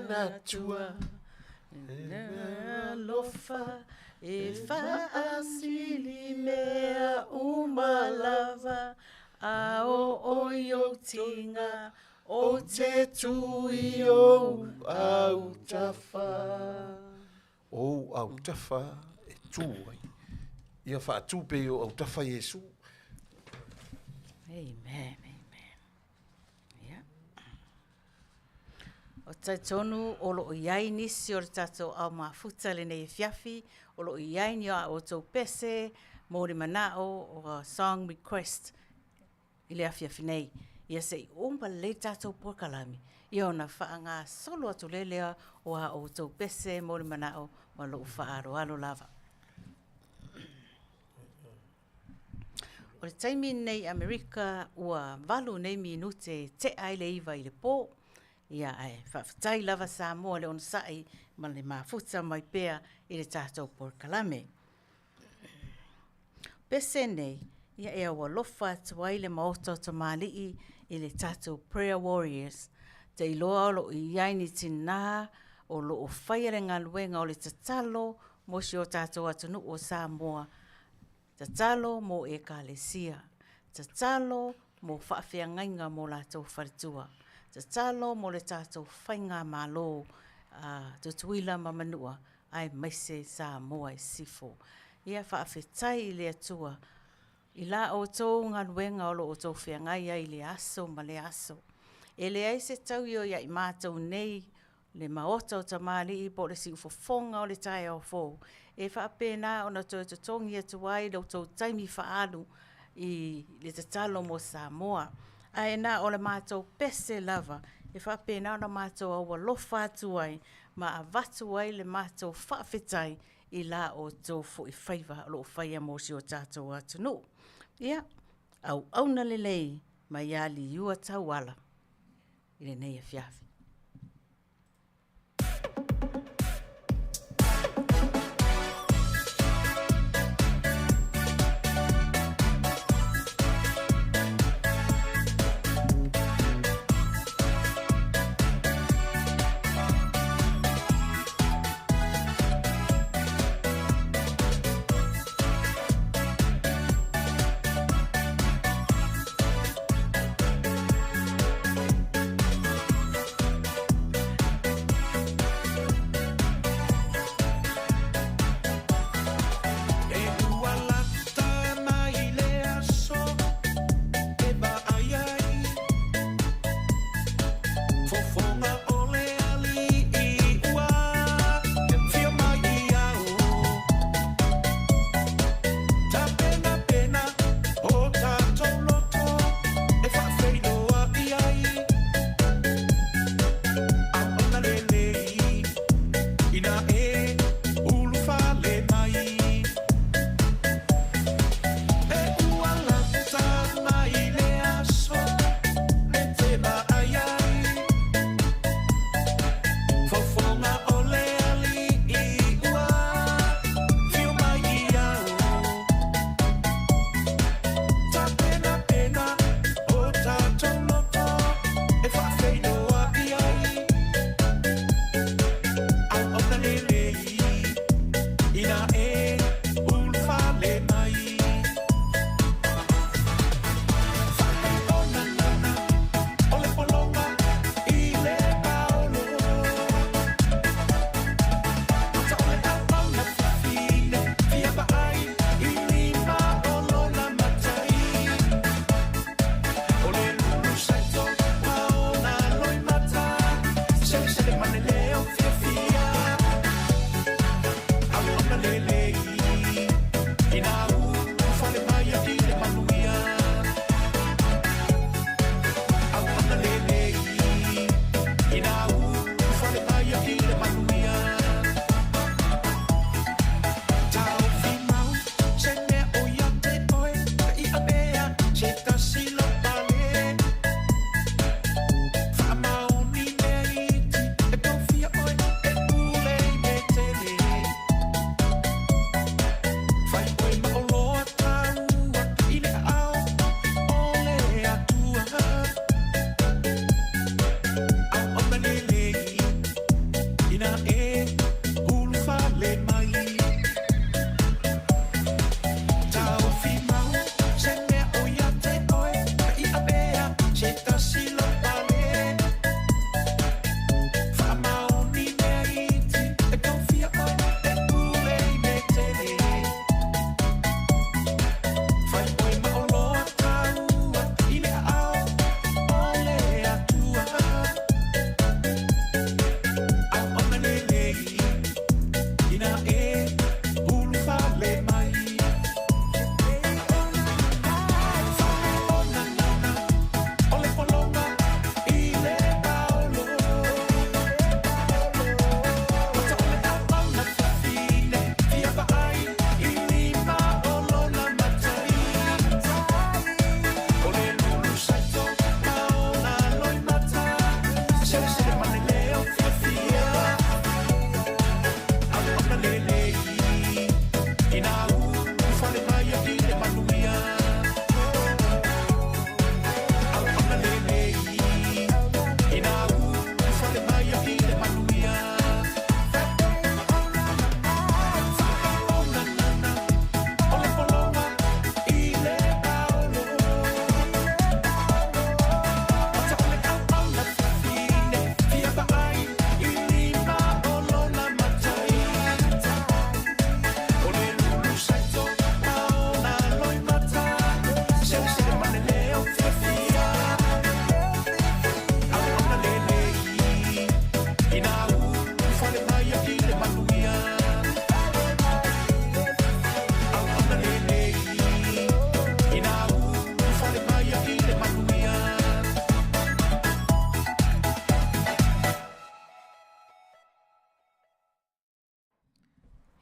manatua. Nea lofa e whaasili mea umalava a o yo tinga o te tui o au tafa. O au tafa e tūai. Ia wha tūpe o au tafa Iesu. Amen, amen. Yeah. O tai tonu o lo iai nisi o le tatou au mafuta le nei Afiafi, o lo iai ni o tau Pepese, mōri manao o a song request i le Afiafi nei. Ia se i umpa le tatou Polokalame. Ia ona wha ngā solo atu lelea o a o tau Pepese, mōri manao, ma lo wha alo lava. O le taimi nei Amerika ua valu nei minute te ai le iwa i le pō. Ia ai whawhatai lava Samoa le ona sai ma le mafuta mai pēa i le tātou Polokalame. Pese nei, ia ea ua lofa tuai le Maota O Tamalii i le tātou Prayer Warriors. Te iloa o lo i yaini tina o lo o whaia le ngaluenga o le tatalo mo si o tātou atunu o Samoa. Tatalo mo e kalesia. Tatalo mo Faafiafiaga mo lātou wharitua. Tatalo mo le tātou whainga malo tutuila ma Manua ai maise Samoa e sifo. Ia whaafetai i le atua. I la o tō ngaluenga o lo o tō whiangai ai le aso ma le aso. E le aise tau io ia i mātou nei le Maota O Tamalii po le si ufofonga o le tai o fō. E whaapena o na tō tongi atu ai lau tō taimi whaalu i le tatalo mo Samoa. Ai nā o le mātou Pepese lava, e whaapena o na mātou aua lofa atu ai, ma a vatu ai le mātou whaafetai i la o tō fo i whaiva lo whaia mo si o tātou atunu. Ia, au na lelei, ma ia li iua tau ala, i le nei Afiafi.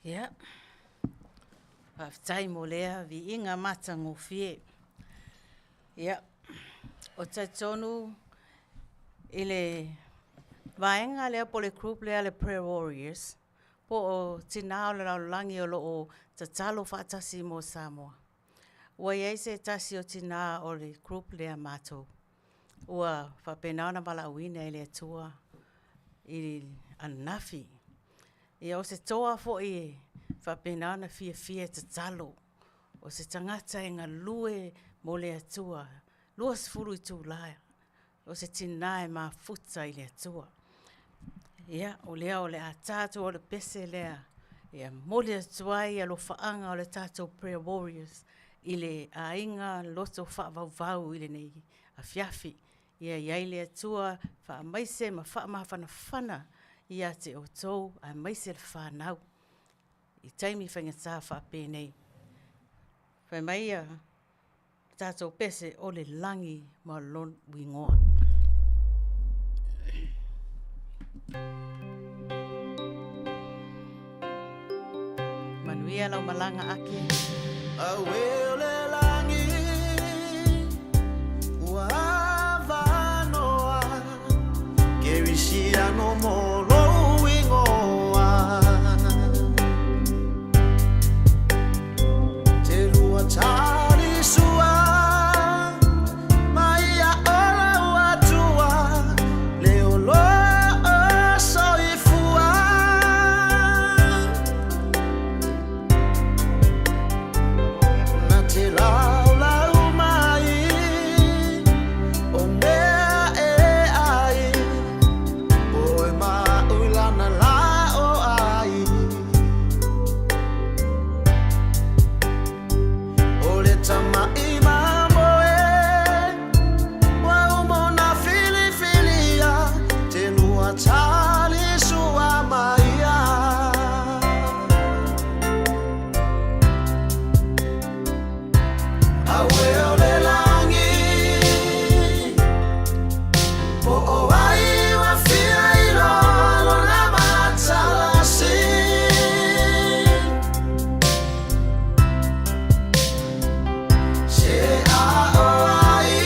Ia. Whaftai mo lea vi inga mata ngofie. Ia. O taitonu ile vaenga lea po le group lea le prayer warriors. Po o tina o le laulangi o lo o tatalo whaatasi mo Samoa. Ua iei se tasi o tina o le group lea Matautu. Ua whapenaona malauina i lea tua i anafi. Ia o se toa fo i whapenaona fia tatalo. O se tangata e ngā lue mo lea tua. Lua sifuru i tū laia. O se tina e mā futa i lea tua. Ia, o lea o le a tātou o le pese lea. Ia, mo lea tuai a lo whaanga o le tātou prayer warriors. I le a inga loto whaavau i le nei Afiafi. Ia, iai lea tua wha maise ma wha mawhana ia te o tau a maise le whanau. I taimi whangatā wha pēnei. Whai mai a tātou pese o le langi ma lon wingoa. Manuia lau malanga aki. Aweo le langi ua wanoa Kerisia no molo wingoa Te rua tari sua Maia ola watua Leo loa soifua Na te lau lau mai O mea e ai O e maulana la o ai O le tamai mamoe Wa umona filifilia Te lua tali sua maia Aweo le langi Po o ai wa fia i lo na matalasi Se a o ai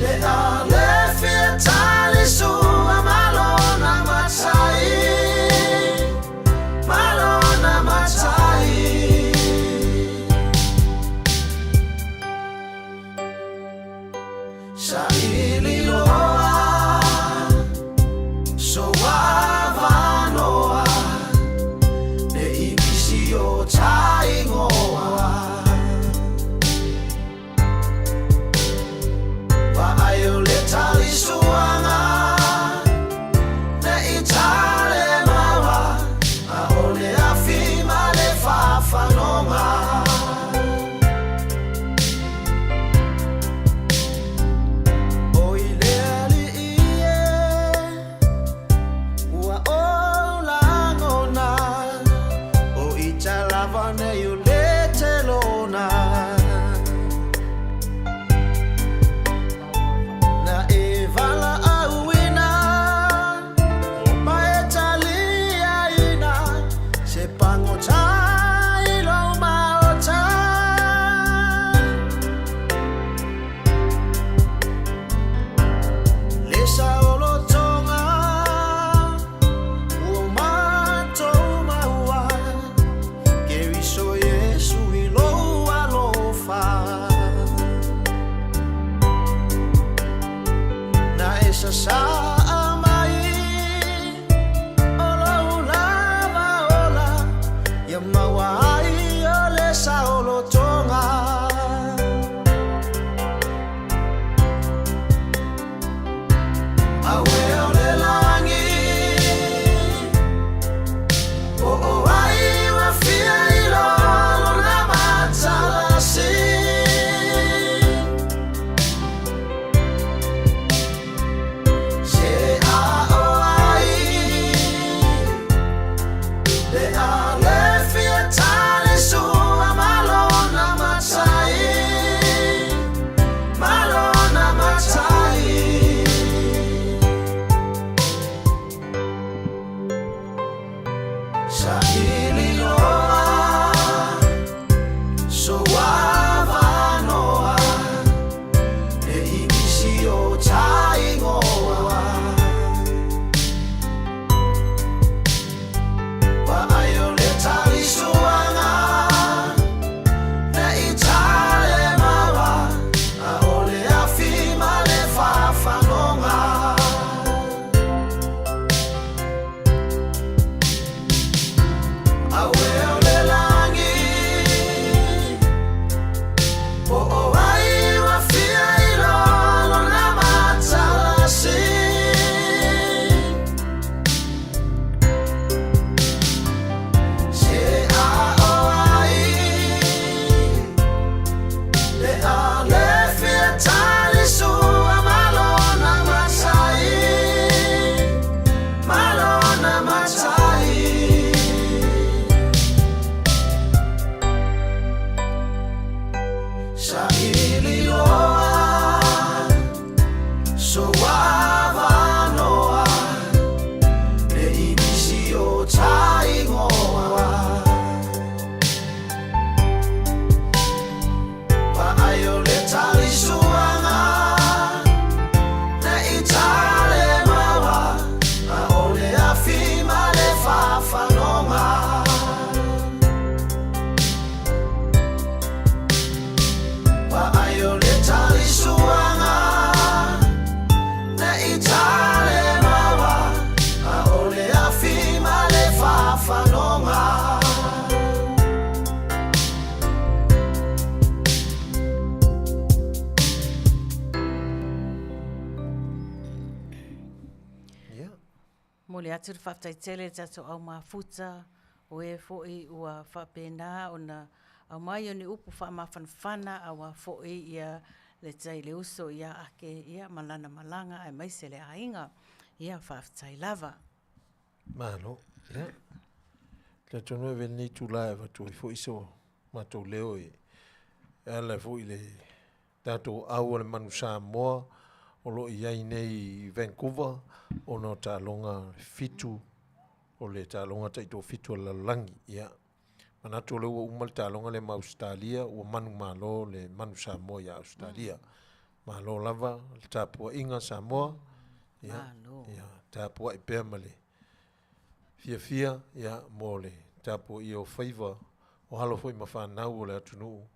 Le fia tali sua malona matai Malona matai Sa ili loa So wavanoa Ne ibisi o tai ngoa Va ayo le tali suanga Ne i tale mawa A o le afi ma le whawhanonga O i lea li ie Ua o langona O i talawa nei o le te lona Na e vala auina Ma e talia ina Se pango tai lo maota Le saolotonga Ua matou maua mawai ole saolo tonga awe ole langi o ai wa fia ilo na matala si Mole atu whaftaitele tato au mafuta o e fo'i ua whapena o na au mai o ni upu whamawhanawhana awa fo'i ia le tai le uso ia ake ia malana malanga ai maise le ainga ia whaftai lava. Malo, ia. Te tonu e veni tu lai watu i fo'i so matou leo e ala fo'i le tatou au le manu Samoa o lo iai nei Vancouver o no talonga fitu o le talonga taito fitu la langi ia manatu le ua umal talonga le ma Australia o manu malo le manu Samoa ia Australia malo lava le tapua inga Samoa ia ia tapua i pea male fia ia mole tapua i o favor o halo foi mawhanau o le atunu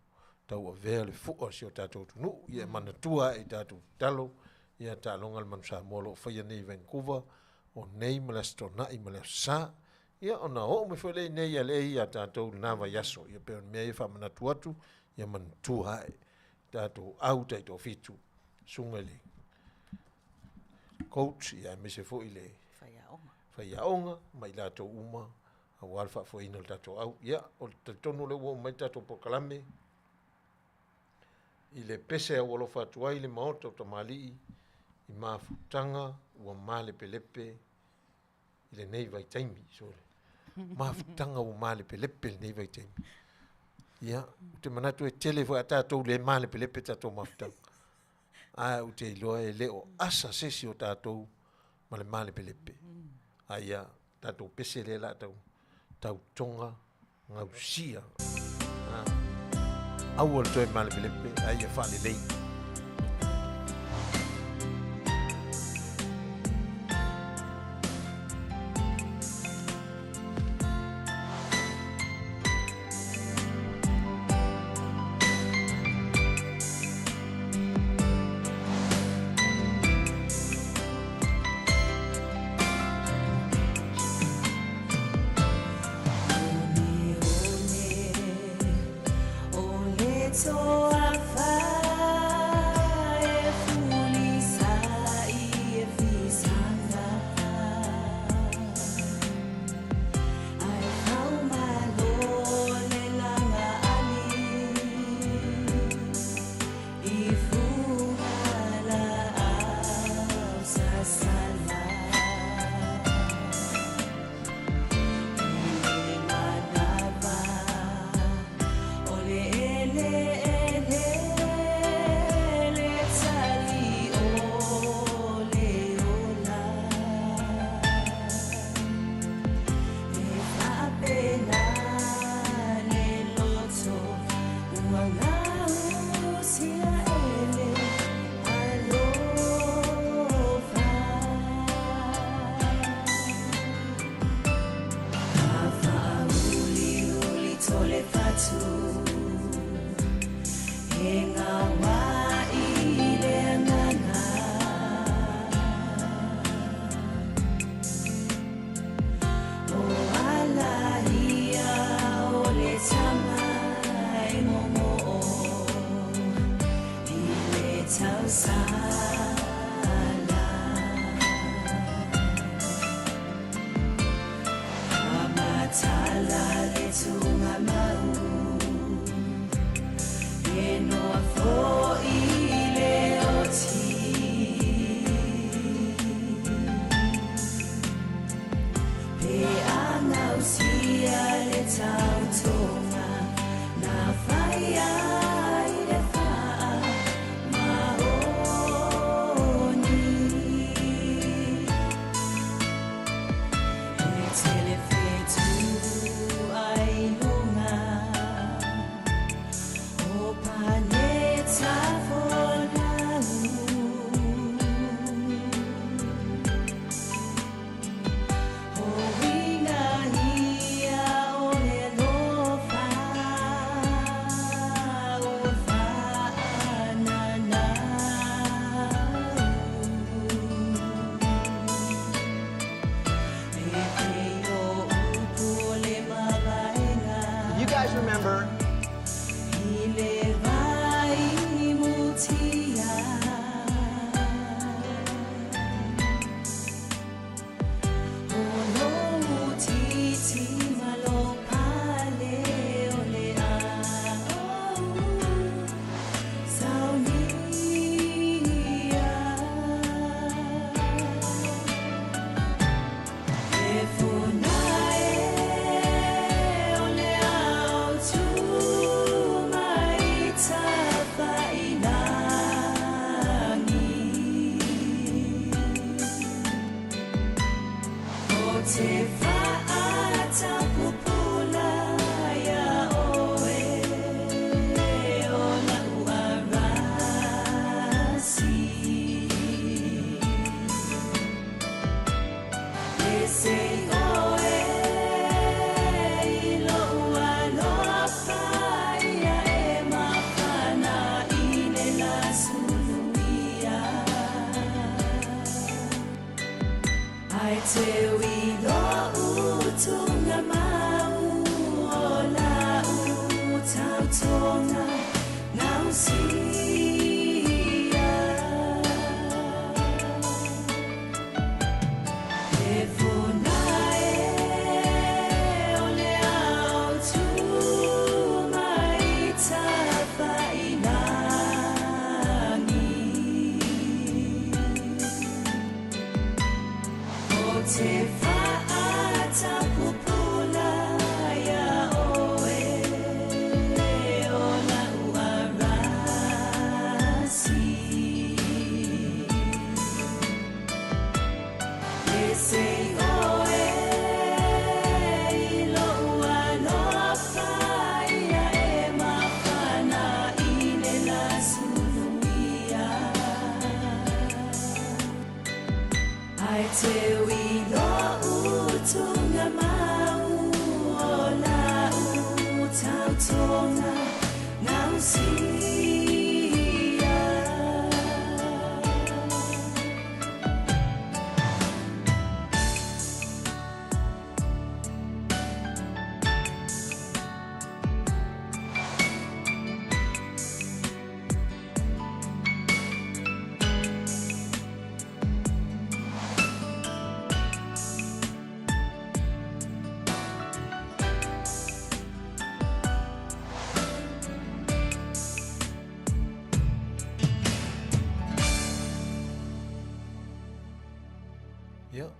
tau a vea le fu'a si o tatou tunu ia manatua i tatou talo ia talonga le manu Samoa lo whaia nei Vancouver o nei malastona i malasa ia ona o me foi nei ale ia tatou nava yaso ia pe me ia whamanatu atu ia manatua e tatou au taito fitu sungale coach ia me se foi le Paia'aua mai latou uma au alfa foi no tatou au ia o tonu le wo mai tatou Polokalame i le pese o lo fatu ai le Maota O Tamalii i mafutanga ua male pelepe i le nei vai taimi sore mafutanga ua male pelepe le nei vai taimi ia te manatu e tele foi tatou le male pelepe tatou mafutanga a u te iloa e leo asa sesi o tatou ma le male pelepe aia tatou pese le la tau tonga ngausia au o toi male pelepe aia fale lei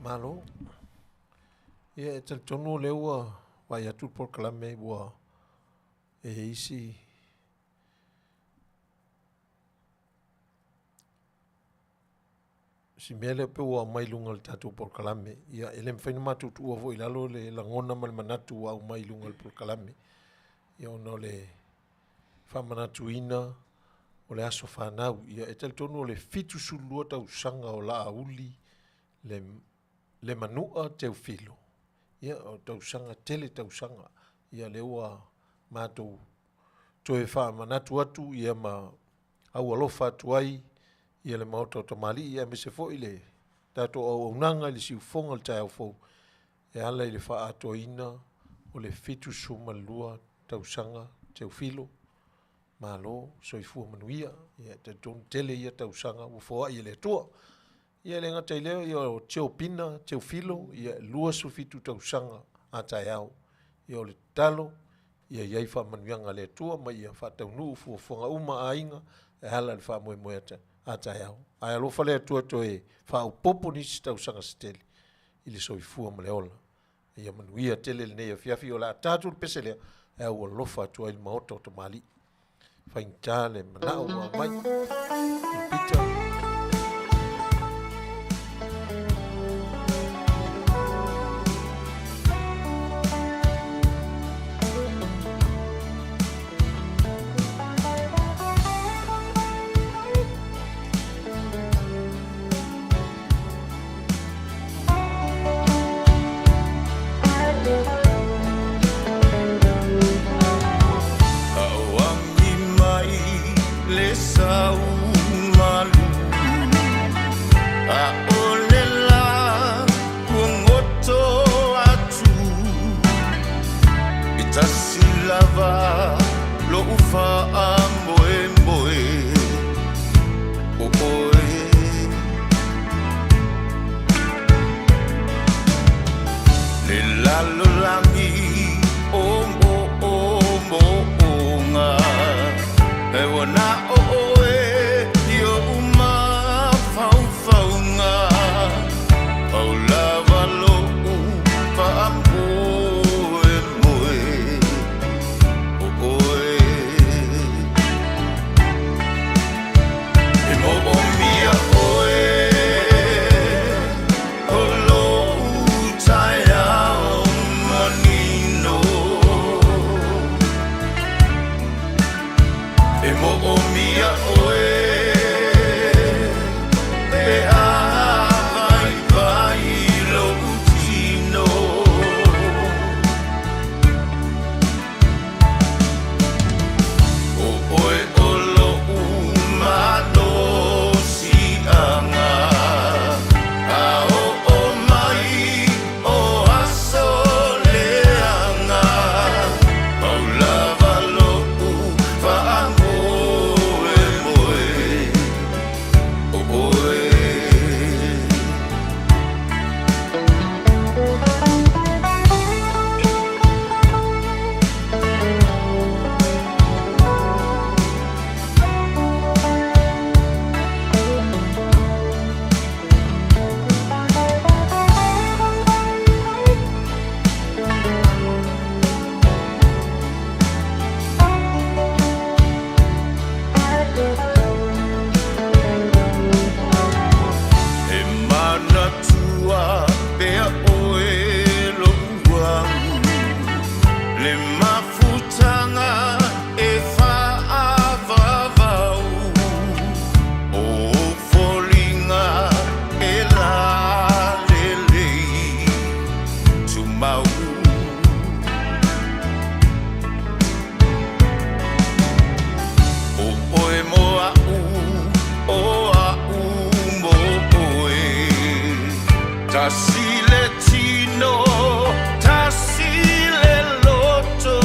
Malo. Ia e tonu le ua vai atu Polokalame ua e isi si mele pe ua mai lunga le Tatou Polokalame. Ia ele mwhaina matutu ua vo ilalo le langona ma le manatu ua mai lunga le Polokalame. Ia ona le whamanatu ina o le aso whanau. Ia e tonu o le fitu sulua tau sanga o la auli le manua teu filo. Ia o tau sanga tele tau sanga. Ia le ua mātou toe whamanatu atu ia ma au alofa atu ai ia le Maota O Tamalii ia me se fo ile tatou au unanga le siufonga le tai au fo e ala ile wha ato ina o le fitu suma lua tau sanga teu filo malo soifua Manuia ia te ton tele ia tau sanga u fo ia le tua ia le ngata ileo ia o teo pina teu filo ia lua so fitu tau sanga a tai au ia o le talo ia iai wha manuianga le tua ma ia wha tau nuu fuafonga uma ainga e hala le wha moe moe a tai au. Ai alofa le tua to e wha upopo nisi tau sanga steli ili soifua ma le ola. Ia Manuia tele le nei Afiafi o la Tatou Pepese lea e au alofa tua ili Maota O Tamalii. Whainta le manao wa mai. Pita. Sisiva lo ufa amboe mboe oe le lalo langi ombo onga e wana oe yo uma faunga au lava lo ufa amboe Tasile tino, tasile loto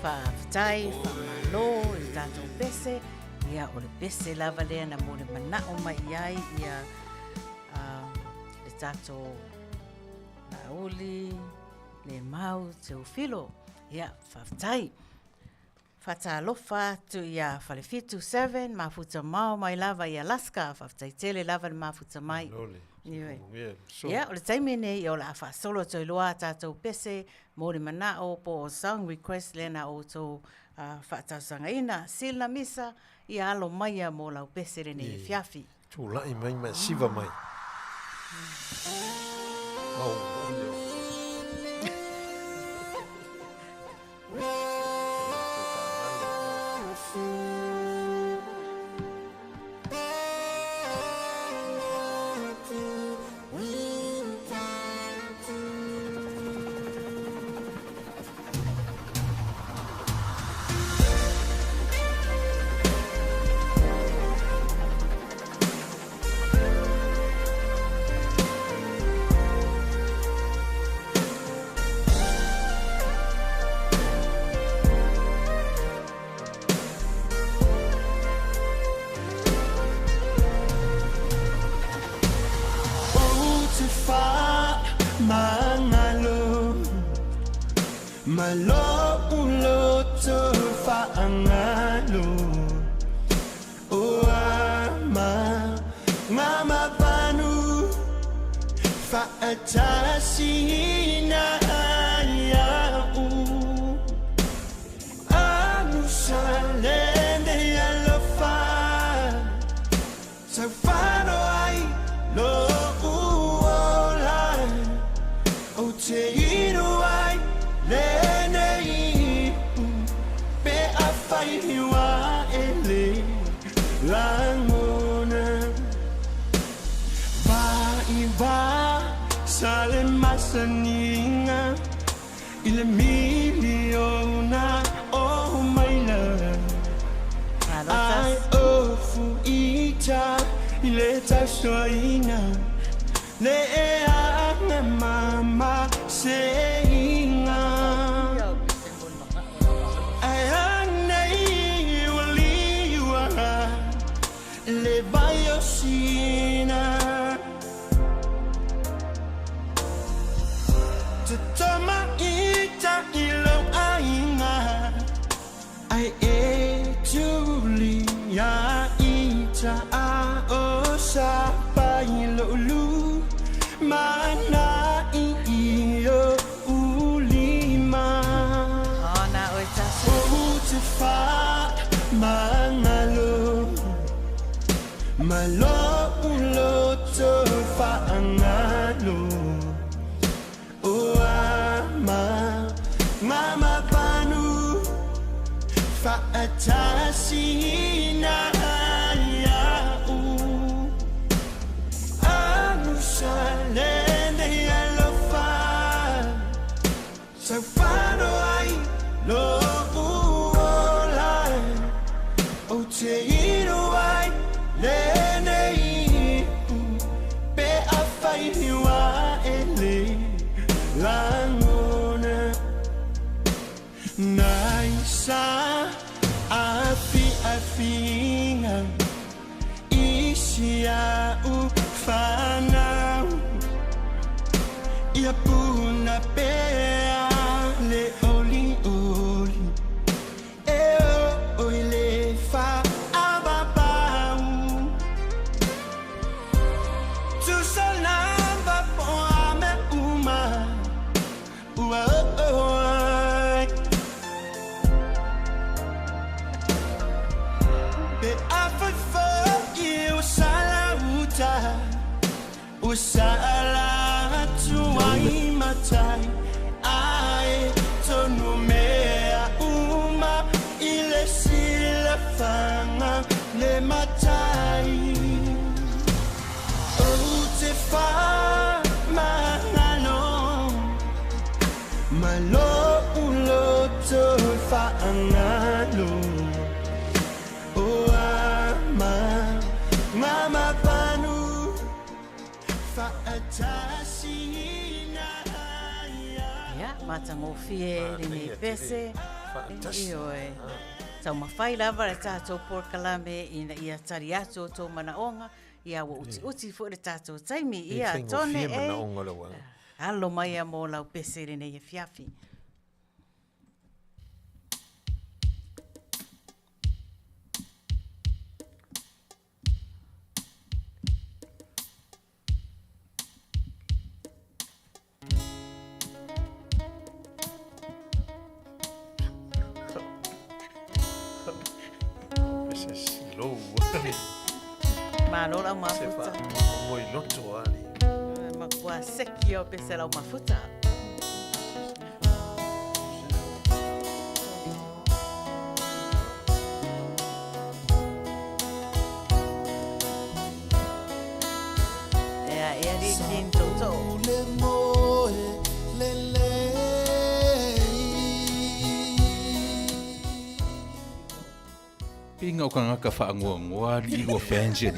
whaafitai, whaamalo, i tātou pese, ia o le pese lava lea na mo le manao mai iai, ia le tātou lauli, le mau, te ufilo, ia whaafitai. Whatalofa tu ia whalefitu 7, mafuta mau mai lava i Alaska, whaafitai tele lava le mafuta mai. Ia, o le taimi nei, o la whaasolo toi loa tātou pese, mo le manao po song request lena o tō whaatausanga ina, sila misa, i alo maia mo lau pese rene i Afiafi. Tūlai mai mai, siva mai. Matangofie, Pepese, Fantastic. Ioe. Tau mawhai lava le tātou Polokalame ina ia tari atu o tō manaonga, ia wa uti fo le tātou taimi, ia tone alo mai a mō lau pese le nei Afiafi. Malola mafuta. Moi loto ali. Makua seki o pese lau mafuta. Ea eri kinto to. Pinga o ka ngaka whaangoa li o fancy.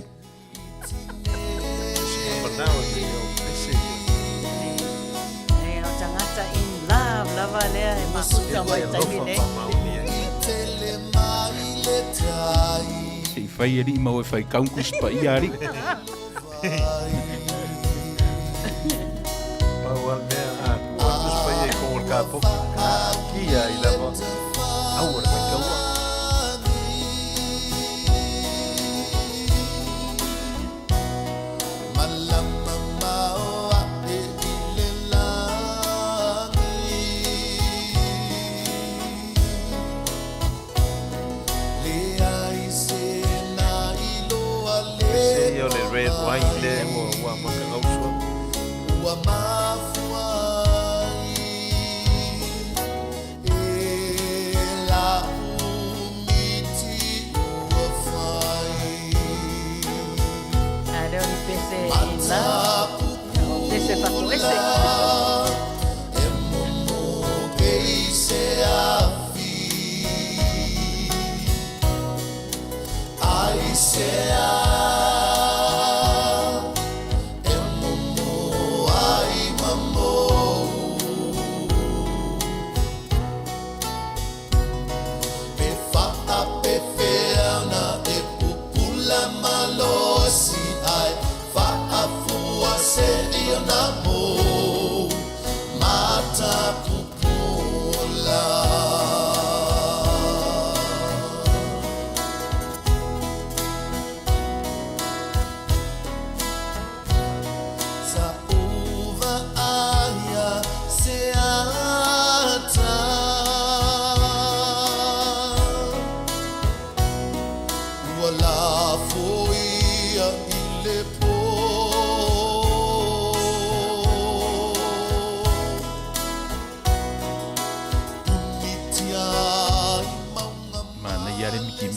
In love, lava lea e mafuta mai taimine. Sei whai eri mau e whai kaunkus pa i ari. Mau al mea a kaunkus pa i e kongol ka poka. Kia i lava. Aura mai kaua. Red wine le wa makangauso wa mafuai la umiti wa fai Ada un pese ila pese fato ese emomo que se afi ai se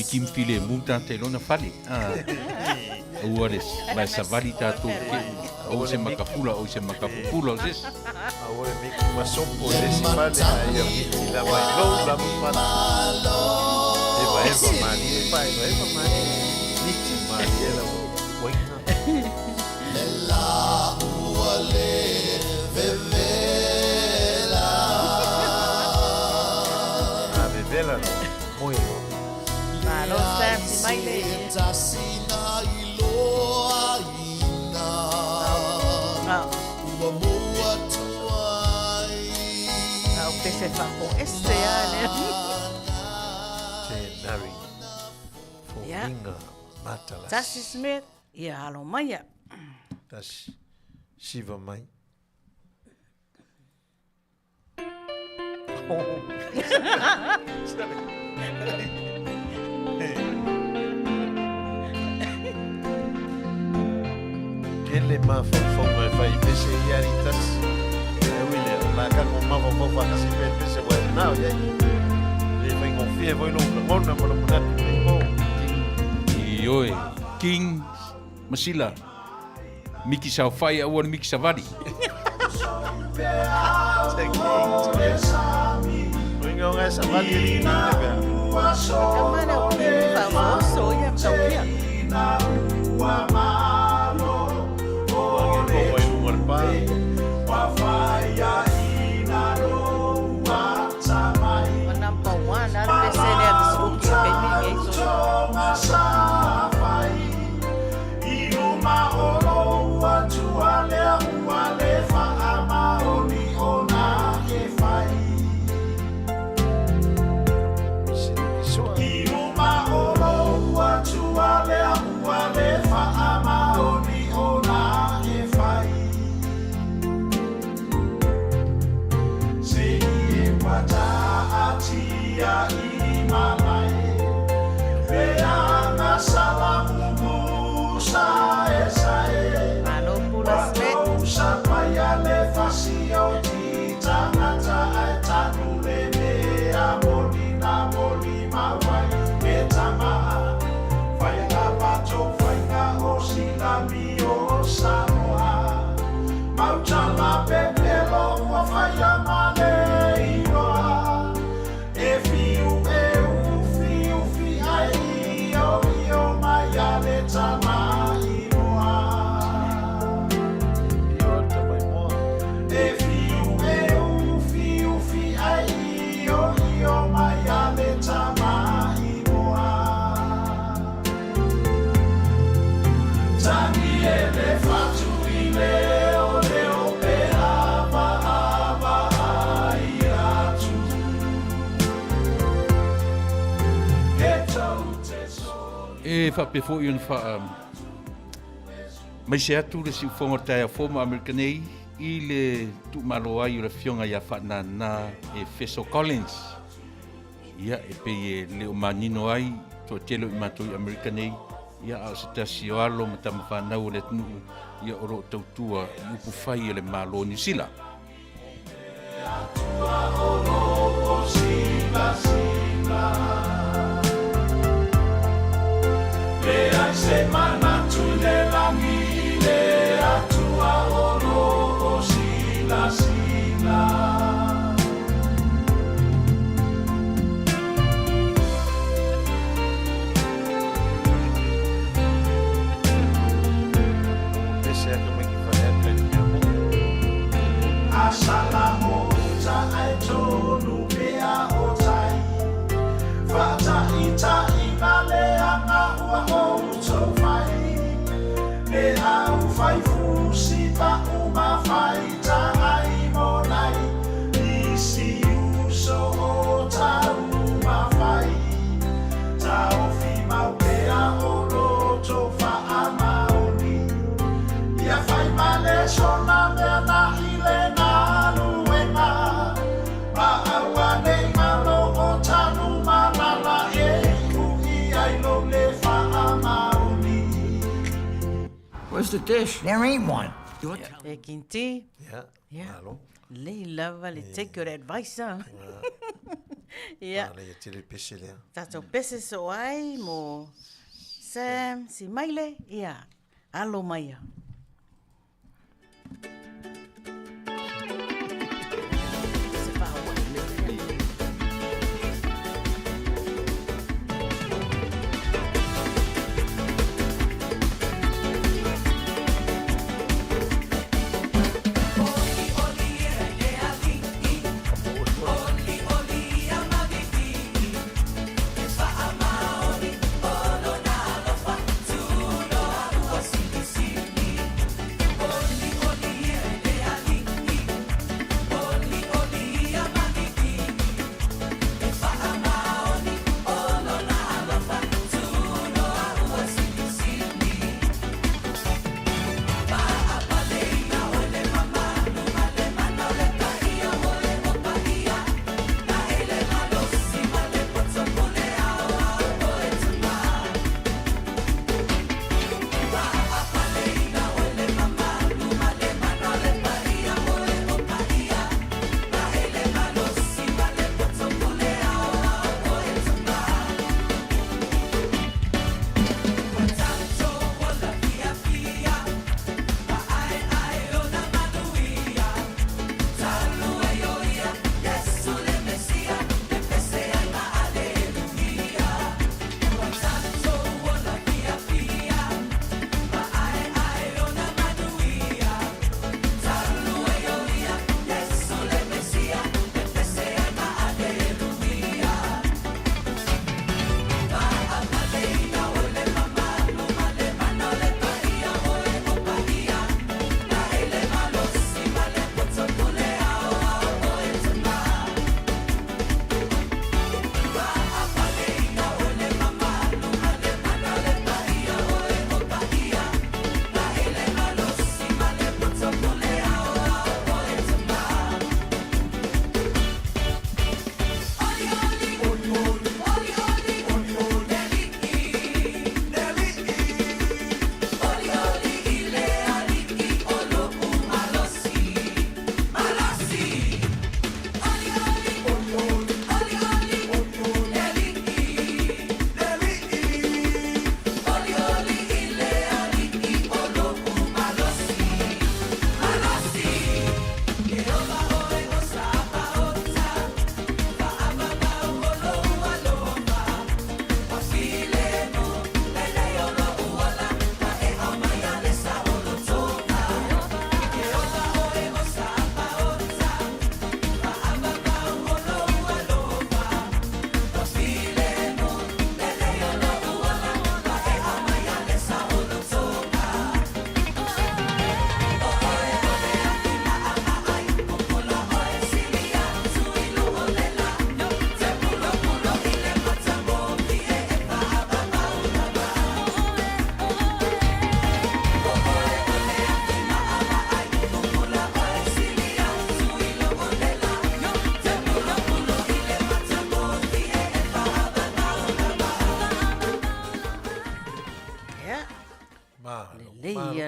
Kim file muta te lona fali. Uores, vai savali Tatou. O se makafula o se makafupula o ses. Ahora mi masopo de sipale ai i la vai lo la mala. Eva mani, eva mani. Niti mani ela waina. La uale vevela. A vevela muy Malo Sam mai le. Pese fapo esse ale. Nari. Fominga matalas. Tassi Smith ia alo maia. Tas Siva mai. Ele ma fo mai fai pese iaritas. La kako mavo mova kasi pese wa now ye. Le vai confie voi lo ngona mo lo mona mo. Ioe, King Masila. Miki sa fai a Miki Savadi. Venga nga Savadi ali naga. Kamana o famoso ia tauia. Wa malo. O ngi ko vai morpa. Wa fai Samoa, Mautala Pepelo, Wafaya Male, Iroa, Efiu, Fiu, Fi, Ai, Yo, Maya, Letama, Iroa, Efiu, Fiu, Fi, Ai, Yo, Maya, Letama, Iroa, Tani elefatu leo pe ava aiatu E whape fo iun wha mai se atu le si ufonga tai a foma Americanei I le tu malo ai o le fionga ia whanana e Feso Collins ia e pe e leo manino ai to telo I matui Americanei ia a se tasi o alo ma tama whanau o le tunu ia oro tautua I upu whai le malo New Zealand. Le ai se manatu le langi le atua oro o sila sila. Asala mota ai tonu pea o tai Fata ita ina le anga ua o utofai Le au fai fusi pa uma fai ta ai monai Isi uso o ta uma fai Ta ofi mau pea o lo tofa amaoni Ia fai male sona mea na ile na luenga Paaa'aua nei malo o tanu malala e kui ai lo le whaamaoni Where's the dish? There ain't one. E kinti. Yeah. Alo. Le lava le take your advice. Ia. Ale ia tiri pese lea. Tatou pese so ai mo Sam si maile. Ia. Alo maia. Sili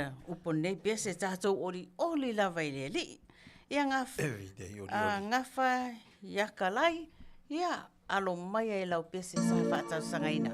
ia upo nei pese tātou oli lava i le li. Ia ngafa. Everyday oli. Ngafa ia kalai. Ia alo mai e lau pese sa whaatau sangaina.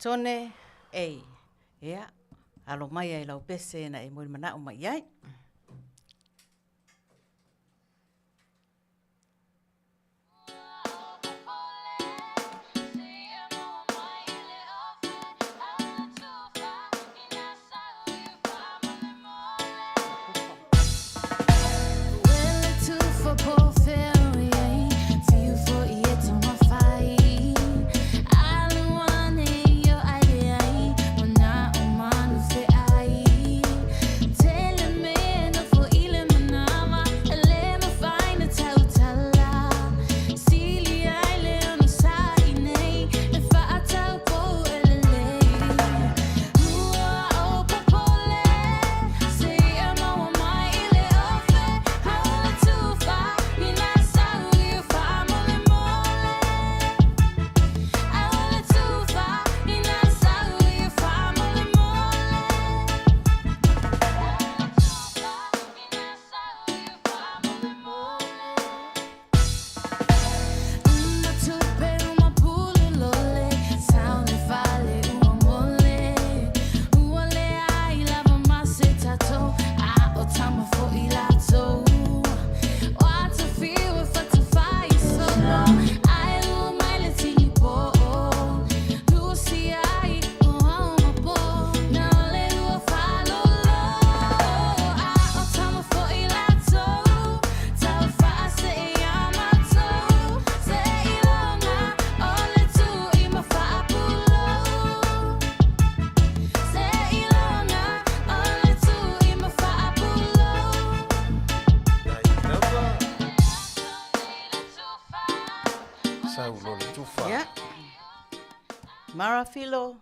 Tone ei. Ia. Alo mai ai lau pese na e mui mana o mai ai. Marafilo,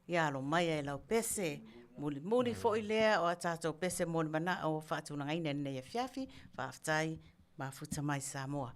ia alo mai e lau pese, Mulimuli fo'i lea o a tātou pese moni mana o whaatunangaina nei Afiafi, whaaftai, mafuta mai Samoa.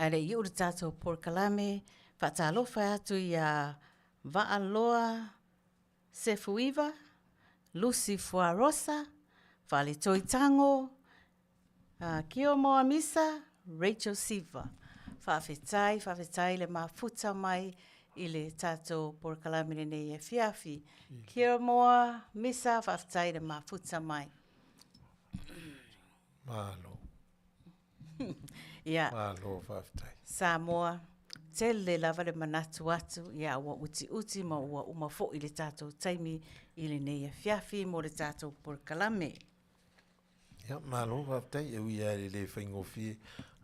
Are i uri tātou Polokalame, whaatalofa atu i a Vaaloa Sefuiva, Lucy Fuarosa, Whale Toitango, Kio Moa Misa, Rachel Siva. Whaafetai le mafuta mai i le tātou Polokalame nei e Afiafi. Kio Moa Misa, whaafetai le mafuta mai. Malo. Yeah. Malo whaftai. Samoa, tele lava le manatu atu, ia ua uti ma ua umafo i le tātou taimi i le nei Afiafi mo le tātou Polokalame. Ia, malo whaftai, e ui aere le whaingofi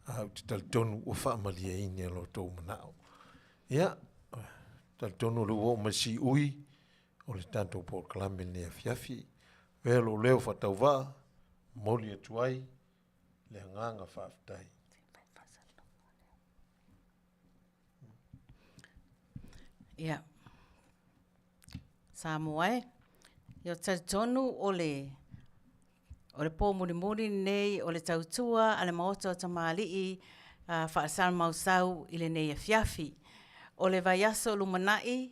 au te taltonu o whaamalia ini alo tō manao. Ia, taltonu le uo masi ui o le tātou Polokalame nei Afiafi, velo leo whatau wā, moli atuai, le nganga whaftai. Ia. Samoa e. Io tonu o le pō mulimuli nei o le tautua a le Maota O Tamalii whaasal mausau i le nei Afiafi. O le vai aso lumanai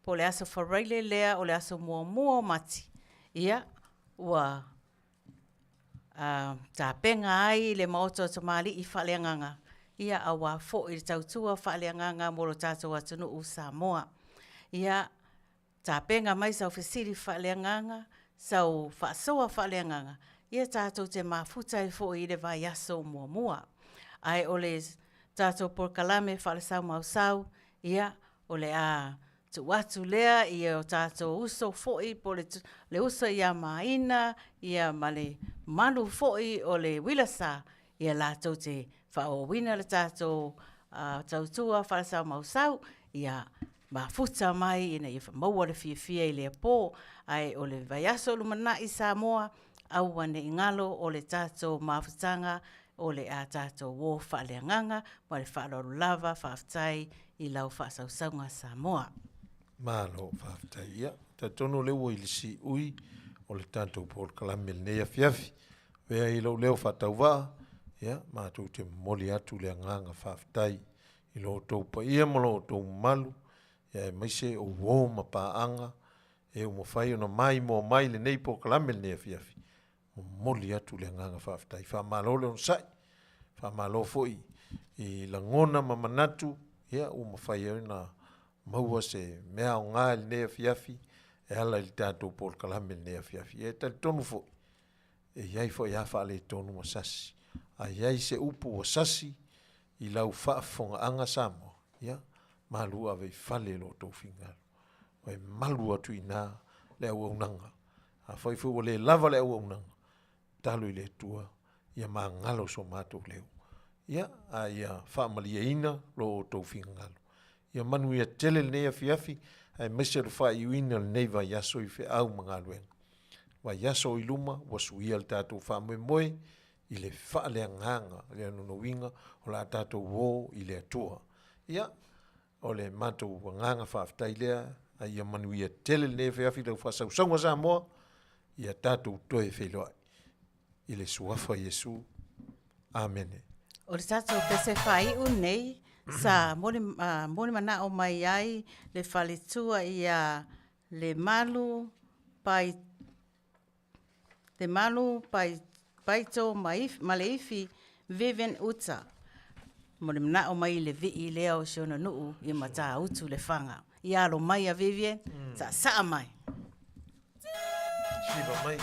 po le aso whareile lea o le aso mua mati. Ia, ua tā penga ai le Maota O Tamalii i whaleanganga. ia awa fo i tautua whaaleanganga moro tātou atunu u Samoa. Ia tāpenga mai sau whesiri whaaleanganga, sau whaasoa whaaleanganga. Ia tātou te mafutai fo i le vai aso mua. Ai ole tātou Polokalame whaale sau mausau, ia ole a tu watu lea ia o tātou uso foi po le uso ia maina, ia male malu foi o le wilasa, ia lātou te whaowina le tātou tautua whalasau mausau, ia mafuta mai ina ia whamaua le fia i lea pō, ai o le vaiaso lumana i Samoa, au wane ingalo o le tātou mafutanga, o le a tātou wō whaaleanganga, ma le whaaloro lava, whaafutai i lau whaasausanga Samoa. Malo whaafutai ia. Ta tono leo i lisi ui o le tātou Polokalame le nei Afiafi. Wea i lau leo whatauwa, ia, mātou te moli atu le nganga whaafutai i lo taupa ia malo o tau malu, ia e maise o wō ma pāanga, e o mawhai ona mai mo mai le nei Polokalame le nei Afiafi. Moli atu le nganga whaafutai. Whaamalo le on sai, whaamalo foi i langona mamanatu, ia o mawhai ona maua se mea o ngā le nei Afiafi, e ala i tātou Polokalame le nei Afiafi. E tali tonu foi, e iai foi a whaale tonu wasasi. A iai se upu wasasi i lau whaafonga anga Samoa, ia, malu a vei whale lo tau fingalu. O e malu atu i nā le au aunanga. A whai fu o le lava le au aunanga. Talu i le tua, ia maa ngalo so mātou leo. Ia, a ia whaamalia ina lo o tau fingalu. Ia Manuia tele le nei Afiafi, ai mese le wha iuina le nei vai aso i whi au mga luenga. Vai aso i luma, wasu ia le tātou wha moe, i le wha lea nganga, le anono winga, o la tātou wō i le atua. Ia, o le mātou nganga whaafitai lea, ai ia Manuia tele le nei Afiafi, lau wha sausaunga Samoa, ia tātou toe wheloai. I le suafa Yesu. Amen. O le tātou pese whai unei, sa moni mana o mai ai, le whalitua ia le malu pai to maleifi Vivian Uta. Moni mana o mai le vi leo siona nuu i Matautu le whanga. Ia alo mai a Vivian, sa saa mai. Siva mai.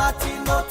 Afioga